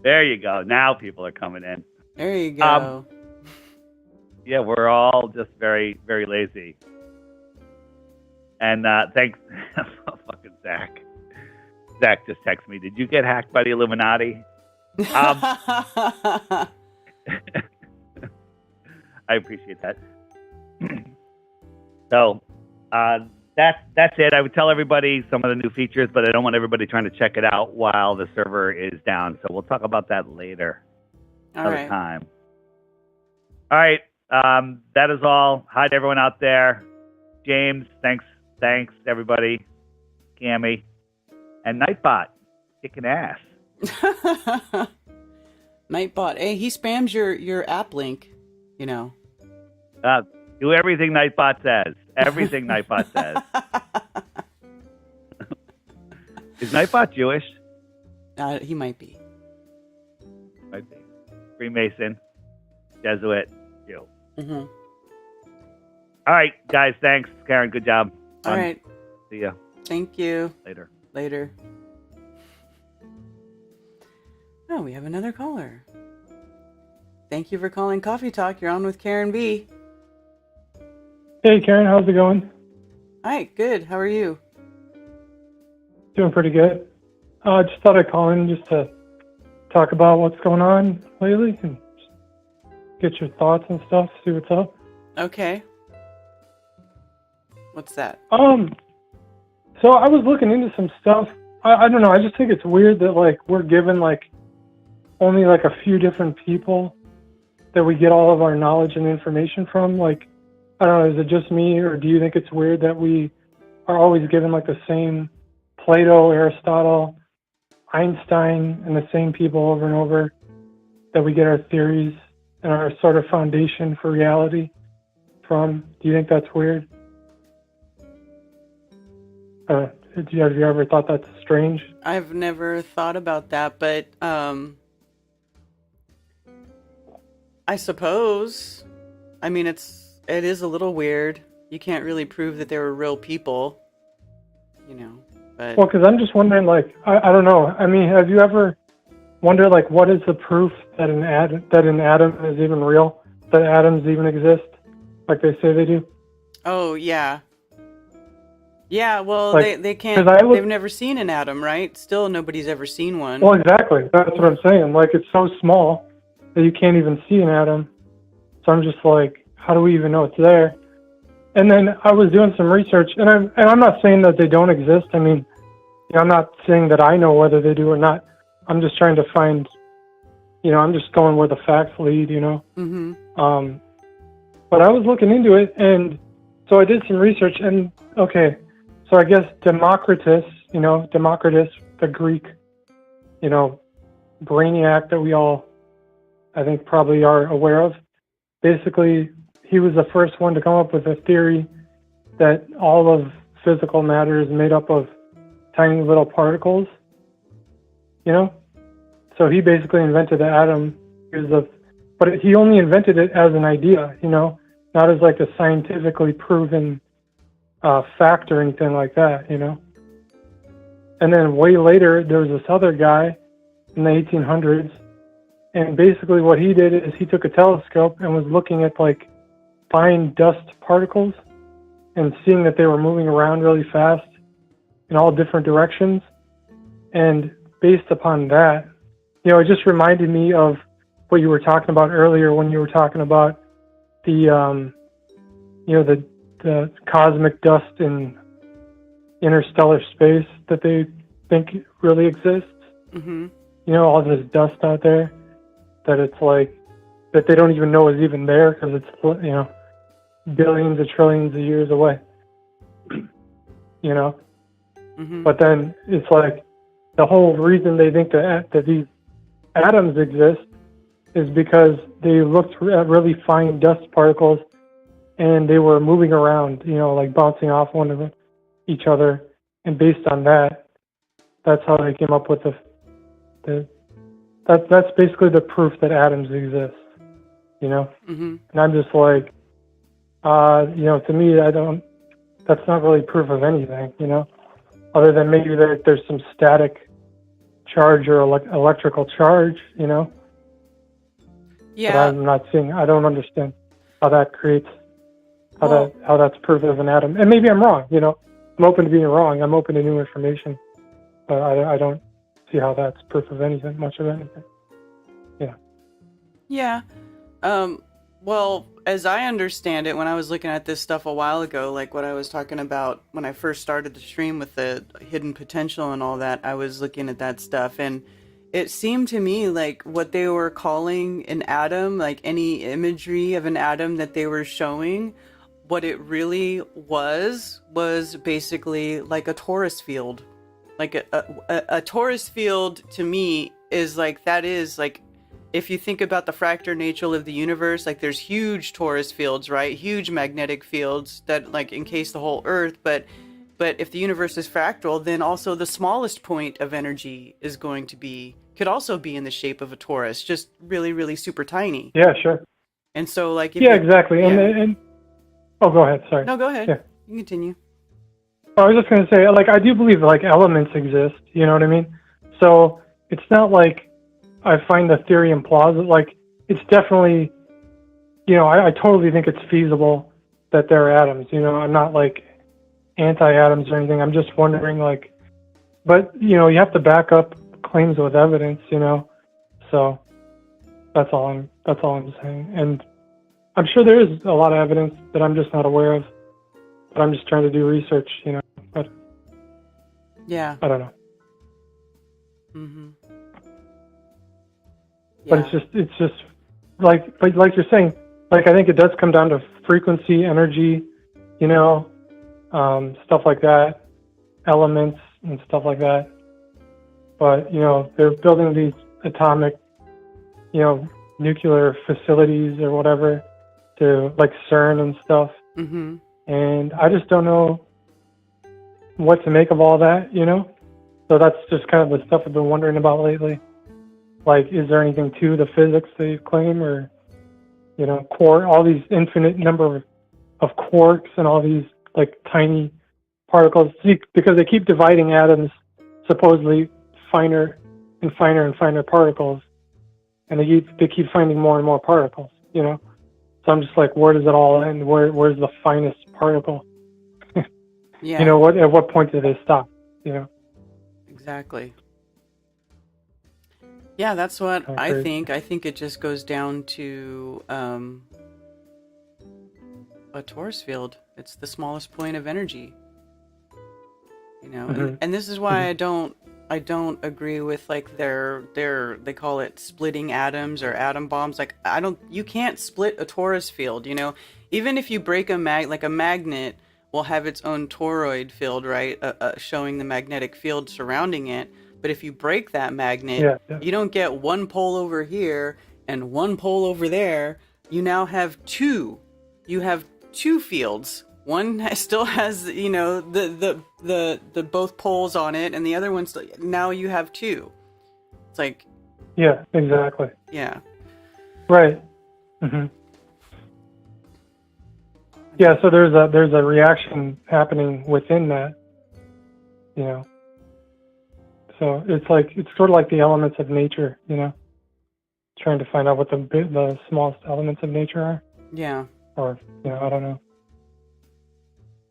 There you go. Now people are coming in.
There you go.
Yeah, we're all just very, very lazy. And thanks, fucking Zach. Zach just texted me. Did you get hacked by the Illuminati? I appreciate that. So that's it. I would tell everybody some of the new features, but I don't want everybody trying to check it out while the server is down. So we'll talk about that later. Another time. All right. That is all. Hi to everyone out there. James, thanks everybody. Cammy and Nightbot, kicking ass.
Nightbot, hey, he spams your app link. You know.
Do everything Nightbot says. Everything Nightbot says. Is Nightbot Jewish?
He might be.
Might be. Freemason, Jesuit, Jew.
Mm-hmm.
All right, guys. Thanks, Karen. Good job.
All right.
See ya.
Thank you.
Later.
Oh, we have another caller. Thank you for calling Coffee Talk. You're on with Karen B.
Hey, Karen, how's it going?
Hi, good. How are you?
Doing pretty good. Just thought I'd call in just to talk about what's going on lately and get your thoughts and stuff, see what's up.
Okay. What's that?
So I was looking into some stuff. I don't know, I just think it's weird that, like, we're given, like, only, like, a few different people that we get all of our knowledge and information from. Like, I don't know, is it just me, or do you think it's weird that we are always given, like, the same Plato, Aristotle, Einstein, and the same people over and over, that we get our theories and our sort of foundation for reality from? Do you think that's weird? Have you ever thought that's strange?
I've never thought about that, but I suppose. I mean, it is a little weird. You can't really prove that they were real people, you know. But
well, because I'm just wondering, like, I don't know. I mean, have you ever wondered, like, what is the proof that an atom is even real? That atoms even exist, like they say they do?
Oh yeah. Yeah, well,
like,
they can't. They've never seen an atom, right? Still, nobody's ever seen one.
Well, exactly. That's what I'm saying. Like, it's so small that you can't even see an atom. So I'm just like, how do we even know it's there? And then I was doing some research, and I'm not saying that they don't exist. I mean, you know, I'm not saying that I know whether they do or not. I'm just trying to find, you know, I'm just going where the facts lead, you know.
Mm-hmm.
But I was looking into it, and so I did some research, and okay. So I guess Democritus, the Greek, you know, brainiac that we all, I think, probably are aware of. Basically, he was the first one to come up with a theory that all of physical matter is made up of tiny little particles, you know? So he basically invented the atom, but he only invented it as an idea, you know, not as like a scientifically proven fact or anything like that, you know. And then way later, there was this other guy in the 1800s, and basically what he did is he took a telescope and was looking at like fine dust particles and seeing that they were moving around really fast in all different directions. And based upon that, you know, it just reminded me of what you were talking about earlier when you were talking about the, you know, the cosmic dust in interstellar space that they think really exists.
Mm-hmm.
You know, all this dust out there that it's like, that they don't even know is even there because it's, you know, billions of trillions of years away. you know.
Mm-hmm.
But then it's like the whole reason they think that these atoms exist is because they looked at really fine dust particles and they were moving around, you know, like bouncing off one of each other. And based on that, that's how they came up with that's basically the proof that atoms exist, you know.
Mm-hmm.
And I'm just like, you know, to me, that's not really proof of anything, you know, other than maybe there's some static charge or electrical charge, you know.
Yeah.
But I'm not seeing, I don't understand how that creates, how that's proof of an atom. And maybe I'm wrong, you know. I'm open to being wrong. I'm open to new information. But I don't see how that's proof of anything, much of anything. Yeah.
Yeah. Well, as I understand it, when I was looking at this stuff a while ago, like what I was talking about when I first started the stream with the hidden potential and all that, I was looking at that stuff, and it seemed to me like what they were calling an atom, like any imagery of an atom that they were showing, what it really was basically like a torus field. Like a torus field to me is like, that is like, if you think about the fractal nature of the universe, like there's huge torus fields, right? Huge magnetic fields that like encase the whole Earth. But if the universe is fractal, then also the smallest point of energy is going to could also be in the shape of a torus, just really, really super tiny.
Yeah, sure.
And so like,
exactly.
Yeah.
And oh, go ahead. Sorry.
No, go ahead.
Yeah.
You can continue.
I was just going to say, like, I do believe like elements exist. You know what I mean? So it's not like I find the theory implausible. Like, it's definitely, you know, I totally think it's feasible that there are atoms. You know, I'm not like anti-atoms or anything. I'm just wondering, like, but you know, you have to back up claims with evidence. You know, so that's all I'm saying. And I'm sure there is a lot of evidence that I'm just not aware of. But I'm just trying to do research. You know, but
yeah,
I don't know.
Mm-hmm.
But it's just like you're saying, like I think it does come down to frequency, energy, you know, stuff like that, elements and stuff like that. But you know, they're building these atomic, you know, nuclear facilities or whatever to like CERN and stuff.
Mm-hmm.
And I just don't know what to make of all that, you know. So that's just kind of the stuff I've been wondering about lately. Like, is there anything to the physics they claim, or, you know, all these infinite number of quarks and all these, like, tiny particles, because they keep dividing atoms, supposedly finer and finer and finer particles, and they keep finding more and more particles, you know? So I'm just like, where does it all end? Where's the finest particle?
Yeah.
You know, at what point do they stop, you know?
Exactly. Yeah, that's what I think. I think it just goes down to a torus field. It's the smallest point of energy. You know,
Mm-hmm.
and this is why I don't agree with like they call it splitting atoms or atom bombs. Like you can't split a torus field, you know. Even if you break a magnet will have its own toroid field, right? Showing the magnetic field surrounding it. But if you break that magnet, you don't get one pole over here and one pole over there. You now have two. You have two fields. One still has, you know, the both poles on it, and the other one still. Now you have two. It's like.
Yeah. Exactly.
Yeah.
Right. Mm-hmm. Yeah. So there's a reaction happening within that. You know. So it's sort of like the elements of nature, you know, trying to find out what the smallest elements of nature are.
Yeah.
Or, you know, I don't know.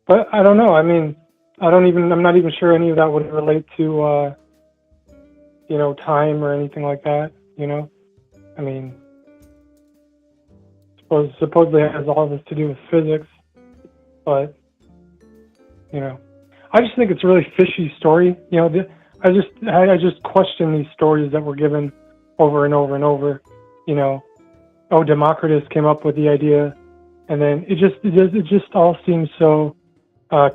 But I don't know. I mean, I'm not even sure any of that would relate to, you know, time or anything like that, you know. I mean, supposedly it has all this to do with physics, but, you know, I just think it's a really fishy story, you know. I just question these stories that were given over and over and over. You know, Democritus came up with the idea, and then it just all seems so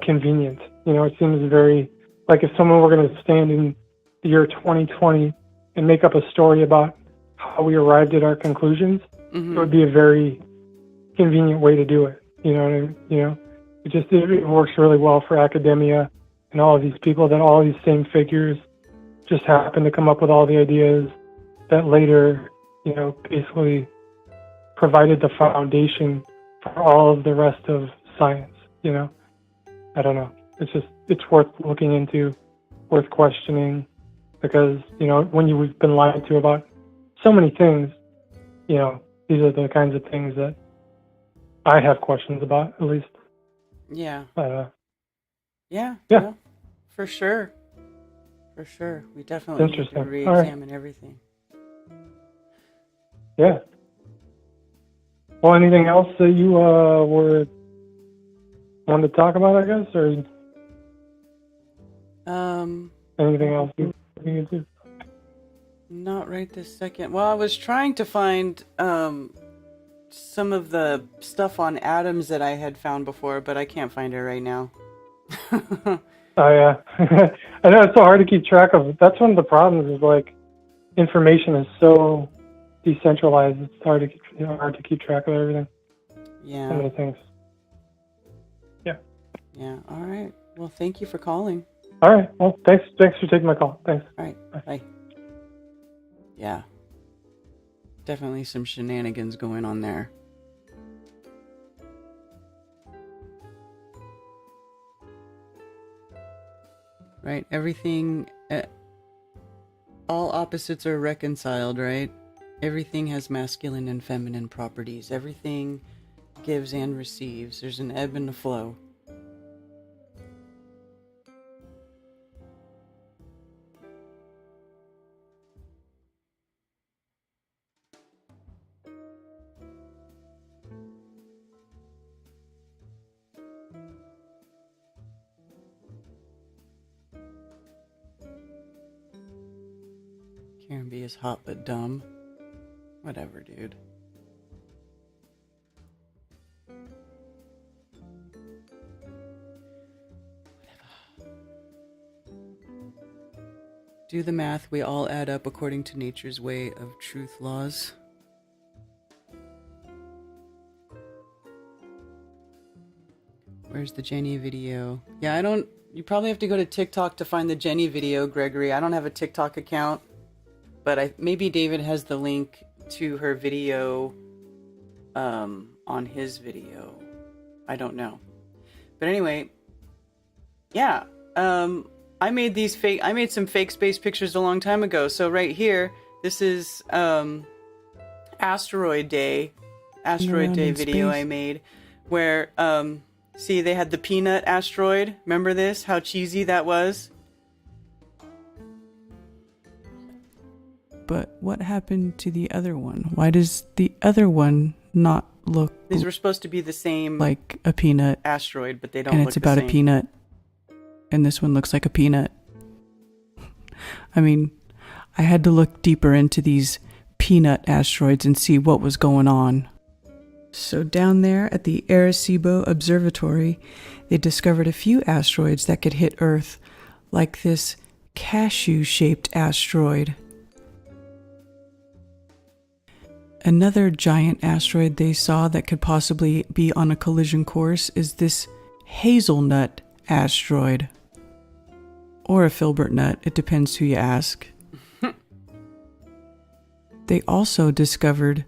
convenient. You know, it seems very, like if someone were going to stand in the year 2020 and make up a story about how we arrived at our conclusions, it would be a very convenient way to do it. You know what I mean? You know, it works really well for academia and all of these people, that all these same figures just happen to come up with all the ideas that later, you know, basically provided the foundation for all of the rest of science. You know, I don't know. It's worth looking into, worth questioning, because, you know, when you've been lied to about so many things, you know, these are the kinds of things that I have questions about, at least.
Yeah.
Yeah.
No, for sure. For sure. We definitely need to
Interesting.
re-examine everything.
Yeah. Well, anything else that you wanted to talk about, I guess, or anything else you're looking into?
Not right this second. Well, I was trying to find some of the stuff on atoms that I had found before, but I can't find it right now.
Oh, yeah. I know it's so hard to keep track of. That's one of the problems, is like information is so decentralized. It's hard to keep track of everything.
Yeah.
So many things. Yeah.
Yeah. All right. Well, thank you for calling.
All right. Well, thanks for taking my call. Thanks.
All right. Bye. Yeah. Definitely some shenanigans going on there. Right? Everything, all opposites are reconciled, right? Everything has masculine and feminine properties. Everything gives and receives. There's an ebb and a flow. Karen B is hot but dumb. Whatever, dude. Do the math, we all add up according to nature's way of truth laws. Where's the Jenny video? Yeah, you probably have to go to TikTok to find the Jenny video, Gregory. I don't have a TikTok account, but maybe David has the link to her video on his video. I don't know. But anyway, yeah. I made some fake space pictures a long time ago. So right here, this is Asteroid Day video I made, where see, they had the peanut asteroid. Remember this? How cheesy that was? But what happened to the other one? Why does the other one not look... These were supposed to be the same... like a peanut asteroid, but they don't look the same. And it's about a peanut. And this one looks like a peanut. I mean, I had to look deeper into these peanut asteroids and see what was going on. So down there at the Arecibo Observatory, they discovered a few asteroids that could hit Earth, like this cashew-shaped asteroid. Another giant asteroid they saw that could possibly be on a collision course is this hazelnut asteroid. Or a filbert nut, it depends who you ask. They also discovered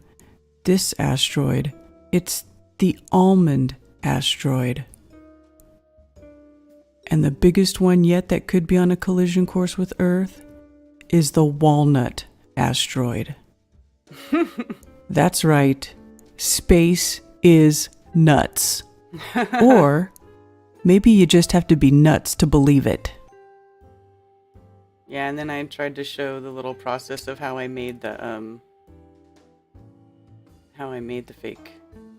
this asteroid. It's the almond asteroid. And the biggest one yet that could be on a collision course with Earth is the walnut asteroid. That's right. Space is nuts. Or maybe you just have to be nuts to believe it. Yeah, and then I tried to show the little process of how I made the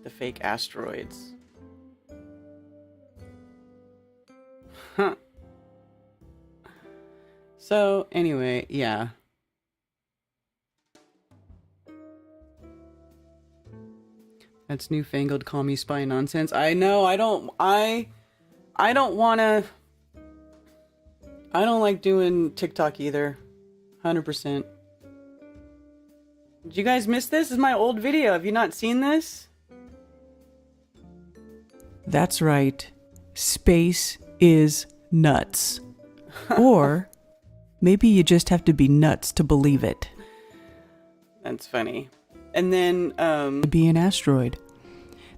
fake asteroids. Huh. So anyway, yeah. That's newfangled call me spy nonsense. I know, I don't wanna I don't like doing TikTok either. 100%. Did you guys miss this? This is my old video. Have you not seen this? That's right. Space is nuts. Or maybe you just have to be nuts to believe it. That's funny. And then, be an asteroid.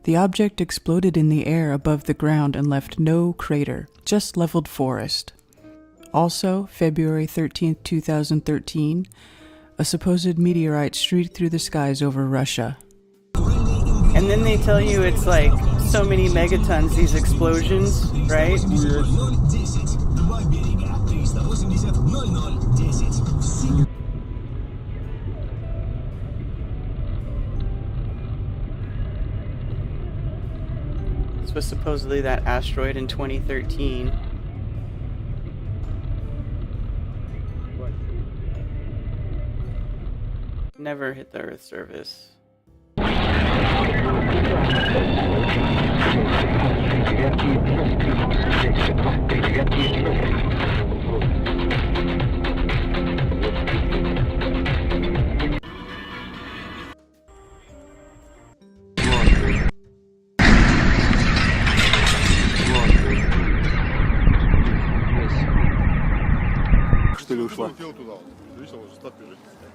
The object exploded in the air above the ground and left no crater, just leveled forest. Also, February 13th, 2013, a supposed meteorite streaked through the skies over Russia. And then they tell you it's like so many megatons, these explosions, right? This was supposedly that asteroid in 2013. Never hit the Earth's surface.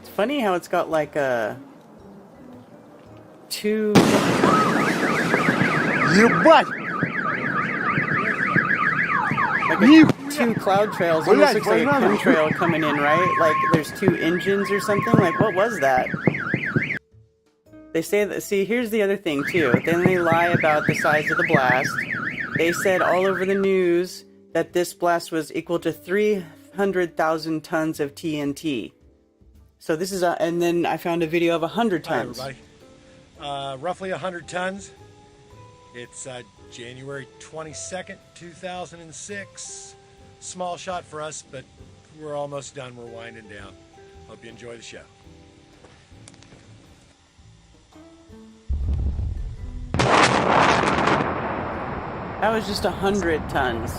It's funny how it's got like a two like two cloud trails. Almost looks like a chemtrail coming in, right? Like there's two engines or something. Like what was that? They say that. See, here's the other thing too. Then they lie about the size of the blast. They said all over the news that this blast was equal to 300,000 tons of TNT. So this is and then I found a video of 100 tons.
Hi, everybody. Roughly 100 tons. It's January 22nd, 2006. Small shot for us, but we're almost done. We're winding down. Hope you enjoy the show.
That was just 100 tons.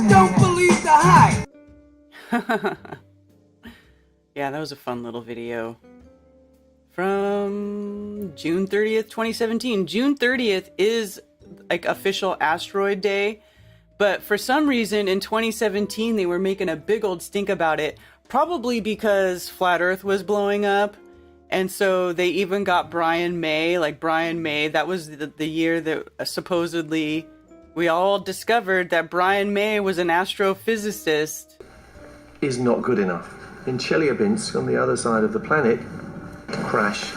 Don't believe the hype.
Yeah, that was a fun little video. From June 30th, 2017. June 30th is like official asteroid day, but for some reason in 2017 they were making a big old stink about it, probably because Flat Earth was blowing up, and so they even got Brian May, that was the year that supposedly we all discovered that Brian May was an astrophysicist.
Is not good enough. In Chelyabinsk, on the other side of the planet, crash,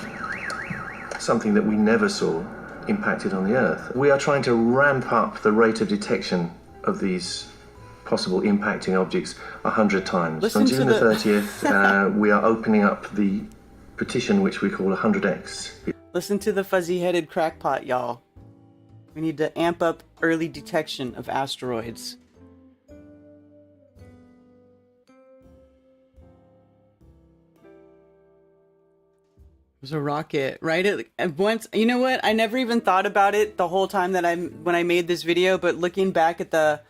something that we never saw impacted on the Earth. We are trying to ramp up the rate of detection of these possible impacting objects 100 times.
Listen
on June
to
the 30th, we are opening up the petition which we call 100X.
Listen to the fuzzy-headed crackpot, y'all. We need to amp up early detection of asteroids. It was a rocket, right? Once, you know what? I never even thought about it the whole time that when I made this video, but looking back at the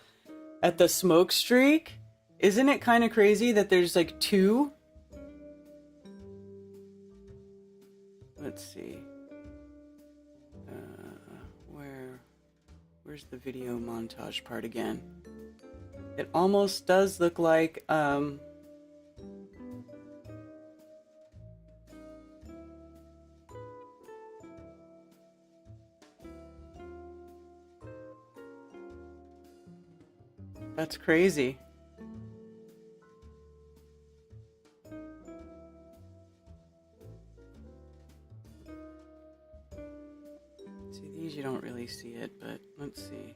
smoke streak, isn't it kind of crazy that there's like two? Let's see. Where's the video montage part again? It almost does look like that's crazy. See, these you don't really see it, but let's see.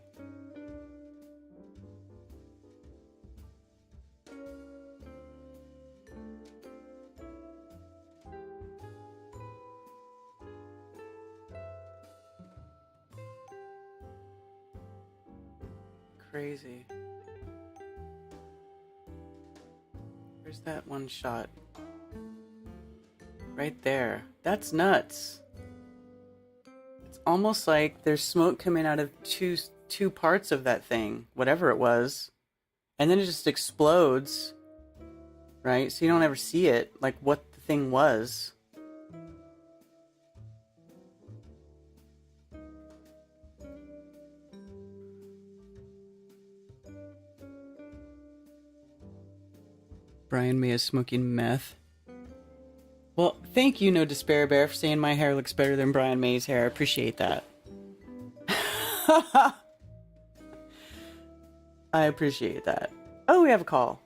crazy. Where's that one shot? Right there. That's nuts. It's almost like there's smoke coming out of two parts of that thing, whatever it was. And then it just explodes. Right? So you don't ever see it, like what the thing was. Brian May is smoking meth. Well, thank you, No Despair Bear, for saying my hair looks better than Brian May's hair. I appreciate that. I appreciate that. Oh, we have a call.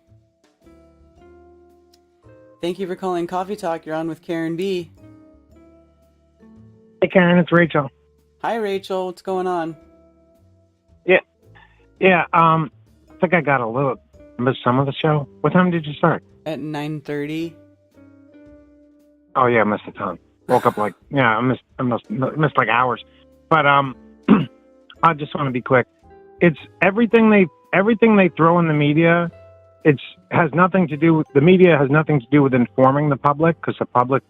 Thank you for calling Coffee Talk. You're on with Karen B.
Hey, Karen, it's Rachel.
Hi, Rachel. What's going on?
Yeah. I think I got a little missed some of the show. What time did you start?
At 9:30.
Oh yeah, I missed a ton. Woke up like I missed like hours. But I just want to be quick. It's everything they throw in the media. Has nothing to do with the media. Has nothing to do with informing the public, because the public,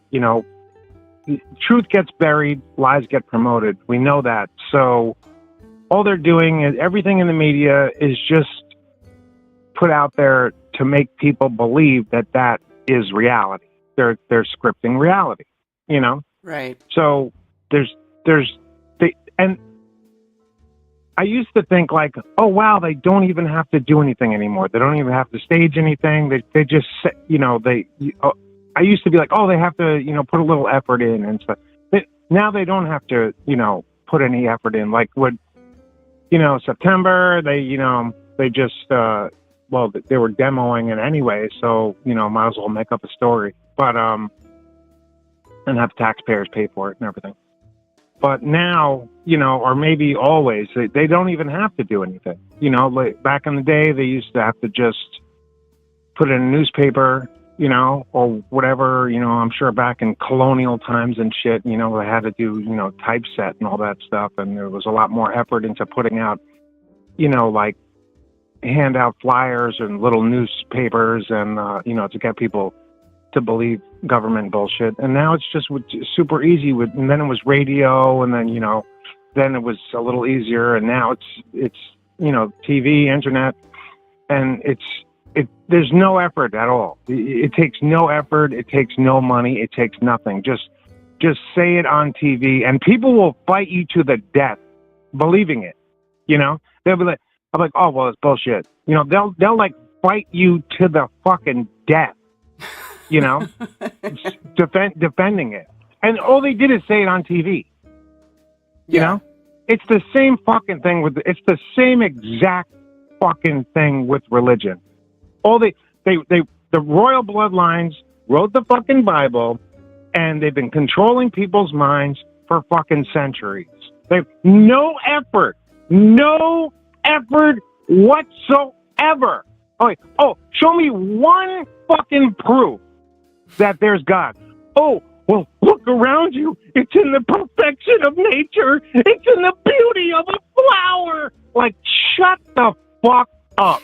truth gets buried, lies get promoted. We know that. So all they're doing is everything in the media is just put out there to make people believe that is reality. They're scripting reality,
Right.
So and I used to think like, oh wow, they don't even have to do anything anymore. They don't even have to stage anything. They just I used to be like, oh, they have to put a little effort in and stuff. Now they don't have to put any effort in. Like September they just they were demoing it anyway, so might as well make up a story, but and have taxpayers pay for it and everything. But now, or maybe always, they don't even have to do anything. Like back in the day, they used to have to just put it in a newspaper, or whatever. I'm sure back in colonial times and shit, they had to do, typeset and all that stuff, and there was a lot more effort into putting out, like hand out flyers and little newspapers and, to get people to believe government bullshit. And now it's just super easy and then it was radio, and then, then it was a little easier, and now it's TV, internet, and there's no effort at all. It takes no effort. It takes no money. It takes nothing. Just say it on TV and people will fight you to the death believing it. They'll be like, I'm like, oh, well, it's bullshit. They'll like fight you to the fucking death, defending it. And all they did is say it on TV. It's the same fucking thing it's the same exact fucking thing with religion. The royal bloodlines wrote the fucking Bible, and they've been controlling people's minds for fucking centuries. They've no effort whatsoever. Oh, show me one fucking proof that there's God. Oh, well, look around you. It's in the perfection of nature. It's in the beauty of a flower. Like, shut the fuck up.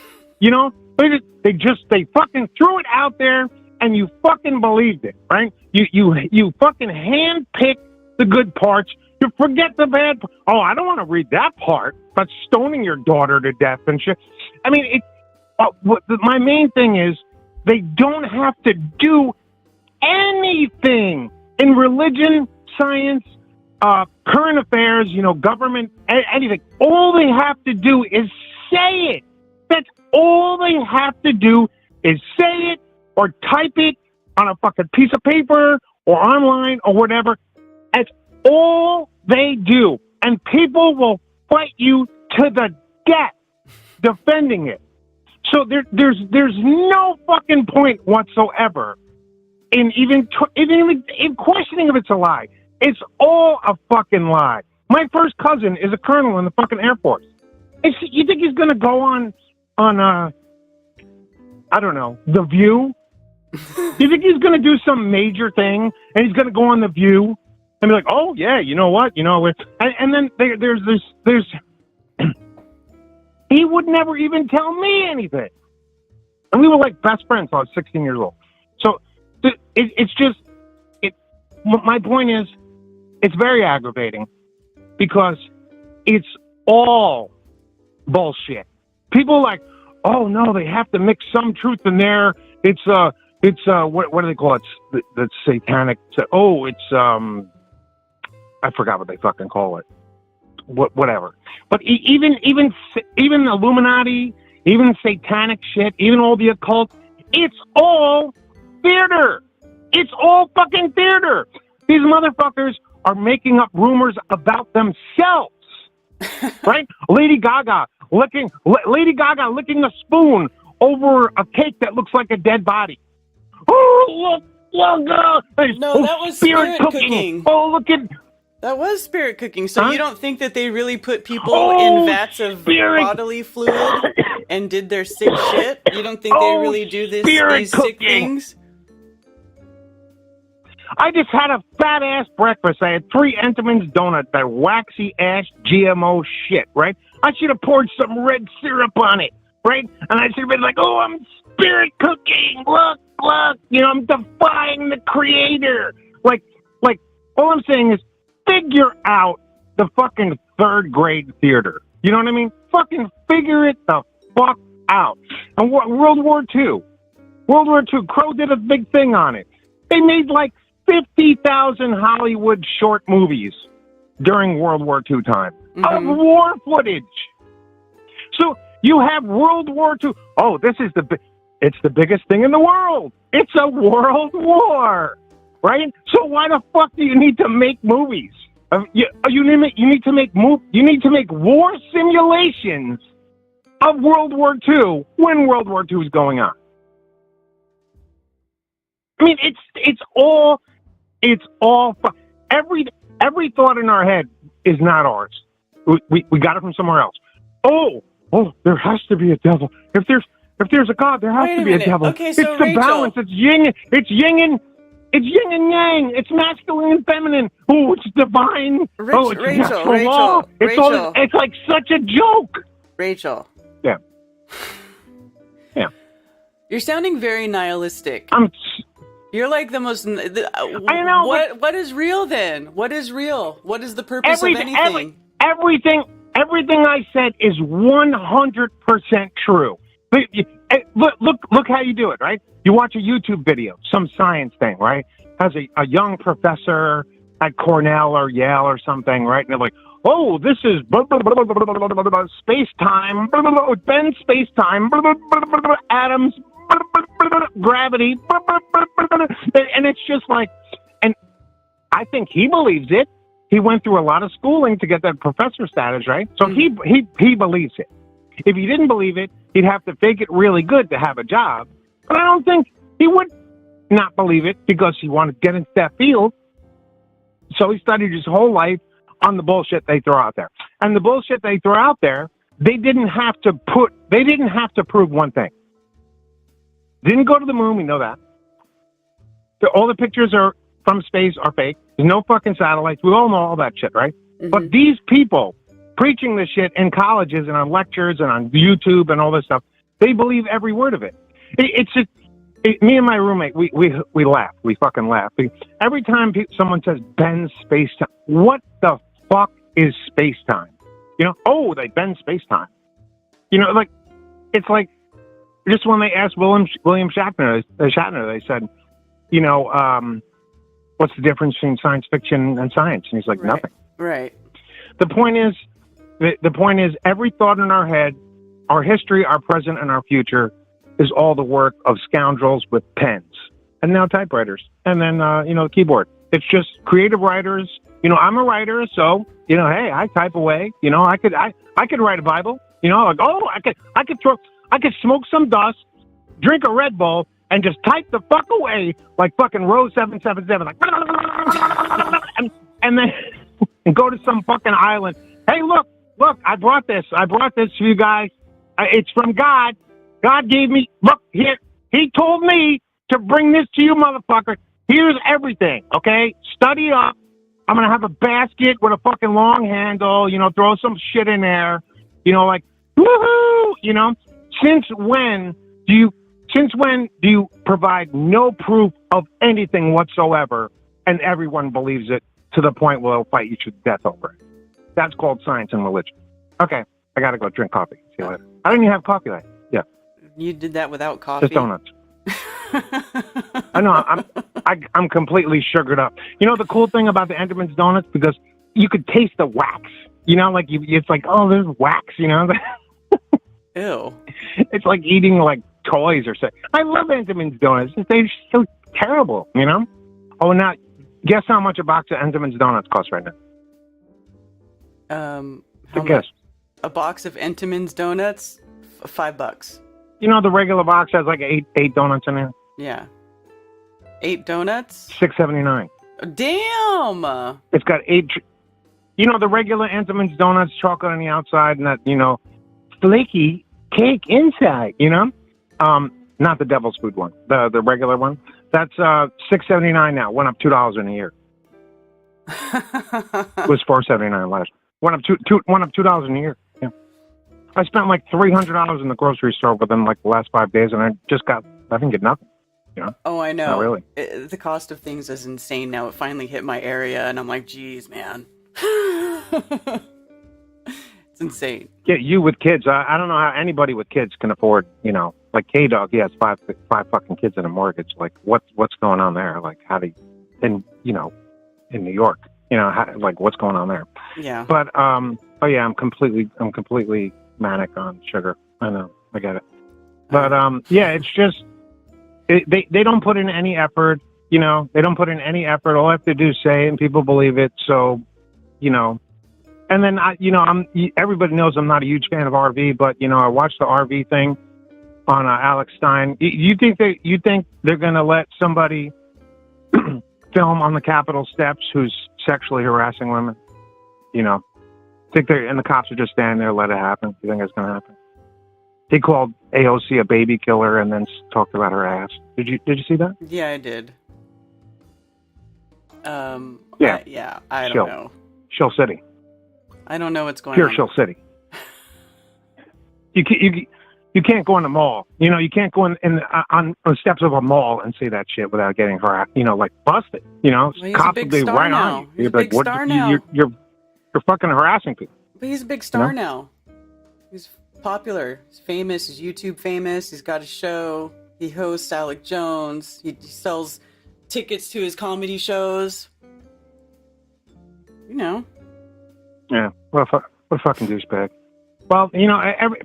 They fucking threw it out there, and you fucking believed it, right? You fucking handpicked the good parts. You forget the bad. Oh, I don't want to read that part. But stoning your daughter to death and shit. I mean, my main thing is they don't have to do anything in religion, science, current affairs, government, anything. All they have to do is say it. That's all they have to do is say it or type it on a fucking piece of paper or online or whatever. That's all they do. And people will fight you to the death defending it. So there's no fucking point whatsoever in even in questioning if it's a lie. It's all a fucking lie. My first cousin is a colonel in the fucking Air Force. You think he's gonna go on I don't know, The View? You think he's gonna do some major thing and he's gonna go on The View and be like, oh yeah, you know what, and then there's he would never even tell me anything. And we were like best friends. I was 16 years old. So it's just, my point is, it's very aggravating because it's all bullshit. People are like, oh no, they have to mix some truth in there. It's what do they call it? The satanic. Oh, it's I forgot what they fucking call it. Whatever. But even Illuminati, even satanic shit, even all the occult, it's all theater. It's all fucking theater. These motherfuckers are making up rumors about themselves. Right? Lady Gaga licking a spoon over a cake that looks like a dead body. Oh, look,
No, that was spirit cooking.
Oh, look at...
That was spirit cooking. So you don't think that they really put people in vats of bodily fluid and did their sick shit? You don't think they really do these sick things?
I just had a fat-ass breakfast. I had 3 Entenmann's donuts, that waxy-ass GMO shit, right? I should have poured some red syrup on it, right? And I should have been like, oh, I'm spirit cooking. Look, I'm defying the creator. Like, all I'm saying is, figure out the fucking 3rd grade theater. You know what I mean? Fucking figure it the fuck out. And World War II, Crow did a big thing on it. They made like 50,000 Hollywood short movies during World War II time of war footage. So you have World War II. Oh, it's the biggest thing in the world. It's a world war. Right? So why the fuck do you need to make movies? You need to make war simulations of World War II when World War II is going on. I mean, it's all every thought in our head is not ours. We got it from somewhere else. Oh, there has to be a devil. If there's a God, there has to be a devil.
Okay, so
it's the
Rachel.
balance. It's yin and yang. It's masculine and feminine. Oh, it's divine. It's natural law. It's like such a joke.
Rachel.
Yeah.
You're sounding very nihilistic. You're like the most.
I know.
What is real then? What is real? What is the purpose of anything?
Everything I said is 100% true. Look how you do it, right? You watch a YouTube video, some science thing, right? Has a young professor at Cornell or Yale or something, right? And they're like, oh, this is space-time, Ben space-time, atoms, gravity, and it's just like, and I think he believes it. He went through a lot of schooling to get that professor status, right? So he believes it. If he didn't believe it, he'd have to fake it really good to have a job. But I don't think he would not believe it because he wanted to get into that field. So he studied his whole life on the bullshit they throw out there. And the bullshit they throw out there, they didn't have to prove one thing. Didn't go to the moon, we know that. All the pictures are from space are fake. There's no fucking satellites. We all know all that shit, right? Mm-hmm. But these people preaching this shit in colleges and on lectures and on YouTube and all this stuff, they believe every word of it. Me and my roommate, we laugh. We fucking laugh. Every time someone says bend space-time, what the fuck is space-time? You know, oh, they bend space-time. You know, like, it's like, just when they asked William Shatner, they said, you know, what's the difference between science fiction and science? And he's like, nothing.
Right.
The point is, every thought in our head, our history, our present, and our future is all the work of scoundrels with pens and now typewriters and then, the keyboard. It's just creative writers. You know, I'm a writer, so, you know, hey, I type away. You know, I could write a Bible. You know, like, oh, I could smoke some dust, drink a Red Bull, and just type the fuck away like fucking row 777, like, and then and go to some fucking island. Hey, look, I brought this for you guys. It's from God. God gave me, look, here, he told me to bring this to you, motherfucker. Here's everything, okay? Study up. I'm going to have a basket with a fucking long handle, you know, throw some shit in there. You know, like, Woohoo! You know, since when do you provide no proof of anything whatsoever, and everyone believes it to the point where they'll fight you to death over it? That's called science and religion. Okay, I gotta go drink coffee. See you later. I didn't even have coffee today. Yeah,
You did that without coffee?
just donuts. I know. I'm completely sugared up. You know the cool thing about the Entenmann's donuts, because you could taste the wax. You know, like it's like, oh, there's wax. You know.
Ew.
It's like eating like toys or something. I love Entenmann's donuts. They're so terrible. You know. Oh, now guess how much a box of Entenmann's donuts costs right now?
How
guess.
much? A box of Entenmann's donuts, $5.
You know the regular box has like eight donuts in there.
Yeah. 8 donuts?
$6.79.
Damn.
It's got 8. You know the regular Entenmann's donuts, chocolate on the outside, and that flaky cake inside. You know, not the devil's food one, the regular one. That's $6.79 now. Went up $2 in a year. It was $4.79 last. Went up $2 in a year. Yeah. I spent like $300 in the grocery store within like the last 5 days, and I didn't get nothing. You know?
Oh, I know.
Not really.
The cost of things is insane now. It finally hit my area, and I'm like, geez, man. It's insane.
Yeah, you with kids. I don't know how anybody with kids can afford, like K-Dog, he has five fucking kids in a mortgage. Like, what's going on there? Like, how do you, in New York, what's going on there?
Yeah.
But, oh yeah, I'm completely manic on sugar. I know, I get it. But, yeah, it's just, they don't put in any effort, they don't put in any effort. All I have to do is say it and people believe it. So, and then everybody knows I'm not a huge fan of RV, but, I watched the RV thing on Alex Stein. You think they're going to let somebody film on the Capitol steps who's sexually harassing women? And the cops are just standing there, let it happen. You think it's going to happen? He called AOC a baby killer and then talked about her ass. Did you see that?
Yeah, I did.
Yeah.
I don't know.
Shill City.
I don't know what's going
Pure
on.
Shill City. You can't go in the mall. You can't go on the steps of a mall and say that shit without getting harassed. Like busted.
Well, he's
cops
a big
will be
star
right
now.
on you.
He's
You're
a big
like,
star now.
You're fucking harassing people.
But he's a big star now. He's popular. He's famous. He's YouTube famous. He's got a show. He hosts Alec Jones. He sells tickets to his comedy shows.
Yeah. What a fucking douchebag. Well,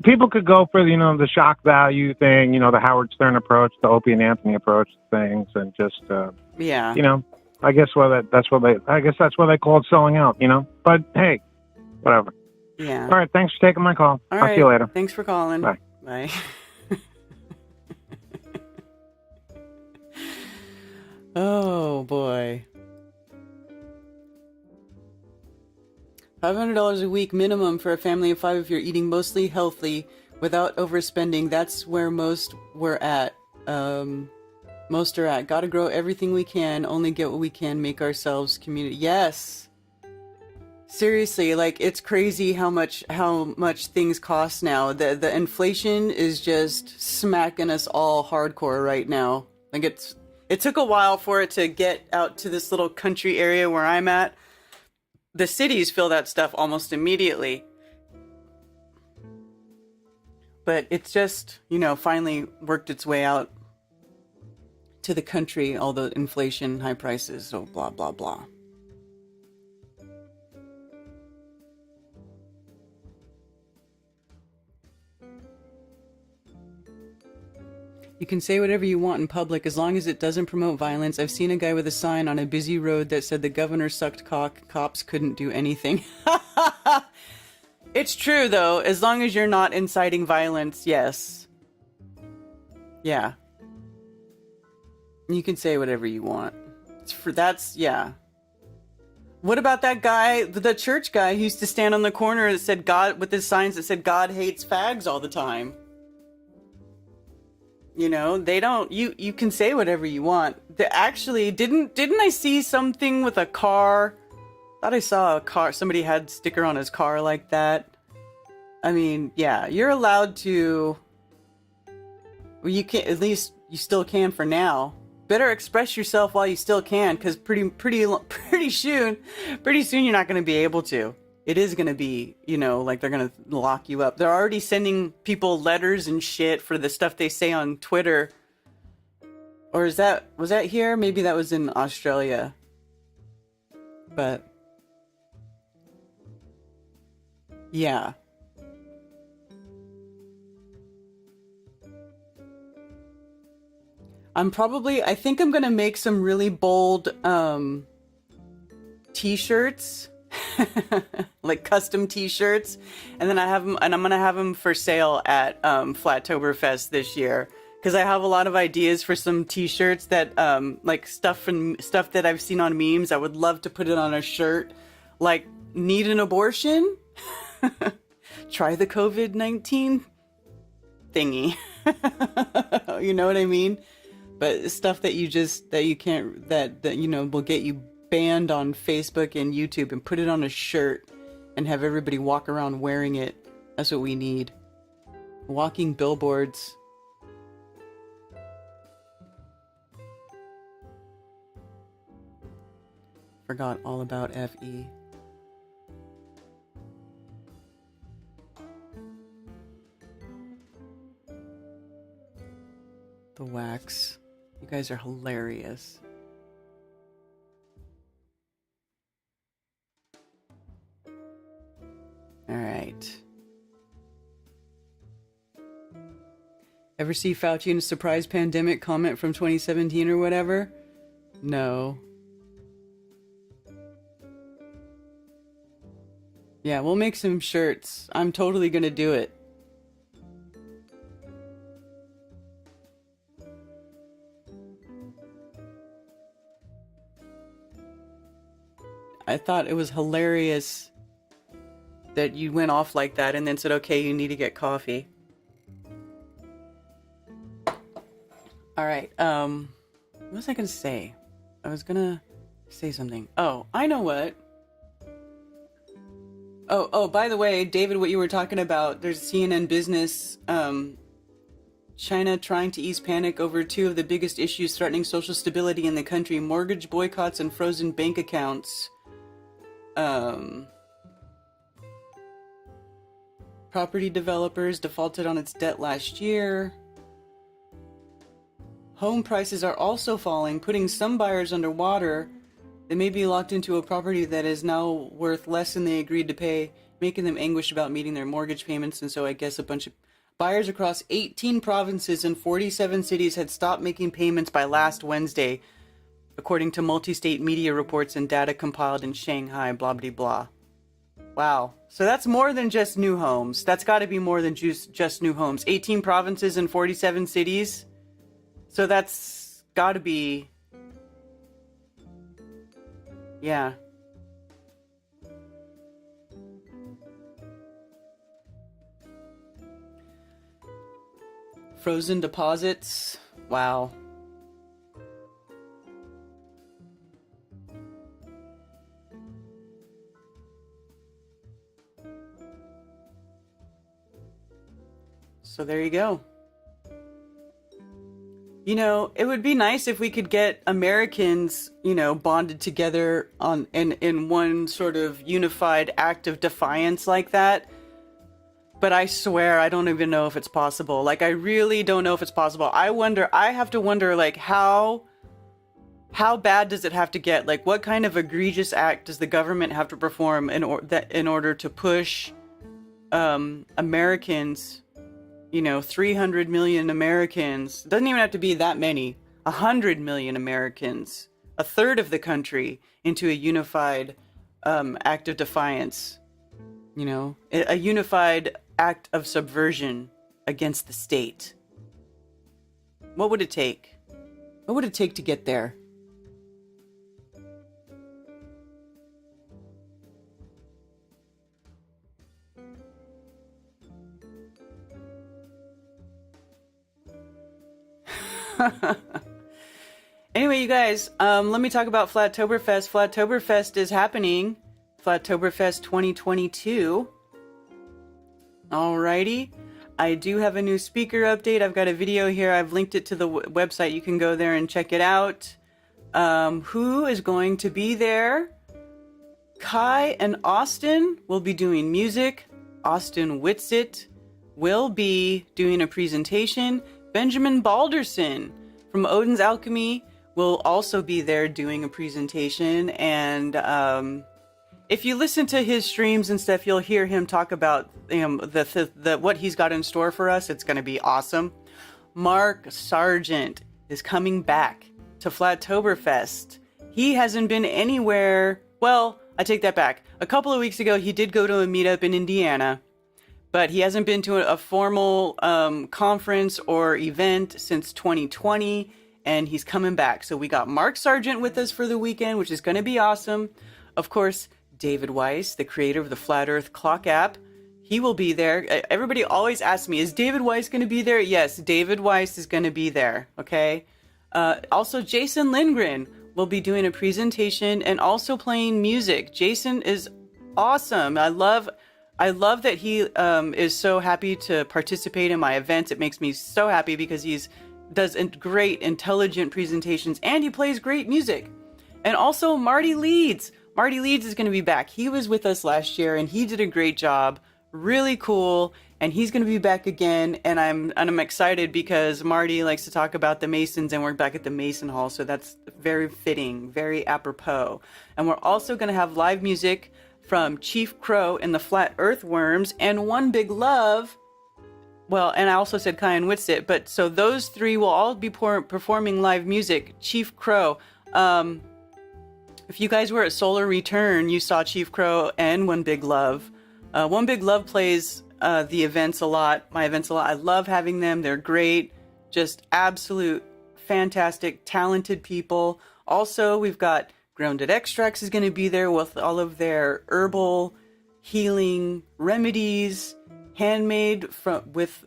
people could go for the shock value thing, the Howard Stern approach, the Opie and Anthony approach to things, and just
yeah.
I guess that's what they call it, selling out. But hey, whatever.
Yeah.
All right. Thanks for taking my call.
All
I'll see you later.
Thanks for calling.
Bye.
Bye. Oh boy. $500 a week minimum for a family of 5 if you're eating mostly healthy without overspending. That's where most are at. Gotta grow everything we can, only get what we can, make ourselves community. Yes. Seriously, it's crazy how much things cost now. The inflation is just smacking us all hardcore right now. It took a while for it to get out to this little country area where I'm at. The cities feel that stuff almost immediately. But it's just, finally worked its way out to the country, all the inflation, high prices, so blah, blah, blah. You can say whatever you want in public as long as it doesn't promote violence. I've seen a guy with a sign on a busy road that said the governor sucked cock, cops couldn't do anything. It's true, though. As long as you're not inciting violence, yes. Yeah. You can say whatever you want. Yeah. What about that guy, the church guy who used to stand on the corner that said God, with his signs that said God hates fags all the time? They don't, you can say whatever you want. Actually, didn't I see something with a car? Thought I saw a car, somebody had a sticker on his car like that. I mean, yeah, you're allowed to. Well, you can, at least you still can for now. Better express yourself while you still can, because pretty soon you're not going to be able to. It is going to be, like they're going to lock you up. They're already sending people letters and shit for the stuff they say on Twitter. Or was that here? Maybe that was in Australia. But yeah. I think I'm gonna make some really bold t-shirts, like custom t-shirts, and then I'm gonna have them for sale at Flattoberfest this year, because I have a lot of ideas for some t-shirts that like stuff that I've seen on memes. I would love to put it on a shirt, like need an abortion, try the COVID-19 thingy. You know what I mean? But stuff that you can't, that will get you banned on Facebook and YouTube, and put it on a shirt and have everybody walk around wearing it. That's what we need. Walking billboards. Forgot all about FE. The wax. You guys are hilarious. All right. Ever see Fauci in a surprise pandemic comment from 2017 or whatever? No. Yeah, we'll make some shirts. I'm totally gonna do it. I thought it was hilarious that you went off like that and then said, okay, you need to get coffee. All right. What was I going to say? I was going to say something. Oh, I know what. Oh, by the way, David, what you were talking about, there's CNN Business, China trying to ease panic over two of the biggest issues threatening social stability in the country: mortgage boycotts and frozen bank accounts. Property developers defaulted on its debt last year. Home prices are also falling, putting some buyers underwater. They may be locked into a property that is now worth less than they agreed to pay, making them anguished about meeting their mortgage payments. And so I guess a bunch of buyers across 18 provinces and 47 cities had stopped making payments by last Wednesday, according to multi-state media reports and data compiled in Shanghai, blah, blah, blah. Wow. So that's more than just new homes. That's got to be more than just new homes. 18 provinces and 47 cities. So that's got to be... Yeah. Frozen deposits. Wow. So there you go. You know, it would be nice if we could get Americans, bonded together in one sort of unified act of defiance like that. But I swear, I don't even know if it's possible. Like, I really don't know if it's possible. I have to wonder, like, how bad does it have to get? Like, what kind of egregious act does the government have to perform in order to push Americans, 300 million Americans, doesn't even have to be that many, 100 million Americans, a third of the country, into a unified act of defiance, a unified act of subversion against the state. What would it take? What would it take to get there? Anyway, you guys, let me talk about Flattoberfest. Flattoberfest is happening. Flattoberfest 2022. Alrighty. I do have a new speaker update. I've got a video here. I've linked it to the website. You can go there and check it out. Who is going to be there? Kai and Austin will be doing music. Austin Whitsitt will be doing a presentation. Benjamin Balderson from Odin's Alchemy will also be there doing a presentation. And if you listen to his streams and stuff, you'll hear him talk about the what he's got in store for us. It's going to be awesome. Mark Sargent is coming back to Flattoberfest. He hasn't been anywhere. Well, I take that back. A couple of weeks ago, he did go to a meetup in Indiana, but he hasn't been to a formal conference or event since 2020, and he's coming back. So we got Mark Sargent with us for the weekend, which is going to be awesome. Of course, David Weiss, the creator of the Flat Earth Clock app, he will be there. Everybody always asks me, is David Weiss going to be there? Yes, David Weiss is going to be there, okay? Also, Jason Lindgren will be doing a presentation and also playing music. Jason is awesome. I love that he is so happy to participate in my events. It makes me so happy because he's does great, intelligent presentations, and he plays great music. And also Marty Leeds. Marty Leeds is going to be back. He was with us last year, and he did a great job. Really cool. And he's going to be back again. And I'm excited because Marty likes to talk about the Masons, and we're back at the Mason Hall. So that's very fitting, very apropos. And we're also going to have live music from Chief Crow and the Flat Earthworms and One Big Love. Well, and I also said Kai and Whitsitt, but so those three will all be performing live music. Chief Crow, if you guys were at Solar Return, you saw Chief Crow and One Big Love. One Big Love plays the events a lot, my events a lot. I love having them. They're great, just absolute fantastic, talented people. Also, we've got Grounded Extracts is going to be there with all of their herbal healing remedies. Handmade with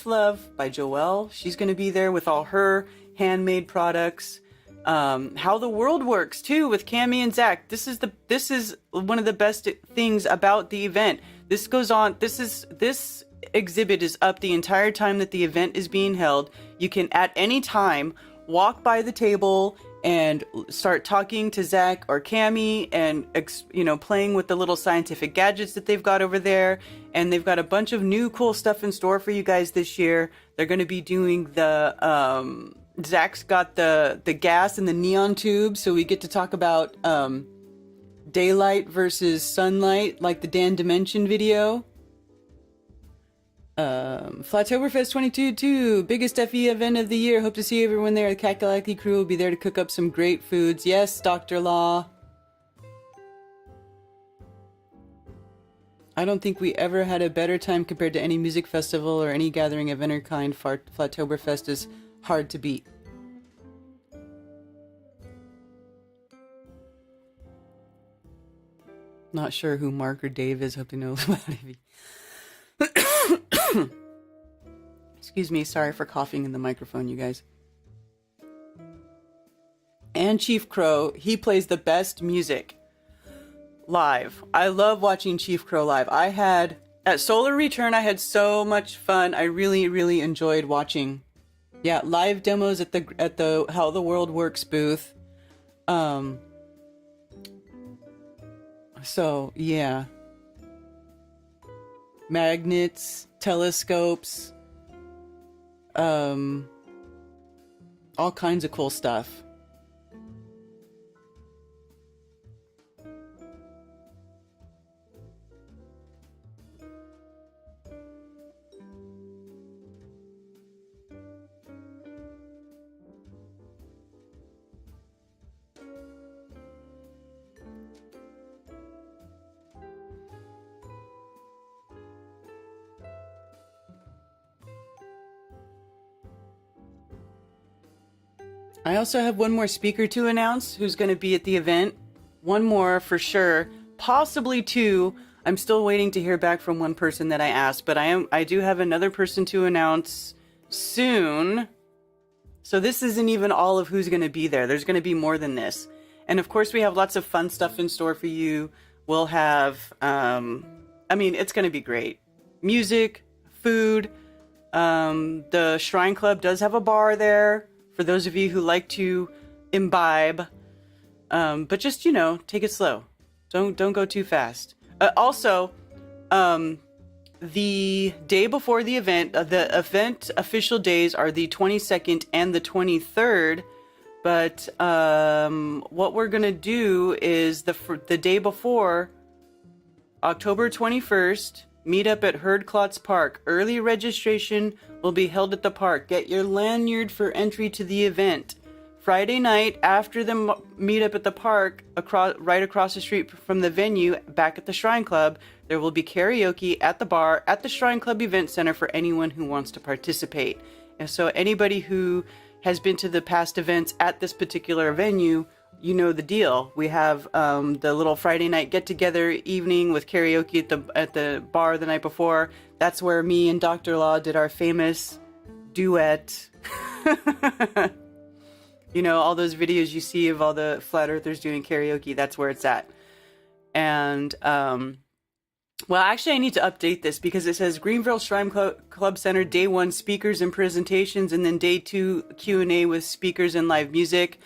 Love by Joelle. She's going to be there with all her handmade products. How the World Works too with Cammie and Zach. This is one of the best things about the event. This goes on. This exhibit is up the entire time that the event is being held. You can at any time walk by the table and start talking to Zach or Cammie and, playing with the little scientific gadgets that they've got over there. And they've got a bunch of new cool stuff in store for you guys this year. They're going to be doing the, Zach's got the gas and the neon tubes. So we get to talk about, daylight versus sunlight, like the Dan Dimension video. Flattoberfest 22 biggest FE event of the year. Hope to see everyone there. The Kakalaki crew will be there to cook up some great foods. Yes, Dr. Law. I don't think we ever had a better time compared to any music festival or any gathering of any kind. Flattoberfest is hard to beat. Not sure who Mark or Dave is. Hope to know about it. Excuse me, sorry for coughing in the microphone, you guys. And Chief Crow, he plays the best music live. I love watching Chief Crow live. At Solar Return, I had so much fun. I really, really enjoyed watching. Yeah, live demos at the How the World Works booth. So, yeah. Magnets, telescopes, all kinds of cool stuff. I also have one more speaker to announce who's going to be at the event. One more for sure, possibly two. I'm still waiting to hear back from one person that I asked, but I do have another person to announce soon. So this isn't even all of who's going to be there. There's going to be more than this. And of course we have lots of fun stuff in store for you. We'll have, it's going to be great. music, food. The Shrine Club does have a bar there for those of you who like to imbibe. But just, take it slow. Don't go too fast. Also, the day before the event official days are the 22nd and the 23rd. But what we're going to do is the day before, October 21st, meet up at Herdklotz Park. Early registration will be held at the park. Get your lanyard for entry to the event. Friday night, after the meetup at the park, right across the street from the venue, back at the Shrine Club, there will be karaoke at the bar at the Shrine Club Event Center for anyone who wants to participate. And so anybody who has been to the past events at this particular venue, you know the deal. We have the little Friday night get-together evening with karaoke at the bar the night before. That's where me and Dr. Law did our famous duet. All those videos you see of all the flat earthers doing karaoke, that's where it's at. And, well, actually, I need to update this because it says Greenville Shrine Club Center, day 1, speakers and presentations, and then day 2, Q&A with speakers and live music.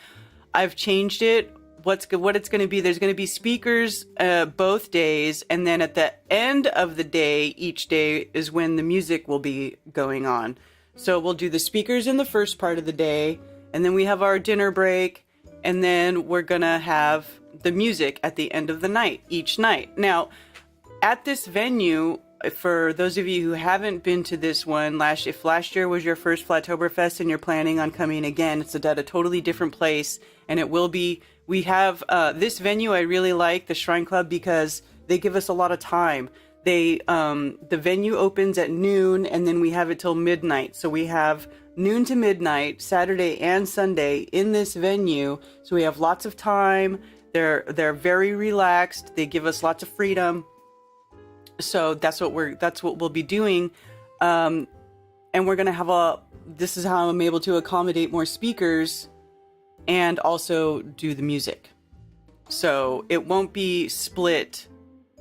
I've changed it. What it's going to be, there's going to be speakers both days, and then at the end of the day, each day is when the music will be going on. So we'll do the speakers in the first part of the day, and then we have our dinner break, and then we're going to have the music at the end of the night, each night. Now, at this venue, for those of you who haven't been to this one, if last year was your first Flattoberfest and you're planning on coming again, it's at a totally different place, and it will be. We have this venue I really like, the Shrine Club, because they give us a lot of time. The venue opens at noon, and then we have it till midnight. So we have noon to midnight, Saturday and Sunday, in this venue. So we have lots of time. They're very relaxed. They give us lots of freedom. So that's what we'll be doing. And we're gonna have this is how I'm able to accommodate more speakers and also do the music. So it won't be split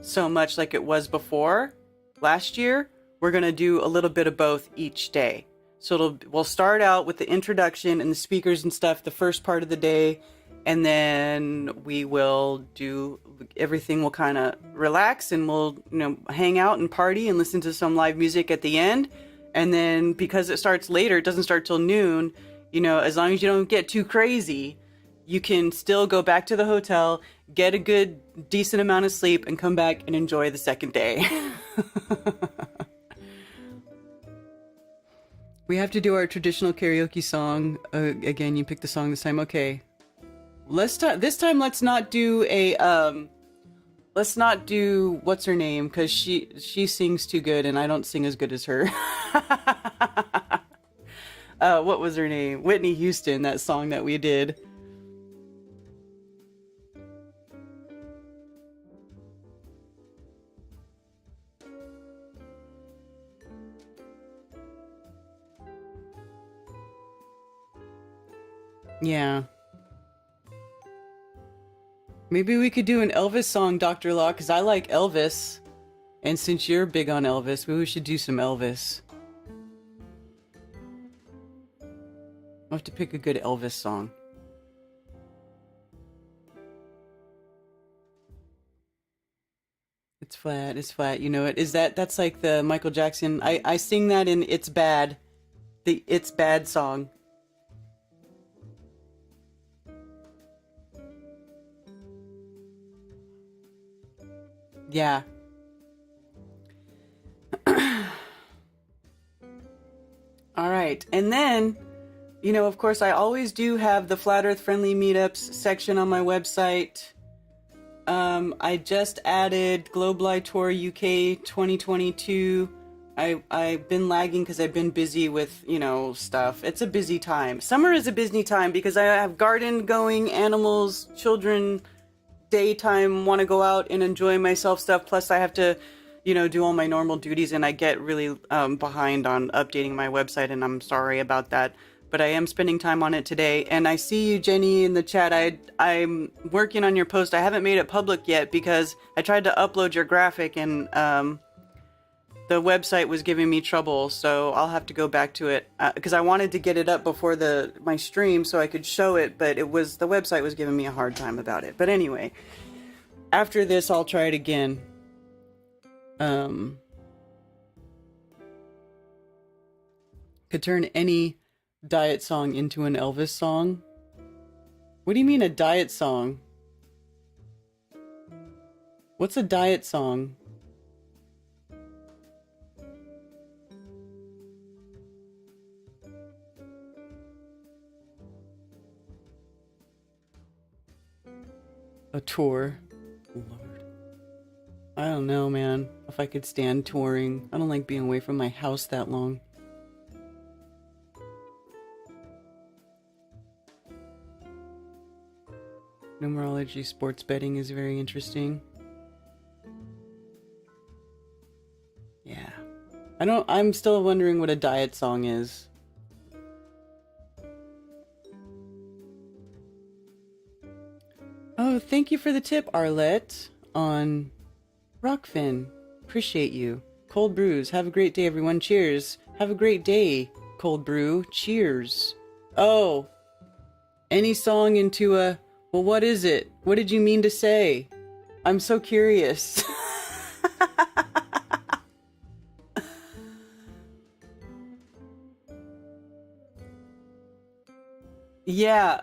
so much like it was before last year. We're gonna do a little bit of both each day. So we'll start out with the introduction and the speakers and stuff the first part of the day, and then we will do everything. Will kind of relax, and we'll hang out and party and listen to some live music at the end. And then because it starts later, it doesn't start till noon, as long as you don't get too crazy, you can still go back to the hotel, get a good decent amount of sleep, and come back and enjoy the second day. We have to do our traditional karaoke song again. You pick the song this time. Okay, this time let's not do what's her name, because she sings too good and I don't sing as good as her. What was her name? Whitney Houston, that song that we did. Yeah. Maybe we could do an Elvis song, Dr. Law, because I like Elvis. And since you're big on Elvis, maybe we should do some Elvis. I'll have to pick a good Elvis song. It's flat, it's flat. You know it. That's like the Michael Jackson. I sing that in It's Bad. The It's Bad song. Yeah. All right. And then, of course, I always do have the Flat Earth Friendly Meetups section on my website. I just added Globali Tour UK 2022. I've been lagging because I've been busy with, stuff. It's a busy time. Summer is a busy time because I have garden going, animals, children, daytime, want to go out and enjoy myself stuff. Plus I have to, do all my normal duties, and I get really behind on updating my website, and I'm sorry about that. But I am spending time on it today. And I see you, Jenny, in the chat. I'm working on your post. I haven't made it public yet because I tried to upload your graphic, and the the website was giving me trouble, so I'll have to go back to it because I wanted to get it up before my stream so I could show it, but the website was giving me a hard time about it. But anyway, after this, I'll try it again. Could turn any diet song into an Elvis song. What do you mean a diet song? What's a diet song? A tour. Lord. I don't know, man. If I could stand touring. I don't like being away from my house that long. Numerology sports betting is very interesting. Yeah. I'm still wondering what a diet song is. Oh, thank you for the tip, Arlette, on Rockfin. Appreciate you. Cold brews. Have a great day, everyone. Cheers. Have a great day, Cold brew. Cheers. Oh, any song into a... Well, what is it? What did you mean to say? I'm so curious. Yeah,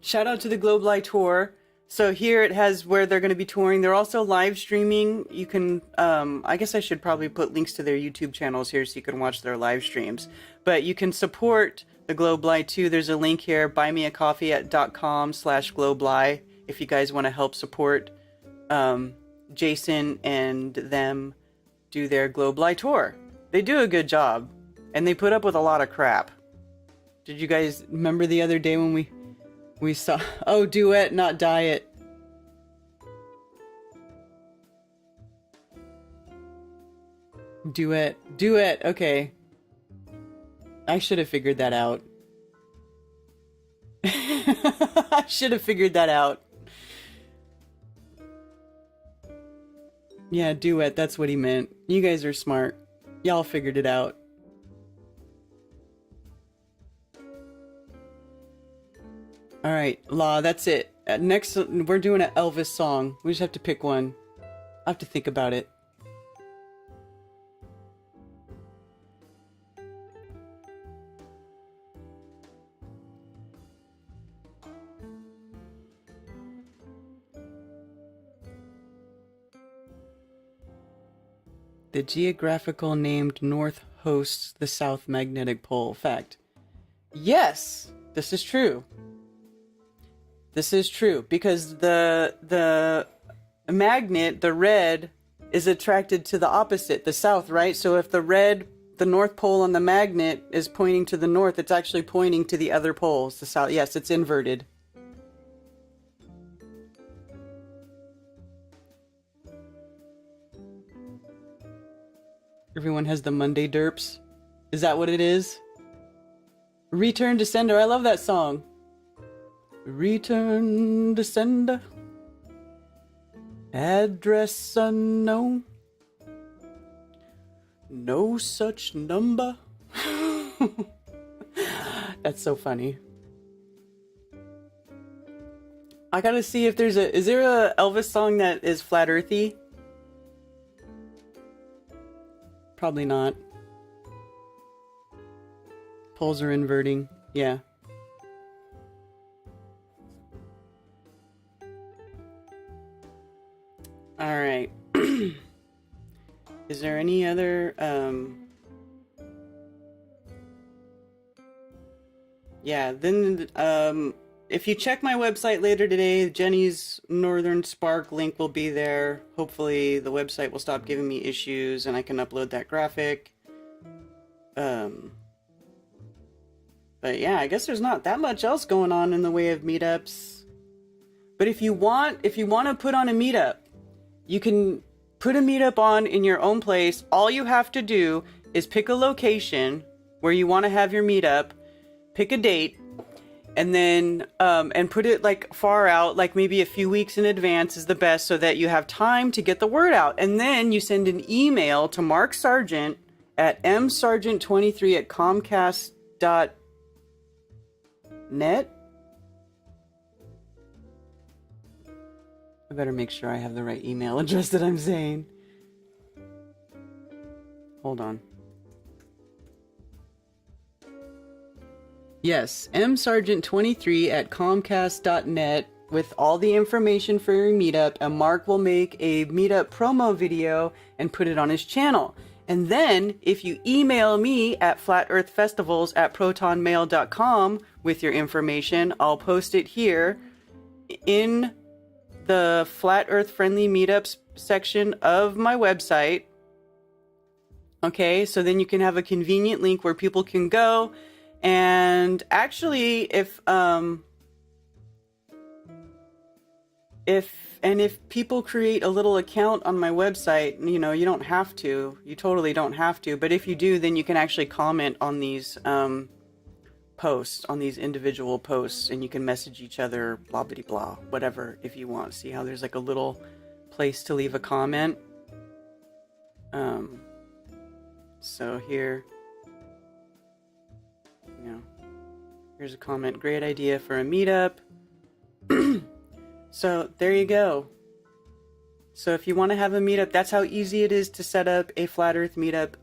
shout out to the Globe Light Tour. So here it has where they're going to be touring. They're also live streaming. You can, I guess I should probably put links to their YouTube channels here so you can watch their live streams. But you can support the Globe Light too. There's a link here, buymeacoffee.com/globeli if you guys want to help support Jason and them do their Globe Light Tour. They do a good job, and they put up with a lot of crap. Did you guys remember the other day when we saw... Oh, duet, not diet. Duet. Okay. I should have figured that out. I should have figured that out. Yeah, duet, that's what he meant. You guys are smart. Y'all figured it out. All right, La, that's it. Next, we're doing an Elvis song. We just have to pick one. I have to think about it. The geographical named North hosts the South Magnetic Pole. Fact. Yes, this is true. This is true because the magnet, the red, is attracted to the opposite, the south, right? So if the North Pole on the magnet is pointing to the north, it's actually pointing to the other poles, the south. Yes, it's inverted. Everyone has the Moonday derps. Is that what it is? Return to Sender. I love that song. Return to sender. Address unknown. No such number. That's so funny. I gotta see if is there a Elvis song that is flat earthy? Probably not. Poles are inverting. Yeah. All right. Is there any other yeah, then if you check my website later today, Jenny's Northern Spark link will be there. Hopefully the website will stop giving me issues and I can upload that graphic. But yeah, I guess there's not that much else going on in the way of meetups. But if you want to put on a meetup, you can put a meetup on in your own place. All you have to do is pick a location where you want to have your meetup, pick a date, and then and put it like far out, like maybe a few weeks in advance is the best, so that you have time to get the word out. And then you send an email to Mark Sargent at msargent23@comcast.net. I better make sure I have the right email address that I'm saying. Hold on. Yes, msargent23@comcast.net with all the information for your meetup, and Mark will make a meetup promo video and put it on his channel. And then, if you email me at flatearthfestivals@protonmail.com with your information, I'll post it here in the Flat Earth Friendly Meetups section of my website. Okay, so then you can have a convenient link where people can go. And actually, if people create a little account on my website, you know, you don't have to. You totally don't have to. But if you do, then you can actually comment on these posts, on these individual posts, and you can message each other, blah, blah, blah, whatever, if you want. See how there's like a little place to leave a comment? So here, you know, here's a comment. Great idea for a meetup. So there you go. So if you want to have a meetup, that's how easy it is to set up a Flat Earth meetup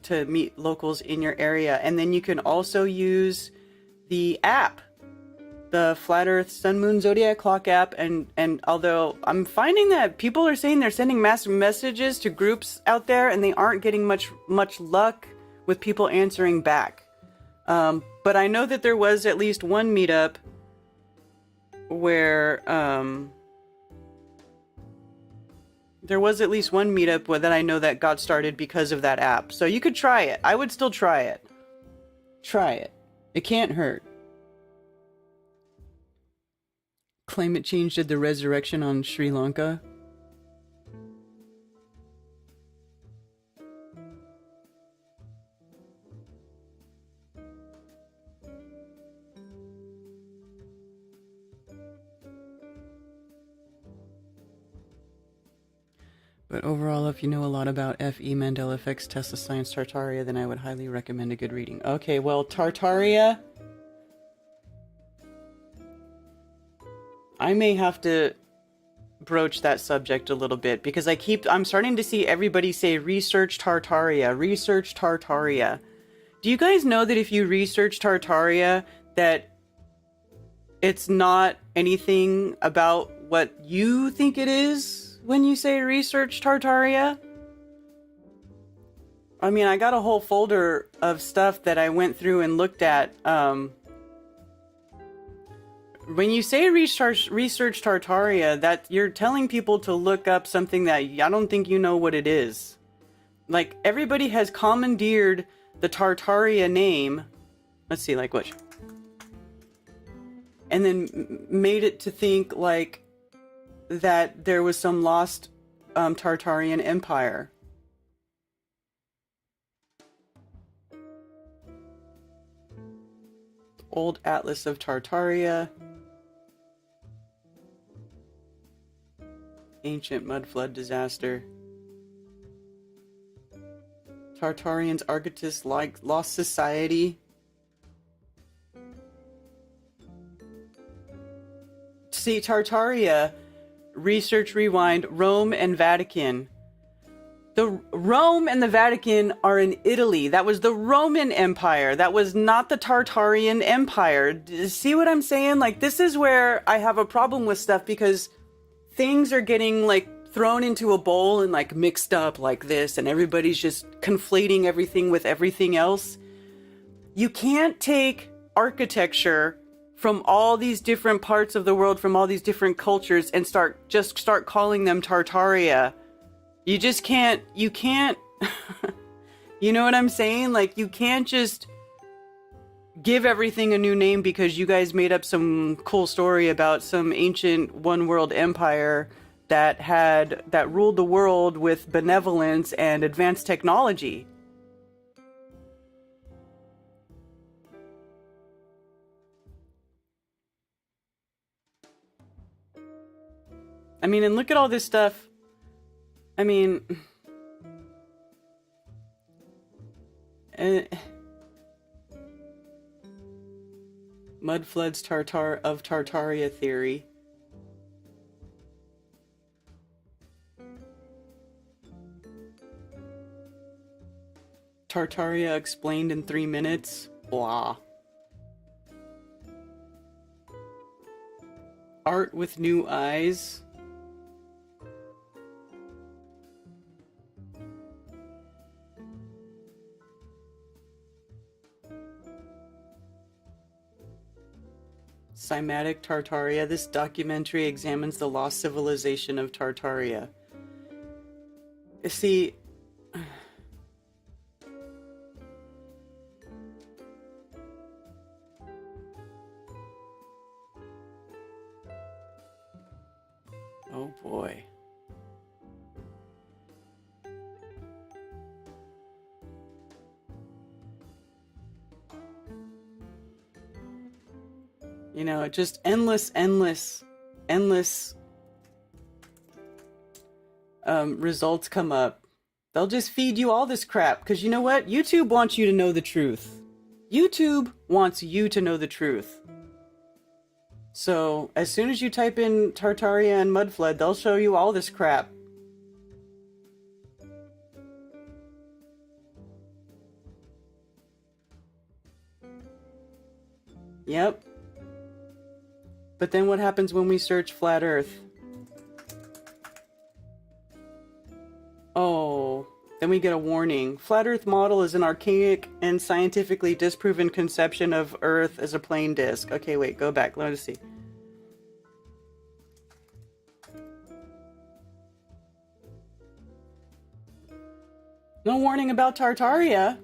to meet locals in your area. And then you can also use the app, the Flat Earth Sun Moon Zodiac Clock app. And although I'm finding that people are saying they're sending mass messages to groups out there and they aren't getting much luck with people answering back. But I know that there was at least one meetup where that I know that got started because of that app. So you could try it. I would still try it. Try it. It can't hurt. Climate change did the resurrection on Sri Lanka. But overall, if you know a lot about F.E. Mandela effects, Tesla science, Tartaria, then I would highly recommend a good reading. Okay, well, Tartaria, I may have to broach that subject a little bit, because I'm starting to see everybody say research Tartaria, research Tartaria. Do you guys know that if you research Tartaria, that it's not anything about what you think it is? When you say research Tartaria? I mean, I got a whole folder of stuff that I went through and looked at. When you say research Tartaria, that you're telling people to look up something that I don't think you know what it is. Like, everybody has commandeered the Tartaria name. Let's see, like which? And then made it to think, like, that there was some lost Tartarian empire. Old Atlas of Tartaria. Ancient mudflood disaster. Tartarians, Argotis, Lost Society. See, Tartaria, Research Rewind, Rome and Vatican. The Rome and the Vatican are in Italy. That was the Roman Empire. That was not the Tartarian Empire. See what I'm saying? Like, this is where I have a problem with stuff, because things are getting, like, thrown into a bowl and, like, mixed up like this, and everybody's just conflating everything with everything else. You can't take architecture from all these different parts of the world, from all these different cultures, and start calling them Tartaria. You just can't, you know what I'm saying? Like, you can't just give everything a new name because you guys made up some cool story about some ancient one world empire that ruled the world with benevolence and advanced technology. I mean, and look at all this stuff. I mean, mud floods of Tartaria theory. Tartaria explained in 3 minutes. Blah. Art with new eyes. Cymatic Tartaria. This documentary examines the lost civilization of Tartaria. See, oh boy. You know, just endless results come up. They'll just feed you all this crap, because you know what? YouTube wants you to know the truth. YouTube wants you to know the truth. So, as soon as you type in Tartaria and Mudflood, they'll show you all this crap. Yep. But then what happens when we search Flat Earth? Oh, then we get a warning. Flat Earth model is an archaic and scientifically disproven conception of Earth as a plane disk. Okay, wait, go back. Let us see. No warning about Tartaria.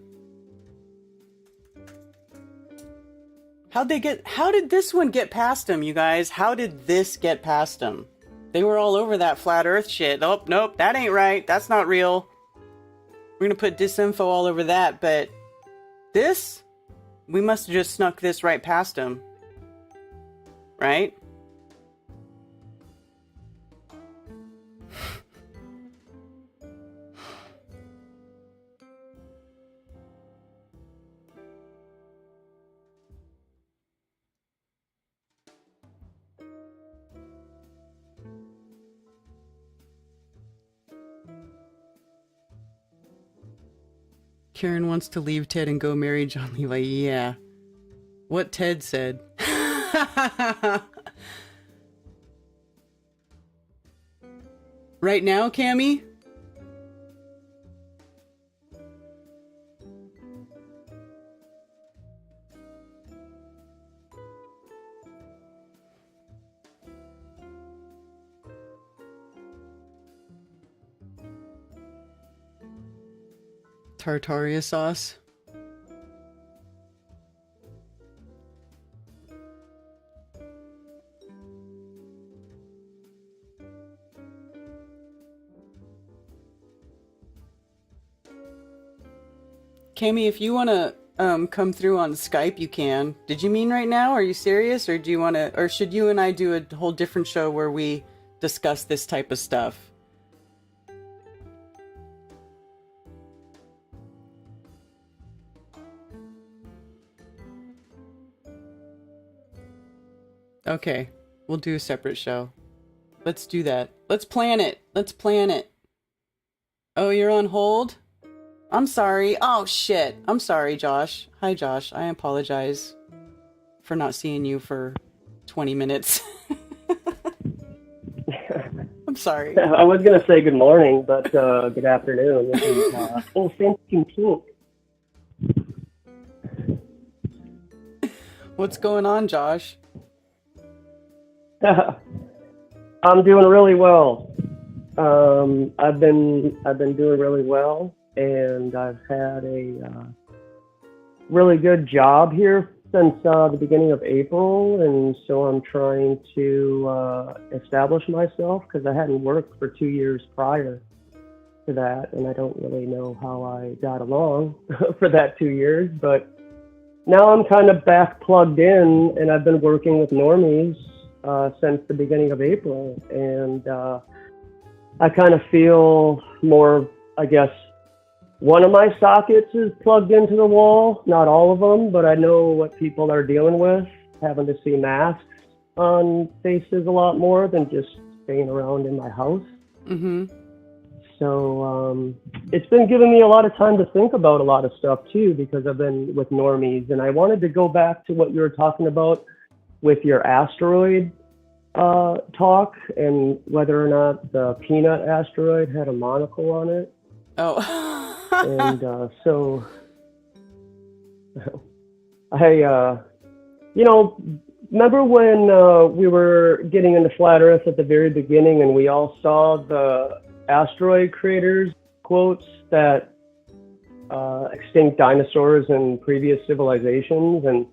How did this one get past them, you guys? How did this get past them? They were all over that flat earth shit. Oh, nope, that ain't right. That's not real. We're gonna put disinfo all over that, but this? We must have just snuck this right past them. Right? Karen wants to leave Ted and go marry John Levi. Yeah. What Ted said. Right now, Cammy? Tartaria sauce. Cammy, if you want to come through on Skype, you can. Did you mean right now? Are you serious? Or do you want to, or should you and I do a whole different show where we discuss this type of stuff? Okay, we'll do a separate show. Let's do that. Let's plan it. Let's plan it. Oh, you're on hold? I'm sorry. Oh, shit. I'm sorry, Josh. Hi, Josh. I apologize for not seeing you for 20 minutes. I'm sorry.
I was going to say good morning, but good afternoon. This is thank you.
What's going on, Josh?
I'm doing really well. I've been doing really well, and I've had a really good job here since the beginning of April, and so I'm trying to establish myself because I hadn't worked for 2 years prior to that, and I don't really know how I got along for that 2 years, but now I'm kind of back plugged in, and I've been working with normies since the beginning of April. And I kind of feel more, I guess, one of my sockets is plugged into the wall, not all of them, but I know what people are dealing with, having to see masks on faces a lot more than just staying around in my house.
Mm-hmm.
So it's been giving me a lot of time to think about a lot of stuff too, because I've been with normies. And I wanted to go back to what you were talking about with your asteroid talk and whether or not the peanut asteroid had a monocle on it.
Oh.
And so I, remember when we were getting into flat Earth at the very beginning and we all saw the asteroid craters quotes that extinct dinosaurs and previous civilizations, and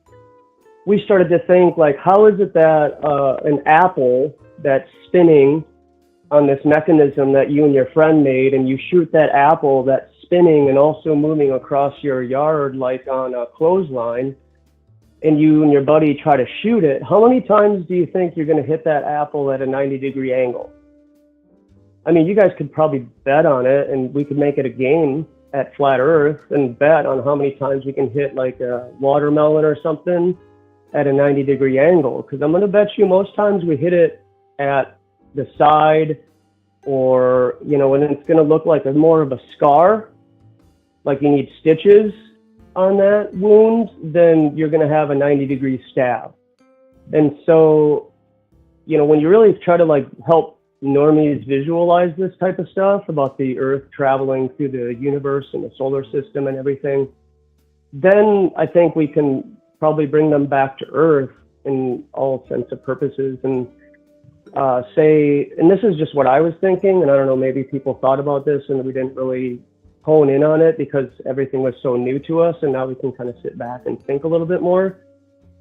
we started to think, like, how is it that an apple that's spinning on this mechanism that you and your friend made, and you shoot that apple that's spinning and also moving across your yard like on a clothesline, and you and your buddy try to shoot it, how many times do you think you're going to hit that apple at a 90-degree angle? I mean, you guys could probably bet on it, and we could make it a game at Flat Earth and bet on how many times we can hit like a watermelon or something at a 90-degree angle. Because I'm going to bet you most times we hit it at the side, or, and it's going to look like more of a scar, like you need stitches on that wound, then you're going to have a 90-degree stab. And so, when you really try to like help normies visualize this type of stuff about the Earth traveling through the universe and the solar system and everything, then I think we can probably bring them back to Earth in all sense of purposes and say, and this is just what I was thinking, and I don't know, maybe people thought about this and we didn't really hone in on it because everything was so new to us, and now we can kind of sit back and think a little bit more.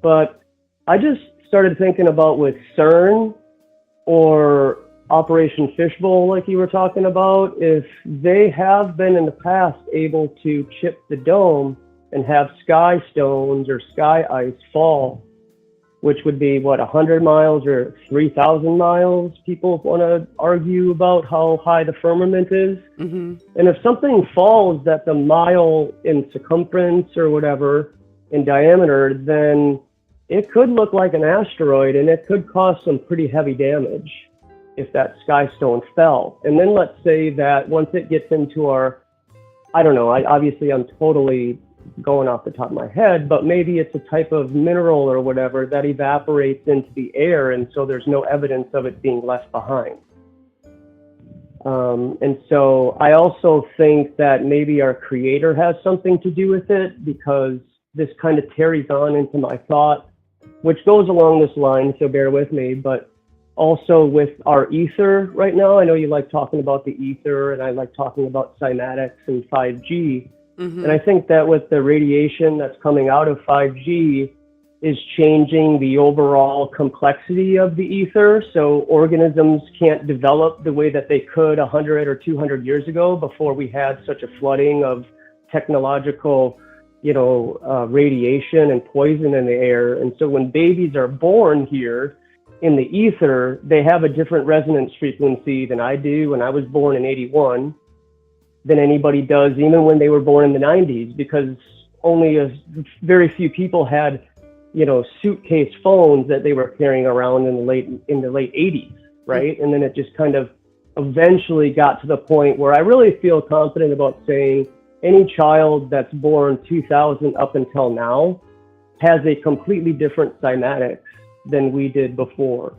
But I just started thinking about with CERN or Operation Fishbowl, like you were talking about, if they have been in the past able to chip the dome and have sky stones or sky ice fall, which would be, 100 miles or 3,000 miles, people want to argue about how high the firmament is.
Mm-hmm.
And if something falls that's a mile in circumference or whatever in diameter, then it could look like an asteroid, and it could cause some pretty heavy damage if that sky stone fell. And then let's say that once it gets into our, I don't know, obviously I'm totally going off the top of my head, but maybe it's a type of mineral or whatever that evaporates into the air, and so there's no evidence of it being left behind. And so I also think that maybe our creator has something to do with it, because this kind of carries on into my thought, which goes along this line, so bear with me, but also with our ether right now. I know you like talking about the ether, and I like talking about cymatics and 5G.
Mm-hmm.
And I think that with the radiation that's coming out of 5G is changing the overall complexity of the ether. So organisms can't develop the way that they could 100 or 200 years ago, before we had such a flooding of technological, radiation and poison in the air. And so when babies are born here in the ether, they have a different resonance frequency than I do when I was born in 81, than anybody does even when they were born in the 90s, because only a very few people had, suitcase phones that they were carrying around in the late 80s, right? And then it just kind of eventually got to the point where I really feel confident about saying any child that's born 2000 up until now has a completely different cymatics than we did before.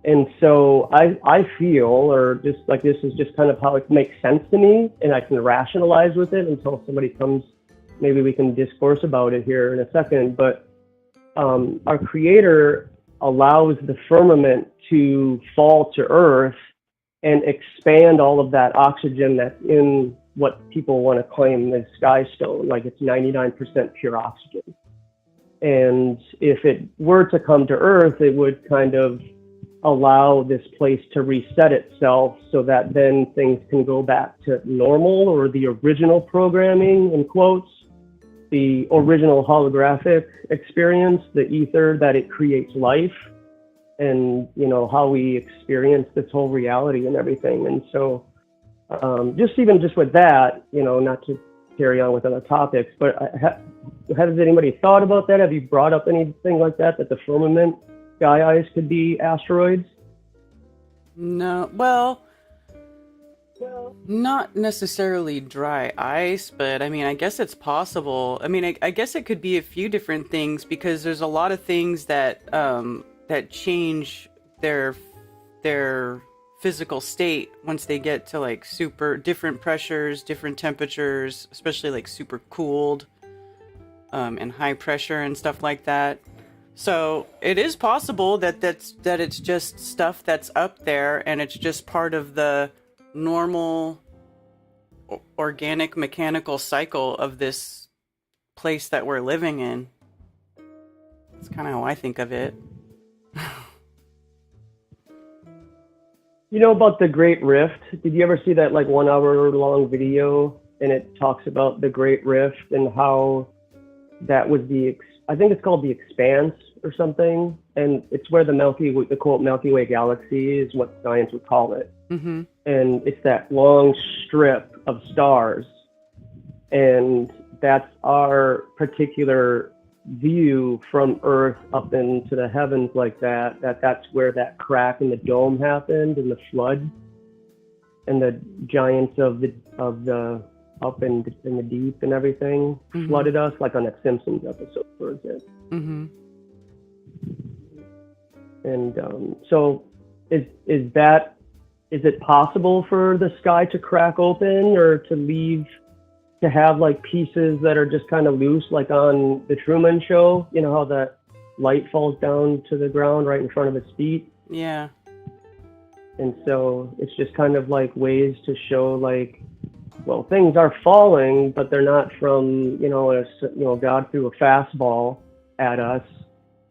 And so I feel, or just like, this is just kind of how it makes sense to me, and I can rationalize with it until somebody comes, maybe we can discourse about it here in a second, but our creator allows the firmament to fall to Earth and expand all of that oxygen that's in what people want to claim is sky stone, like it's 99% pure oxygen. And if it were to come to Earth, it would kind of allow this place to reset itself, so that then things can go back to normal, or the original programming, in quotes, the original holographic experience, the ether, that it creates life. and how we experience this whole reality and everything. And so just with that, not to carry on with other topics, but has anybody thought about that? Have you brought up anything like that the firmament sky ice could be asteroids?
No, well, not necessarily dry ice, but I mean, I guess it's possible. I mean, I guess it could be a few different things, because there's a lot of things that that change their physical state once they get to like super different pressures, different temperatures, especially like super cooled and high pressure and stuff like that. So it is possible that it's just stuff that's up there, and it's just part of the normal organic mechanical cycle of this place that we're living in. That's kind of how I think of it.
You know about the Great Rift? Did you ever see that like 1 hour long video, and it talks about the Great Rift and how that was I think it's called the Expanse or something, and it's where the quote Milky Way galaxy is what science would call it.
Mm-hmm.
And it's that long strip of stars, and that's our particular view from Earth up into the heavens like that. That's where that crack in the dome happened, and the flood, and the giants of the up in the deep and everything flooded us, like on that Simpsons episode, for example.
Mm-hmm.
And so is it possible for the sky to crack open, or to have like pieces that are just kind of loose, like on the Truman Show, how that light falls down to the ground right in front of its feet?
Yeah.
And so it's just kind of like ways to show like, well, things are falling, but they're not from, God threw a fastball at us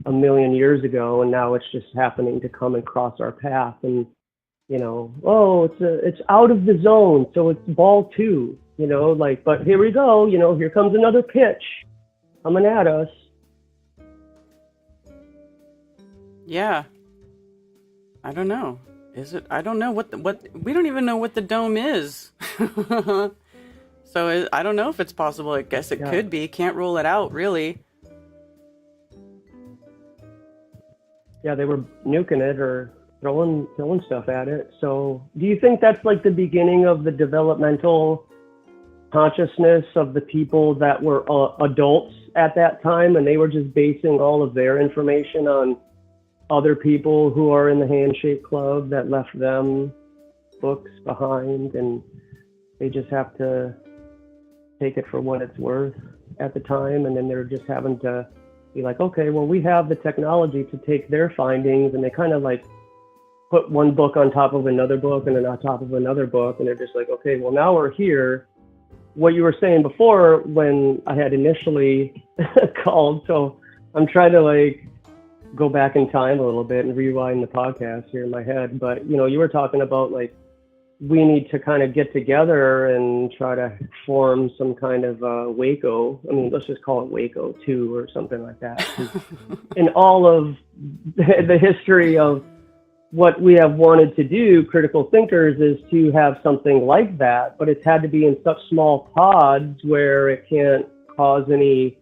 1 million years ago, and now it's just happening to come and cross our path. And, it's out of the zone, so it's ball 2, but here we go, here comes another pitch coming at us.
Yeah. I don't know. Is it? I don't know what we don't even know what the dome is. So I don't know if it's possible. I guess it could be. Can't rule it out, really.
Yeah, they were nuking it or throwing stuff at it. So do you think that's like the beginning of the developmental consciousness of the people that were adults at that time, and they were just basing all of their information on other people who are in the Handshake Club that left them books behind, and they just have to take it for what it's worth at the time, and then they're just having to be like, okay, well, we have the technology to take their findings, and they kind of like put one book on top of another book and then on top of another book, and they're just like, okay, well, now we're here. What you were saying before when I had initially called, so I'm trying to like go back in time a little bit and rewind the podcast here in my head, but you were talking about like we need to kind of get together and try to form some kind of Waco. I mean, let's just call it Waco 2 or something like that. In all of the history of what we have wanted to do, critical thinkers, is to have something like that, but it's had to be in such small pods where it can't cause any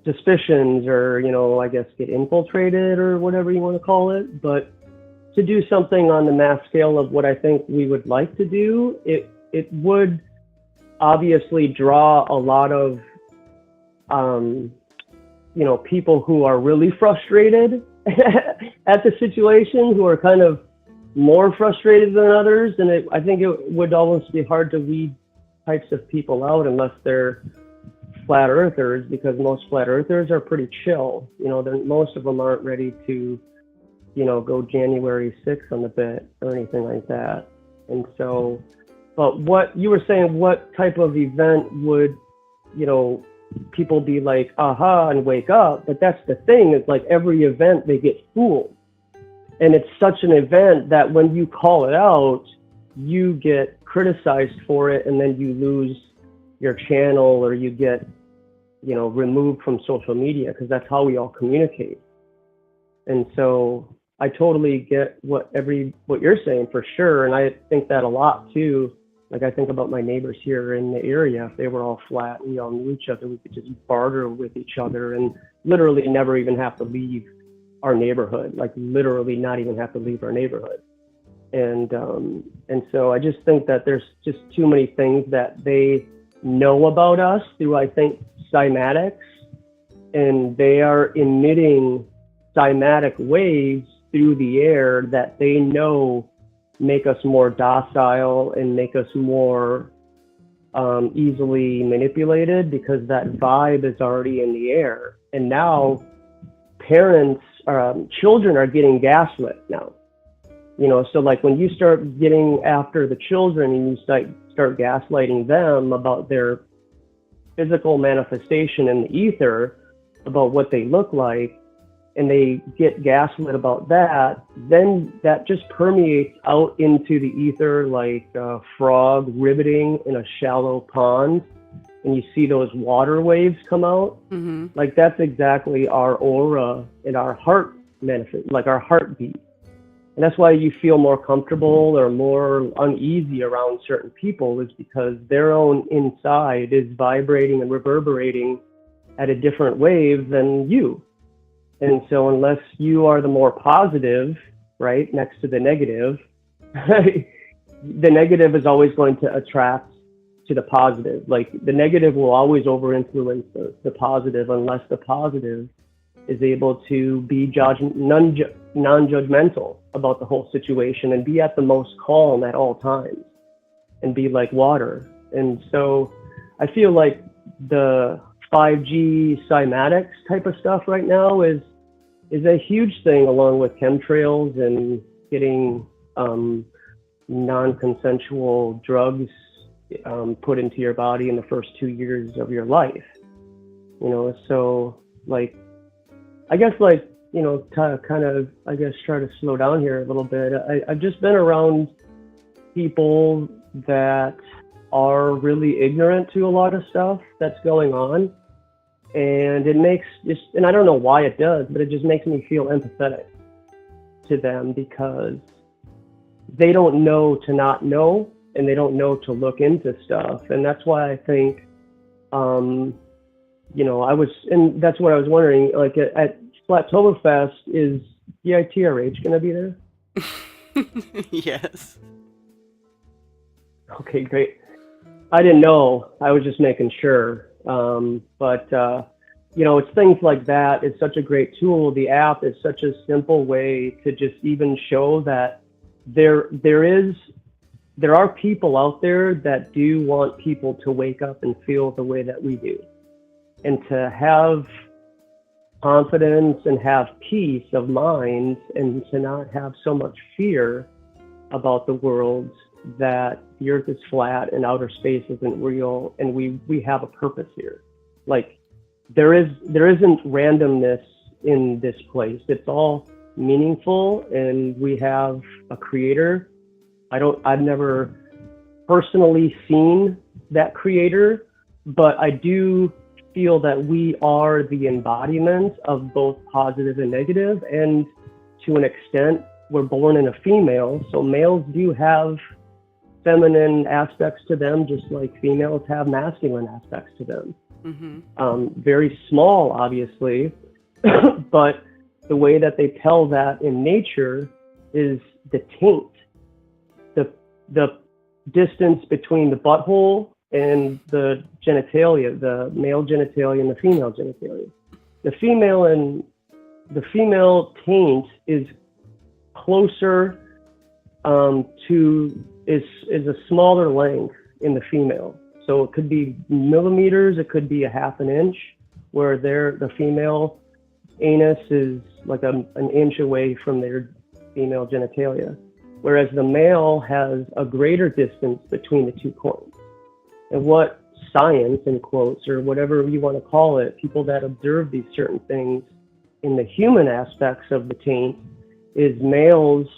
suspicions or, I guess, get infiltrated or whatever you want to call it. But to do something on the mass scale of what I think we would like to do, it would obviously draw a lot of, people who are really frustrated at the situation, who are kind of more frustrated than others. And I think it would almost be hard to weed types of people out unless they're flat earthers, because most flat earthers are pretty chill. Most of them aren't ready to, go January 6th on the bit or anything like that. And so, but what you were saying, what type of event would, people be like, aha, and wake up? But that's the thing, is like every event they get fooled. And it's such an event that when you call it out, you get criticized for it, and then you lose your channel, or you get, removed from social media, because that's how we all communicate. And so I totally get what you're saying for sure, and I think that a lot too. Like I think about my neighbors here in the area. If they were all flat and we all knew each other, we could just barter with each other and literally never even have to leave our neighborhood. Like literally not even have to leave our neighborhood. And so I just think that there's just too many things that they know about us through, I think, cymatics, and they are emitting cymatic waves through the air that they know make us more docile and make us more easily manipulated, because that vibe is already in the air. And now children are getting gaslit now. So like when you start getting after the children and you start gaslighting them about their physical manifestation in the ether, about what they look like, and they get gaslit about that, then that just permeates out into the ether like a frog ribbiting in a shallow pond, and you see those water waves come out.
Mm-hmm.
Like that's exactly our aura and our heart manifest, like our heartbeat. And that's why you feel more comfortable or more uneasy around certain people, is because their own inside is vibrating and reverberating at a different wave than you. And so unless you are the more positive, right, next to the negative, the negative is always going to attract to the positive. Like the negative will always over-influence the positive, unless the positive is able to be non-judgmental about the whole situation and be at the most calm at all times and be like water. And so I feel like the 5G cymatics type of stuff right now is a huge thing, along with chemtrails and getting non-consensual drugs put into your body in the first 2 years of your life. So like, I guess like, to kind of, I guess, try to slow down here a little bit. I've just been around people that are really ignorant to a lot of stuff that's going on. And it makes and I don't know why it does, but it just makes me feel empathetic to them, because they don't know to not know, and they don't know to look into stuff. And that's why I think, and that's what I was wondering, like at Flattoberfest, is EITRH going to be there?
Yes.
Okay, great. I didn't know. I was just making sure. But it's things like that. It's such a great tool. The app is such a simple way to just even show that there are people out there that do want people to wake up and feel the way that we do, and to have confidence and have peace of mind, and to not have so much fear about the world, that the earth is flat and outer space isn't real, and we have a purpose here. Like there isn't randomness in this place. It's all meaningful, and we have a creator. I've never personally seen that creator, but I do feel that we are the embodiment of both positive and negative, and to an extent we're born in a female, so males do have feminine aspects to them, just like females have masculine aspects to them. Mm-hmm. Very small, obviously, but the way that they tell that in nature is the taint, the distance between the butthole and the genitalia, the male genitalia and the female genitalia. The female taint is closer is a smaller length in the female. So it could be millimeters, it could be a half an inch, where the female anus is like an inch away from their female genitalia. Whereas the male has a greater distance between the two points. And what science, in quotes, or whatever you want to call it, people that observe these certain things in the human aspects of the taint, is males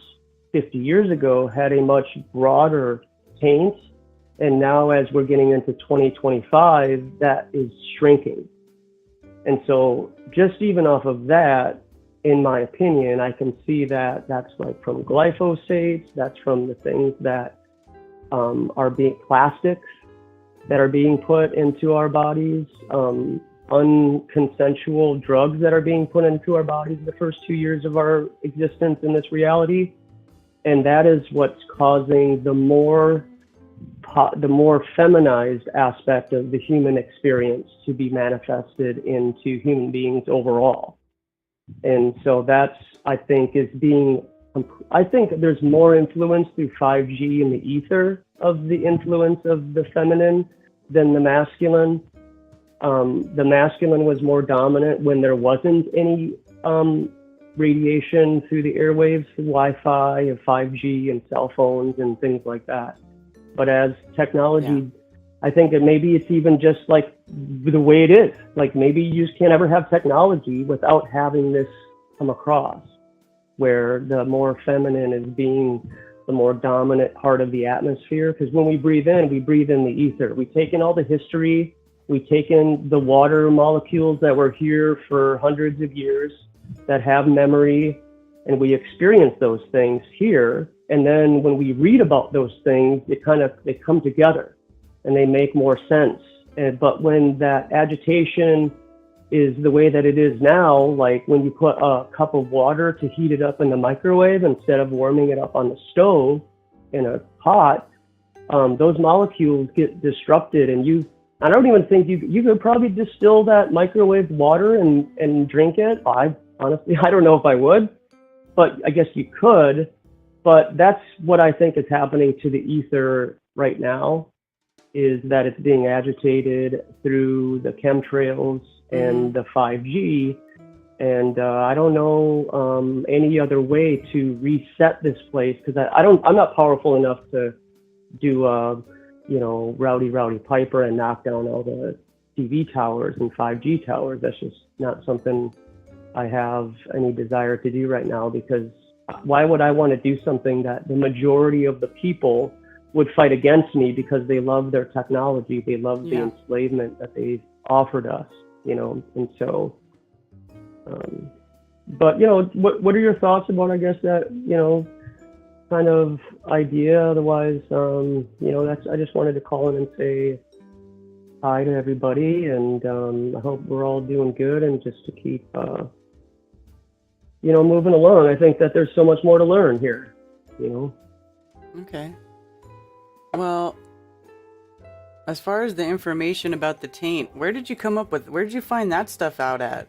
50 years ago had a much broader taint, and now as we're getting into 2025, that is shrinking. And so just even off of that, in my opinion, I can see that that's like from glyphosates, that's from the things that are being plastics that are being put into our bodies, unconsensual drugs that are being put into our bodies the first 2 years of our existence in this reality. And that is what's causing the more feminized aspect of the human experience to be manifested into human beings overall. And so that's, I think there's more influence through 5G and the ether of the influence of the feminine than the masculine. The masculine was more dominant when there wasn't any radiation through the airwaves, Wi-Fi and 5G and cell phones and things like that. But as technology, I think that maybe it's even just like the way it is. Like maybe you just can't ever have technology without having this come across, where the more feminine is being the more dominant part of the atmosphere. Because when we breathe in the ether. We take in all the history. We take in the water molecules that were here for hundreds of years, that have memory, and we experience those things here. And then when we read about those things, they come together and they make more sense. But when that agitation is the way that it is now, like when you put a cup of water to heat it up in the microwave instead of warming it up on the stove in a pot, those molecules get disrupted. And I don't even think you could probably distill that microwave water and drink it. Honestly, I don't know if I would, but I guess you could. But that's what I think is happening to the ether right now, is that it's being agitated through the chemtrails and the 5G. And I don't know any other way to reset this place, because I'm not powerful enough to do Rowdy Piper and knock down all the TV towers and 5G towers. That's just not something I have any desire to do right now, because why would I want to do something that the majority of the people would fight against me because they love their technology, they love the enslavement that they've offered us, and so, but, what are your thoughts about, I guess, that, kind of idea? Otherwise, I just wanted to call in and say hi to everybody, and I hope we're all doing good, and just to keep, moving along. I think that there's so much more to learn here,
Okay. Well, as far as the information about the taint, where did you find that stuff out at?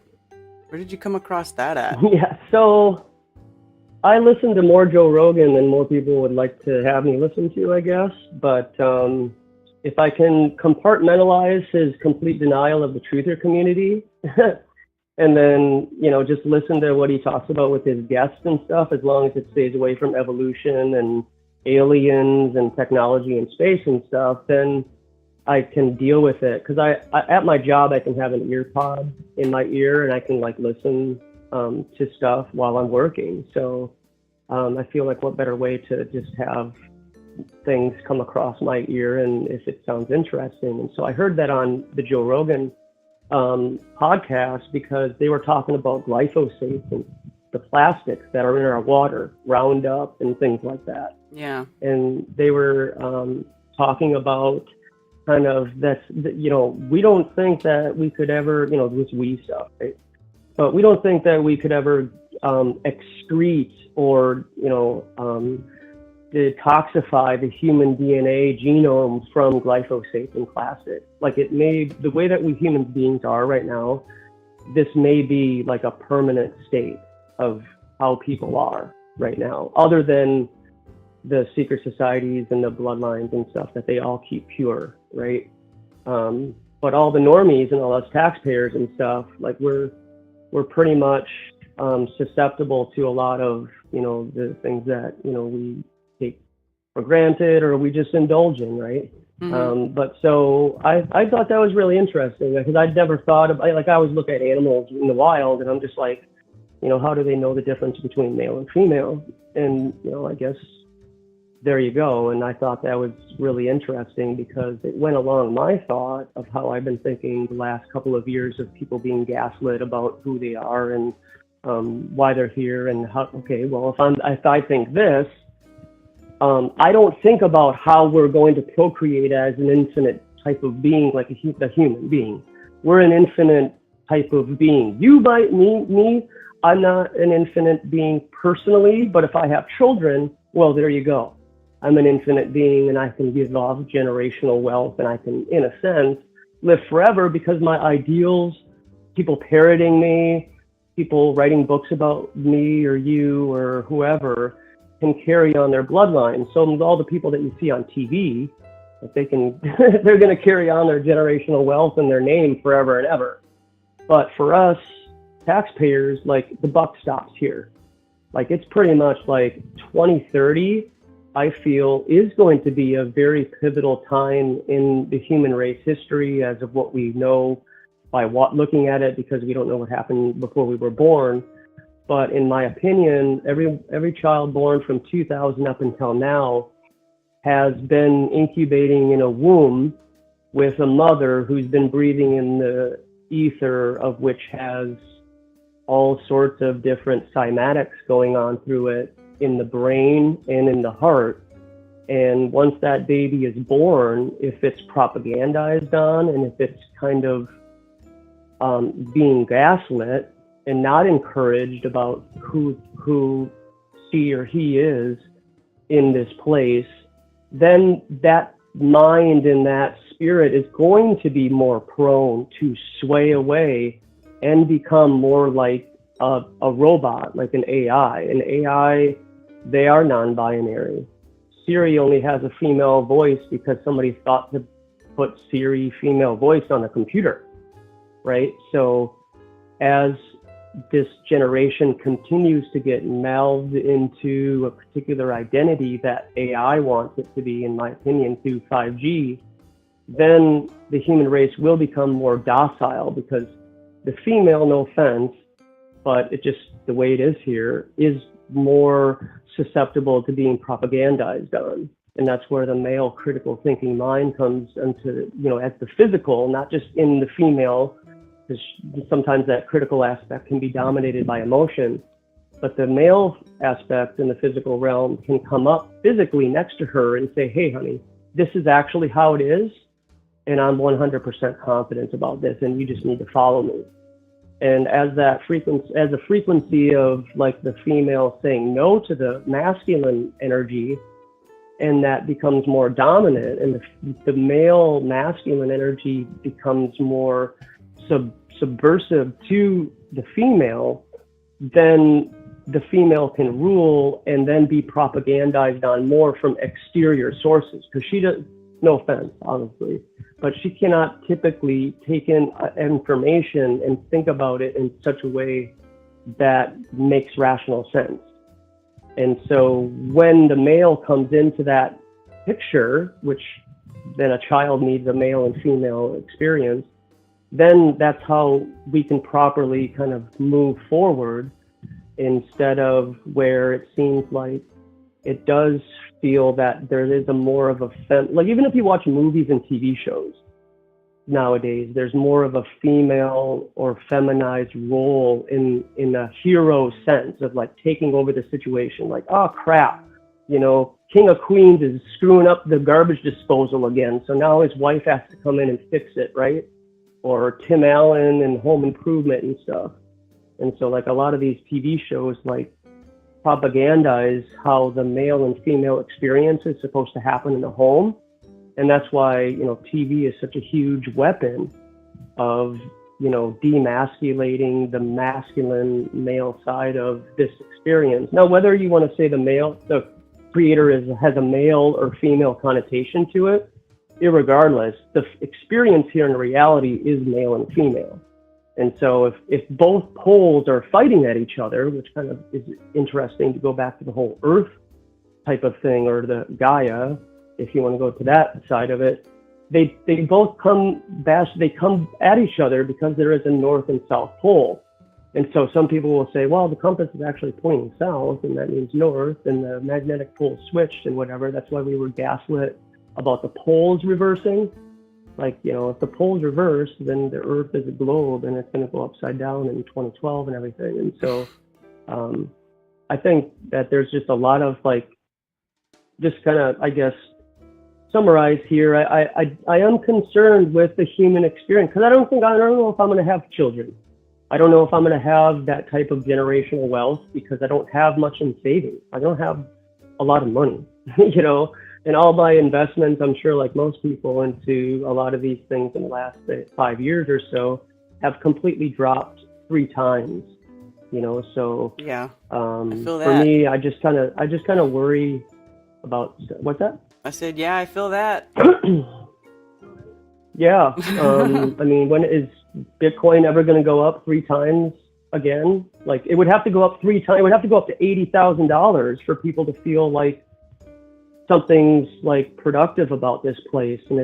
Where did you come across that at?
Yeah, so I listen to more Joe Rogan than more people would like to have me listen to, I guess. But if I can compartmentalize his complete denial of the truther community, and then, just listen to what he talks about with his guests and stuff, as long as it stays away from evolution and aliens and technology and space and stuff, then I can deal with it. Because I at my job, I can have an ear pod in my ear, and I can listen to stuff while I'm working. So I feel like what better way to just have things come across my ear, and if it sounds interesting. And so I heard that on the Joe Rogan podcast, because they were talking about glyphosate and the plastics that are in our water, Roundup and things like that.
Yeah.
And they were talking about kind of we don't think that we could ever, this we stuff, right? But we don't think that we could ever excrete or, detoxify the human DNA genome from glyphosate and plastic. The way that we human beings are right now, this may be like a permanent state of how people are right now, other than the secret societies and the bloodlines and stuff that they all keep pure, right? But all the normies and all us taxpayers and stuff, we're pretty much susceptible to a lot of, the things that, we take for granted or we just indulge in, right?
Mm-hmm.
But so I thought that was really interesting, because I'd never thought of, I always look at animals in the wild and I'm just like, how do they know the difference between male and female? And, I guess there you go. And I thought that was really interesting, because it went along my thought of how I've been thinking the last couple of years of people being gaslit about who they are and why they're here and how. Okay, well, if I think this, I don't think about how we're going to procreate as an infinite type of being, like the human being. We're an infinite type of being. You might me. I'm not an infinite being personally, but if I have children, well, there you go. I'm an infinite being, and I can give off generational wealth, and I can, in a sense, live forever because my ideals, people parroting me, people writing books about me or you or whoever, can carry on their bloodline. So all the people that you see on TV, they're going to carry on their generational wealth and their name forever and ever. But for us taxpayers, like, the buck stops here. Like, it's pretty much like 2030, I feel, is going to be a very pivotal time in the human race history as of what we know by looking at it, because we don't know what happened before we were born. But in my opinion, every child born from 2000 up until now has been incubating in a womb with a mother who's been breathing in the ether, of which has all sorts of different cymatics going on through it in the brain and in the heart. And once that baby is born, if it's propagandized on and if it's kind of being gaslit and not encouraged about who she or he is in this place, then that mind and that spirit is going to be more prone to sway away and become more like a robot, like an AI. An AI, they are non-binary. Siri only has a female voice because somebody thought to put Siri female voice on a computer, right? So as this generation continues to get melded into a particular identity that AI wants it to be, in my opinion, through 5G, then the human race will become more docile, because the female, no offense, but it just, the way it is here, is more susceptible to being propagandized on. And that's where the male critical thinking mind comes into, as the physical, not just in the female, because sometimes that critical aspect can be dominated by emotion. But the male aspect in the physical realm can come up physically next to her and say, hey, honey, this is actually how it is. And I'm 100% confident about this, and you just need to follow me. And as the frequency of, like, the female saying no to the masculine energy, and that becomes more dominant, and the male masculine energy becomes more subversive to the female, then the female can rule and then be propagandized on more from exterior sources, because she does, no offense, honestly, but she cannot typically take in information and think about it in such a way that makes rational sense. And so when the male comes into that picture, which then a child needs a male and female experience, then that's how we can properly kind of move forward, instead of where it seems like it does feel that there is a more of a like, even if you watch movies and TV shows nowadays, there's more of a female or feminized role in a hero sense of, like, taking over the situation. Like, oh crap, King of Queens is screwing up the garbage disposal again, so now his wife has to come in and fix it, right? Or Tim Allen and Home Improvement and stuff. And so, like, a lot of these TV shows, like, propagandize how the male and female experience is supposed to happen in the home. And that's why, TV is such a huge weapon of, demasculating the masculine male side of this experience. Now, whether you want to say the creator has a male or female connotation to it, irregardless, the experience here in reality is male and female. And so if both poles are fighting at each other, which kind of is interesting to go back to the whole Earth type of thing, or the Gaia, if you want to go to that side of it, they both come at each other because there is a north and south pole. And so some people will say, well, the compass is actually pointing south, and that means north, and the magnetic pole switched and whatever. That's why we were gaslit about the poles reversing. like, if the poles reverse, then the Earth is a globe and it's going to go upside down in 2012 and everything. And so I think that there's just a lot of like, just kind of, I guess, summarize here. I am concerned with the human experience because I don't know if I'm going to have children. I don't know if I'm going to have that type of generational wealth because I don't have much in savings. I don't have a lot of money, and all my investments, I'm sure like most people, into a lot of these things in the last 5 years or so have completely dropped 3 times, so
yeah, I feel that.
For me, I just kind of worry about, what's that?
I said, yeah, I feel that.
Yeah. I mean, when is Bitcoin ever going to go up 3 times again? Like, it would have to go up 3 times. It would have to go up to $80,000 for people to feel like something's like productive about this place. And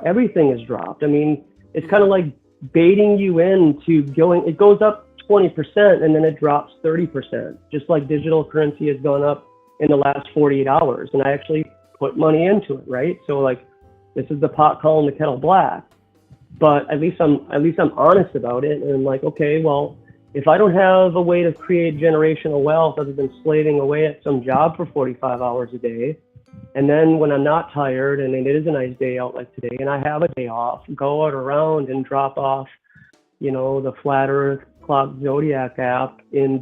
everything is dropped. I mean, it's kind of like baiting you into going. It goes up 20% and then it drops 30%, just like digital currency has gone up in the last 48 hours. And I actually put money into it, right? So like, this is the pot calling the kettle black. But at least I'm honest about it, and I'm like, okay, well, if I don't have a way to create generational wealth other than slaving away at some job for 45 hours a day, and then when I'm not tired and it is a nice day out like today, and I have a day off, go out around and drop off, the Flat Earth Clock Zodiac app in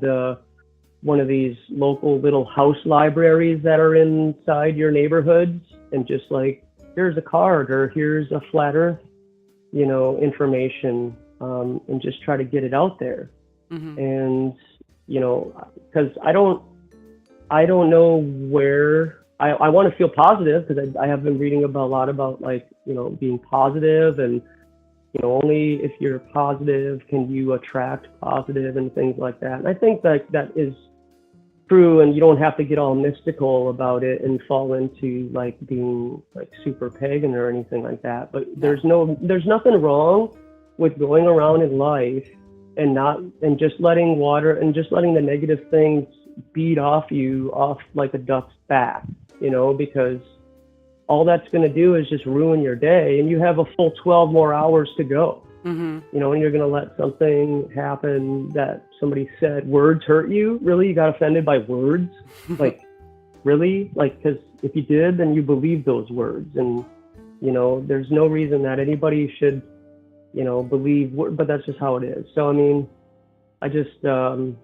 one of these local little house libraries that are inside your neighborhoods, and just like, here's a card or here's a Flat Earth, information, and just try to get it out there.
Mm-hmm.
And, because I don't know where I want to feel positive, because I have been reading a lot about like, being positive, and, only if you're positive can you attract positive and things like that. And I think that is true, and you don't have to get all mystical about it and fall into like being like super pagan or anything like that. But there's nothing wrong with going around in life and just letting the negative things beat off like a duck's back, because all that's going to do is just ruin your day, and you have a full 12 more hours to go.
Mm-hmm.
And you're going to let something happen that somebody said, words hurt you? Really? You got offended by words? Like, really? Like, because if you did, then you believe those words. And, there's no reason that anybody should, believe, but that's just how it is. So, I mean, I just been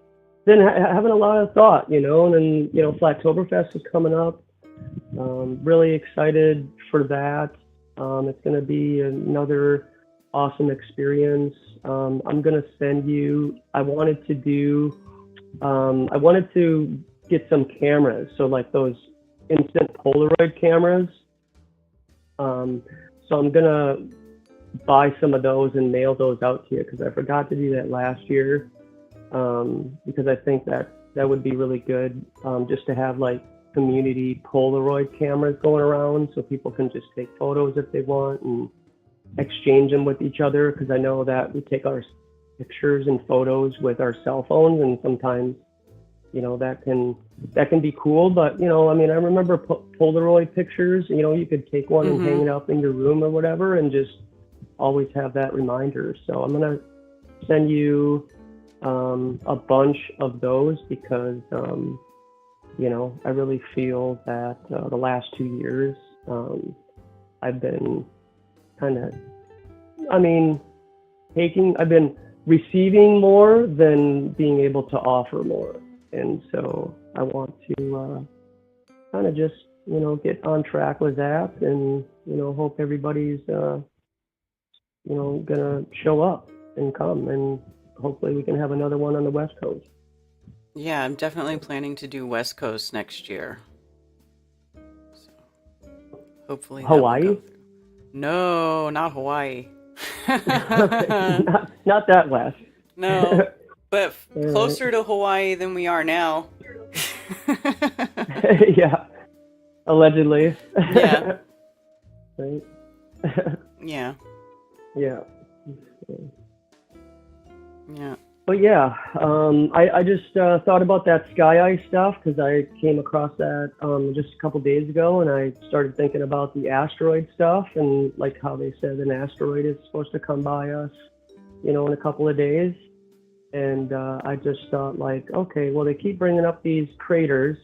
having a lot of thought, and then, Flattoberfest is coming up. Really excited for that. It's going to be another awesome experience. I'm going to send you, I wanted to get some cameras. So like those instant Polaroid cameras. So I'm going to buy some of those and mail those out to you, because I forgot to do that last year. Because I think that would be really good, just to have like community Polaroid cameras going around so people can just take photos if they want and exchange them with each other, because I know that we take our pictures and photos with our cell phones, and sometimes that can be cool, but I mean, I remember Polaroid pictures, you could take one and hang it up in your room or whatever, and just always have that reminder. So I'm gonna send you a bunch of those, because I really feel that the last 2 years I've been I've been receiving more than being able to offer more. And so I want to kind of just, get on track with that, and, hope everybody's, gonna show up and come, and hopefully we can have another one on the West Coast.
Yeah, I'm definitely planning to do West Coast next year. So hopefully
Hawaii?
No, not Hawaii.
not that west.
No, but closer to Hawaii than we are now.
Yeah, allegedly.
Yeah.
Right.
Yeah.
Yeah.
Yeah.
But yeah, I just thought about that sky ice stuff because I came across that just a couple days ago, and I started thinking about the asteroid stuff and like how they said an asteroid is supposed to come by us, in a couple of days. And I just thought like, okay, well they keep bringing up these craters,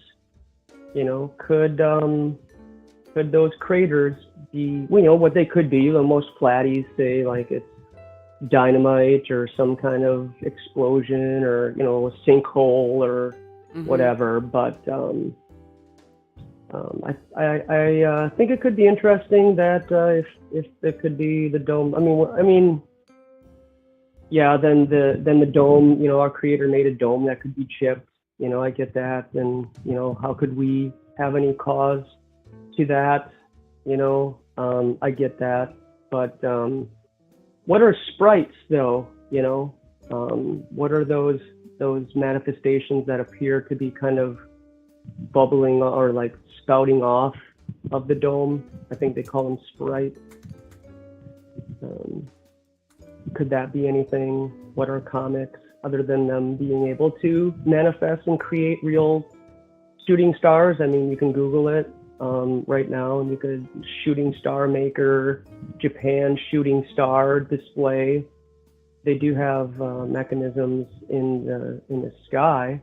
could those craters be, what they could be? Most flatties say like it's dynamite or some kind of explosion or a sinkhole or whatever, but I think it could be interesting that if it could be the dome. Yeah, then the dome, our creator made a dome that could be chipped. I get that. And how could we have any cause to that? I get that. But what are sprites though? What are those manifestations that appear to be kind of bubbling or like spouting off of the dome? I think they call them sprites. Could that be anything? What are comics other than them being able to manifest and create real shooting stars? You can Google it right now, and you could shooting star maker, Japan shooting star display. They do have mechanisms in the sky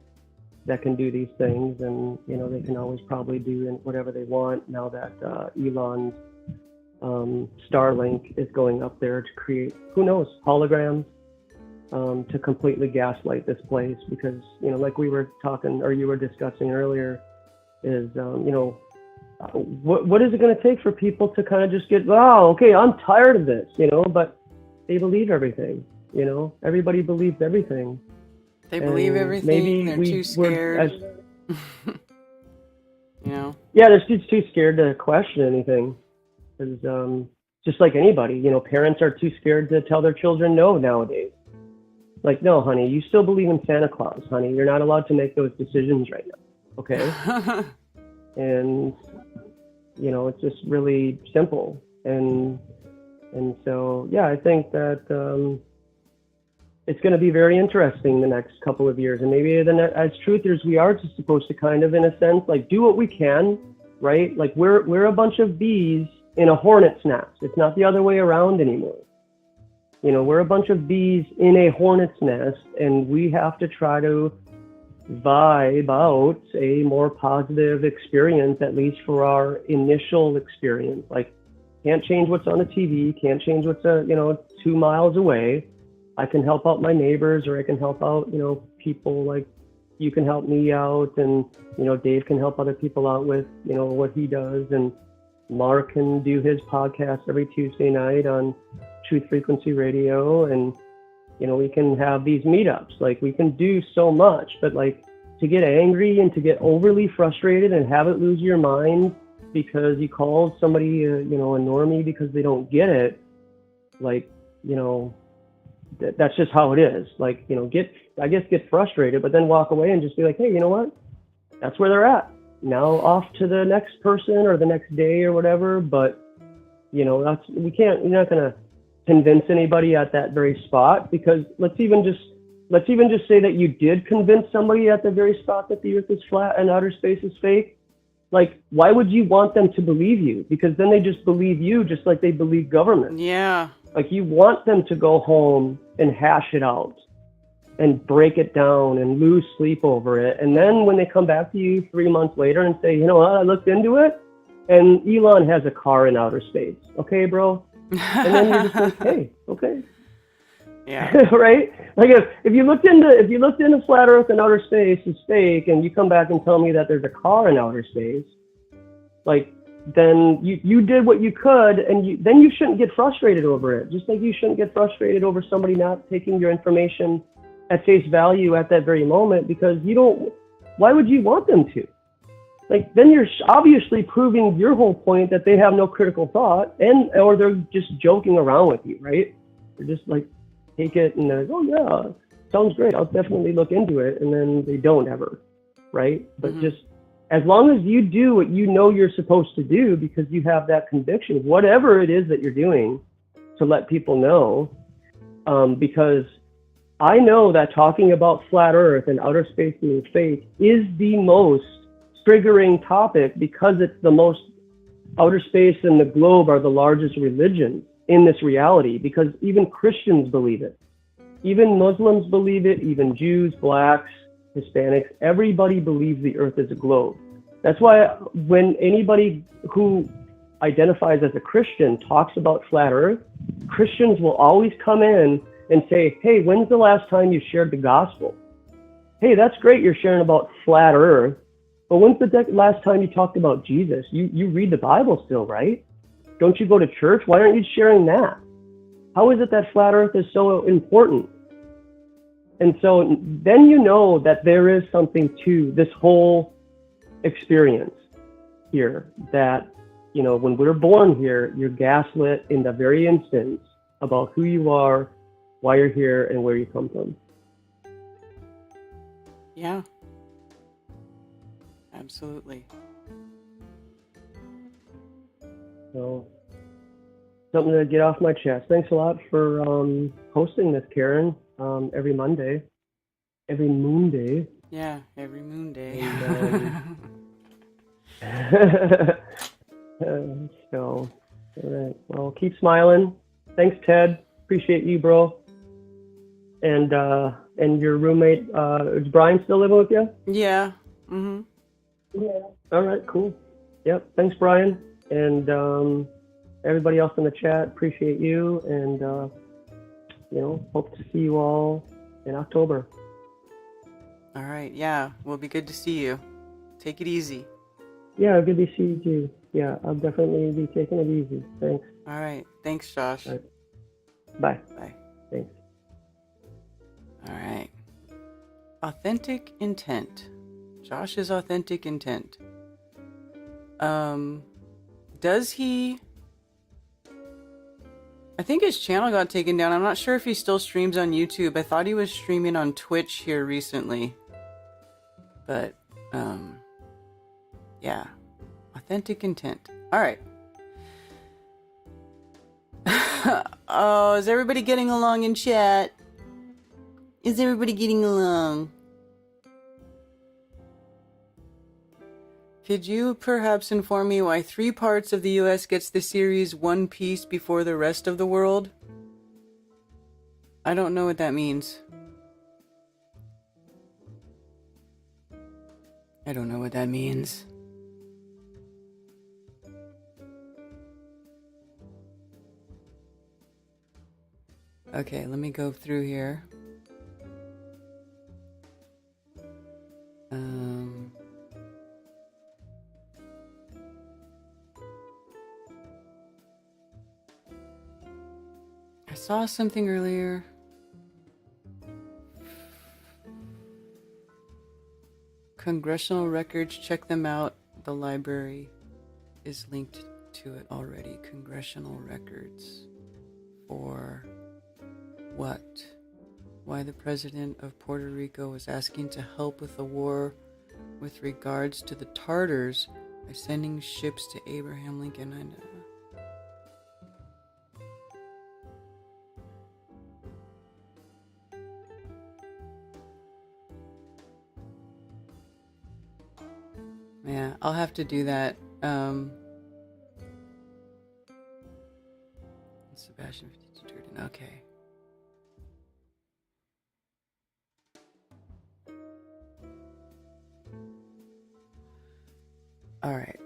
that can do these things, and they can always probably do whatever they want now that Elon's Starlink is going up there to create, who knows, holograms to completely gaslight this place. Because like we were talking, or you were discussing earlier, is what is it going to take for people to kind of just get, okay, I'm tired of this, but they believe everything. Everybody believes everything.
They believe everything. They're too scared.
Yeah, they're too scared to question anything. Because just like anybody, parents are too scared to tell their children no nowadays. Like, no, honey, you still believe in Santa Claus, honey. You're not allowed to make those decisions right now, okay? And, it's just really simple. And so, yeah, I think that it's going to be very interesting the next couple of years. And maybe as truthers, we are just supposed to kind of, in a sense, like do what we can, right? Like we're a bunch of bees in a hornet's nest. It's not the other way around anymore. We're a bunch of bees in a hornet's nest, and we have to try to vibe out a more positive experience, at least for our initial experience. Like, can't change what's on the TV, can't change what's 2 miles away. I can help out my neighbors, or I can help out, people like you can help me out, and Dave can help other people out with what he does, and Mark can do his podcast every Tuesday night on Truth Frequency Radio, and we can have these meetups. Like, we can do so much, but like to get angry and to get overly frustrated and have it lose your mind because you called somebody a normie because they don't get it, like, that's just how it is. Like, get frustrated, but then walk away and just be like, hey, you know what? That's where they're at. Now off to the next person or the next day or whatever. But, you're not going to convince anybody at that very spot, because let's even just say that you did convince somebody at the very spot that the earth is flat and outer space is fake. Like, why would you want them to believe you? Because then they just believe you just like they believe government.
Yeah.
Like, you want them to go home and hash it out and break it down and lose sleep over it. And then when they come back to you 3 months later and say, you know what, I looked into it, and Elon has a car in outer space. Okay, bro? And then you're just like, hey, okay.
Yeah.
Right? Like, if you looked into flat Earth and outer space is fake, and you come back and tell me that there's a car in outer space, like, then you did what you could, and then you shouldn't get frustrated over it. Just like you shouldn't get frustrated over somebody not taking your information at face value at that very moment, because why would you want them to? Like, then you're obviously proving your whole point that they have no critical thought, or they're just joking around with you, right? They're just like, take it and they're like, oh yeah, sounds great, I'll definitely look into it, and then they don't ever, right? But just as long as you do what you know you're supposed to do, because you have that conviction, whatever it is that you're doing, to let people know, because I know that talking about flat Earth and outer space being fake is the most triggering topic because it's the most, outer space and the globe are the largest religions in this reality, because even Christians believe it. Even Muslims believe it, even Jews, blacks, Hispanics, everybody believes the Earth is a globe. That's why when anybody who identifies as a Christian talks about flat Earth, Christians will always come in and say, hey, when's the last time you shared the gospel? Hey, that's great you're sharing about flat Earth, but when's the last time you talked about Jesus? You read the Bible still, right? Don't you go to church? Why aren't you sharing that? How is it that flat Earth is so important? And so then you know that there is something to this whole experience here, that, you know, when we're born here, you're gaslit in the very instance about who you are, why you're here, and where you come from.
Yeah. Absolutely.
So, something to get off my chest. Thanks a lot for hosting this, Karen, every Monday, every Moonday.
Yeah, every Moonday.
And, so, all right. Well, keep smiling. Thanks, Ted. Appreciate you, bro. And your roommate, is Brian still living with you?
Yeah. Mm-hmm.
Yeah. All right, cool. Yep. Thanks, Brian. And everybody else in the chat, appreciate you. And, you know, hope to see you all in October.
All right. Yeah. Will be good to see you. Take it easy.
Yeah, good to see you too. Yeah, I'll definitely be taking it easy. Thanks.
All right. Thanks, Josh.
All right. Bye.
Bye.
Thanks.
All right. Authentic intent. Josh's authentic intent. Does he... I think his channel got taken down. I'm not sure if he still streams on YouTube. I thought he was streaming on Twitch here recently. But, yeah. Authentic intent. All right. Oh, is everybody getting along in chat? Is everybody getting along? Could you perhaps inform me why 3 parts of the US gets the series One Piece before the rest of the world? I don't know what that means. I don't know what that means. Okay, let me go through here. I saw something earlier. Congressional records, check them out. The library is linked to it already. Congressional records. For what? Why the president of Puerto Rico was asking to help with the war with regards to the Tartars by sending ships to Abraham Lincoln. I know. Yeah, I'll have to do that. Sebastian 52 Turden. Okay. All right.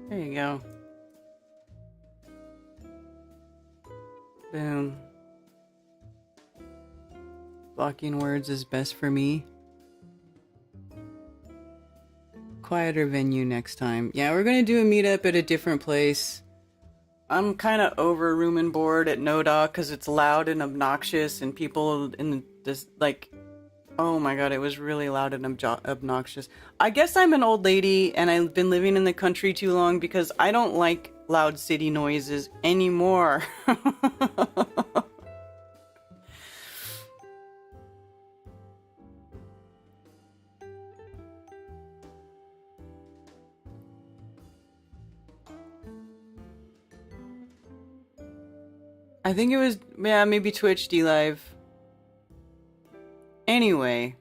There you go. Boom. Blocking words is best for me. Quieter venue next time. Yeah, we're gonna do a meetup at a different place. I'm kind of over room and board at NoDoc because it's loud and obnoxious, and people in this, like, Oh my god, it was really loud and obnoxious. I guess I'm an old lady and I've been living in the country too long because I don't like loud city noises anymore. I think it was, yeah, maybe Twitch D Live. Anyway.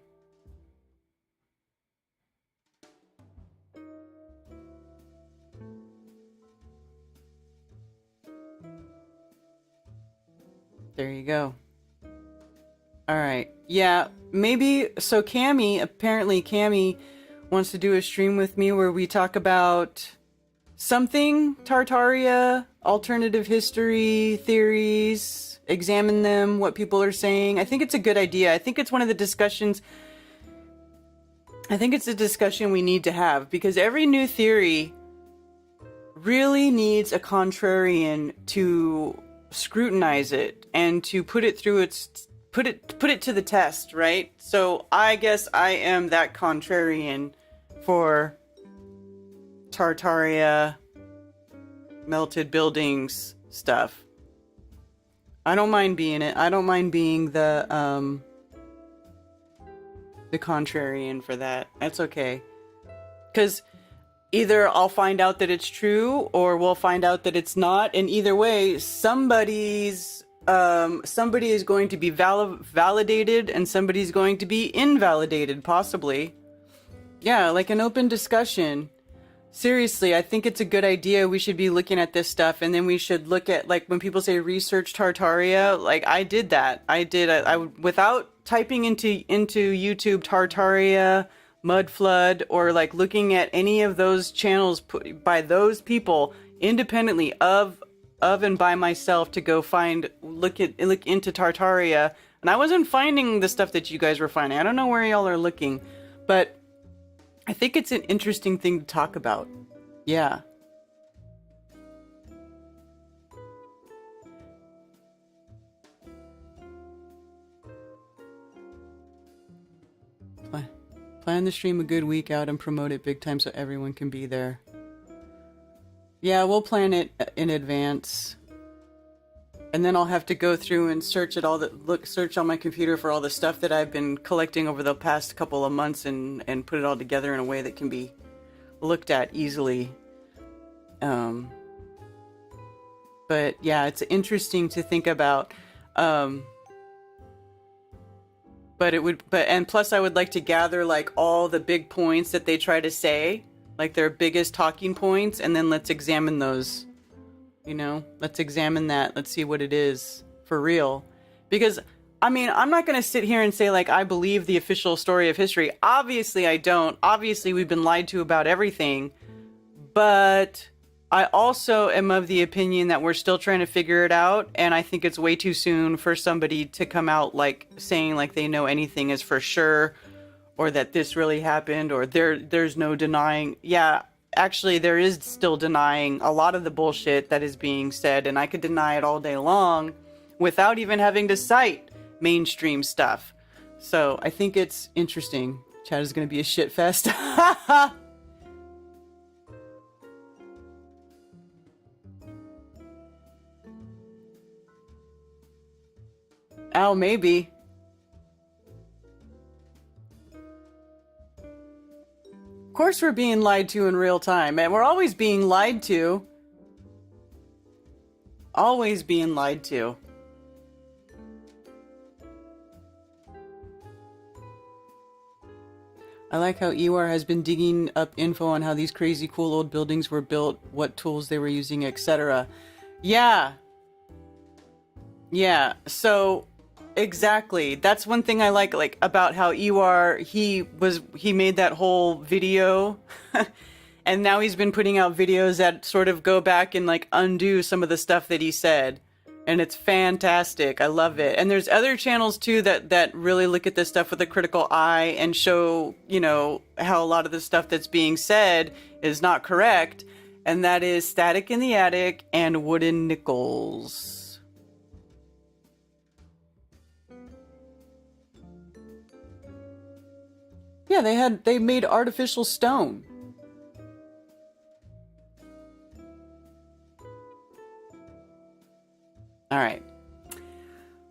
There you go. Alright. Yeah, maybe, so apparently Cammy wants to do a stream with me where we talk about something Tartaria, alternative history, theories, examine them, what people are saying. I think it's a good idea. I think it's one of the discussions. I think it's a discussion we need to have because every new theory really needs a contrarian to scrutinize it and to put it through put it to the test, right? So I guess I am that contrarian for Tartaria, melted buildings stuff. I don't mind being it. I don't mind being the contrarian for that. That's okay. Because either I'll find out that it's true or we'll find out that it's not. And either way, somebody is going to be validated and somebody's going to be invalidated, possibly. Yeah, like an open discussion. Seriously, I think it's a good idea. We should be looking at this stuff, and then we should look at, like, when people say research Tartaria, like, I did that. I without typing into YouTube Tartaria, Mud Flood, or, like, looking at any of those channels put by those people independently of and by myself to go look into Tartaria, and I wasn't finding the stuff that you guys were finding. I don't know where y'all are looking, but I think it's an interesting thing to talk about. Yeah. Plan the stream a good week out and promote it big time so everyone can be there. Yeah, we'll plan it in advance. And then I'll have to go through and search on my computer for all the stuff that I've been collecting over the past couple of months and put it all together in a way that can be looked at easily. But yeah, it's interesting to think about. And plus I would like to gather like all the big points that they try to say, like their biggest talking points, and then let's examine those. You know, let's examine that. Let's see what it is for real. Because, I mean, I'm not going to sit here and say, like, I believe the official story of history. Obviously, I don't. Obviously, we've been lied to about everything. But I also am of the opinion that we're still trying to figure it out. And I think it's way too soon for somebody to come out, like, saying, like, they know anything is for sure. Or that this really happened. Or there's no denying. Yeah. Actually, there is still denying a lot of the bullshit that is being said, and I could deny it all day long without even having to cite mainstream stuff. So I think it's interesting. Chat is going to be a shit fest. Oh, maybe. Of course we're being lied to in real time, and we're always being lied to. Always being lied to. I like how Ewar has been digging up info on how these crazy cool old buildings were built, what tools they were using, etc. Yeah. Yeah, so exactly. That's one thing I like about how Ewar, he made that whole video and now he's been putting out videos that sort of go back and like undo some of the stuff that he said. And it's fantastic. I love it. And there's other channels too that really look at this stuff with a critical eye and show, you know, how a lot of the stuff that's being said is not correct. And that is Static in the Attic and Wooden Nickels. Yeah, they made artificial stone. All right.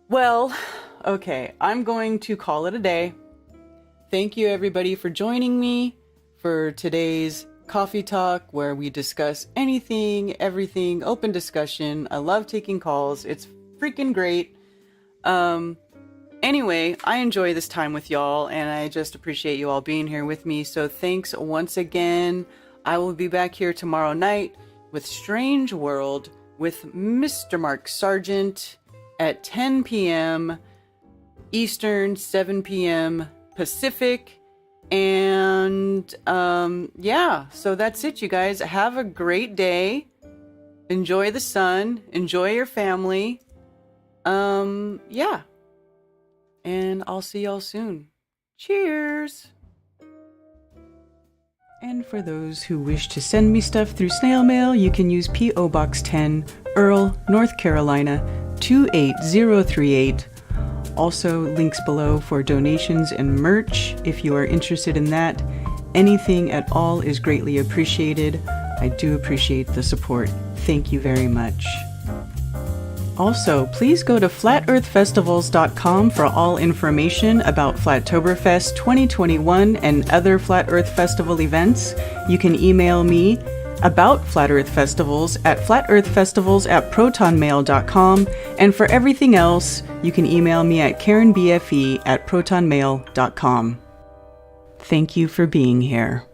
Well, okay, I'm going to call it a day. Thank you everybody for joining me for today's coffee talk where we discuss anything, everything, open discussion. I love taking calls. It's freaking great. Anyway, I enjoy this time with y'all and I just appreciate you all being here with me. So thanks once again. I will be back here tomorrow night with Strange World with Mr. Mark Sargent at 10 p.m. Eastern, 7 p.m. Pacific. And yeah, so that's it, you guys. Have a great day. Enjoy the sun. Enjoy your family. Yeah. And I'll see y'all soon. Cheers. And for those who wish to send me stuff through snail mail, you can use P.O. Box 10, Earl, North Carolina, 28038. Also, links below for donations and merch if you are interested in that. Anything at all is greatly appreciated. I do appreciate the support. Thank you very much. Also, please go to flatearthfestivals.com for all information about Flattoberfest 2021 and other Flat Earth Festival events. You can email me about Flat Earth Festivals at flatearthfestivals@protonmail.com, and for everything else, you can email me at karenbfe@protonmail.com. Thank you for being here.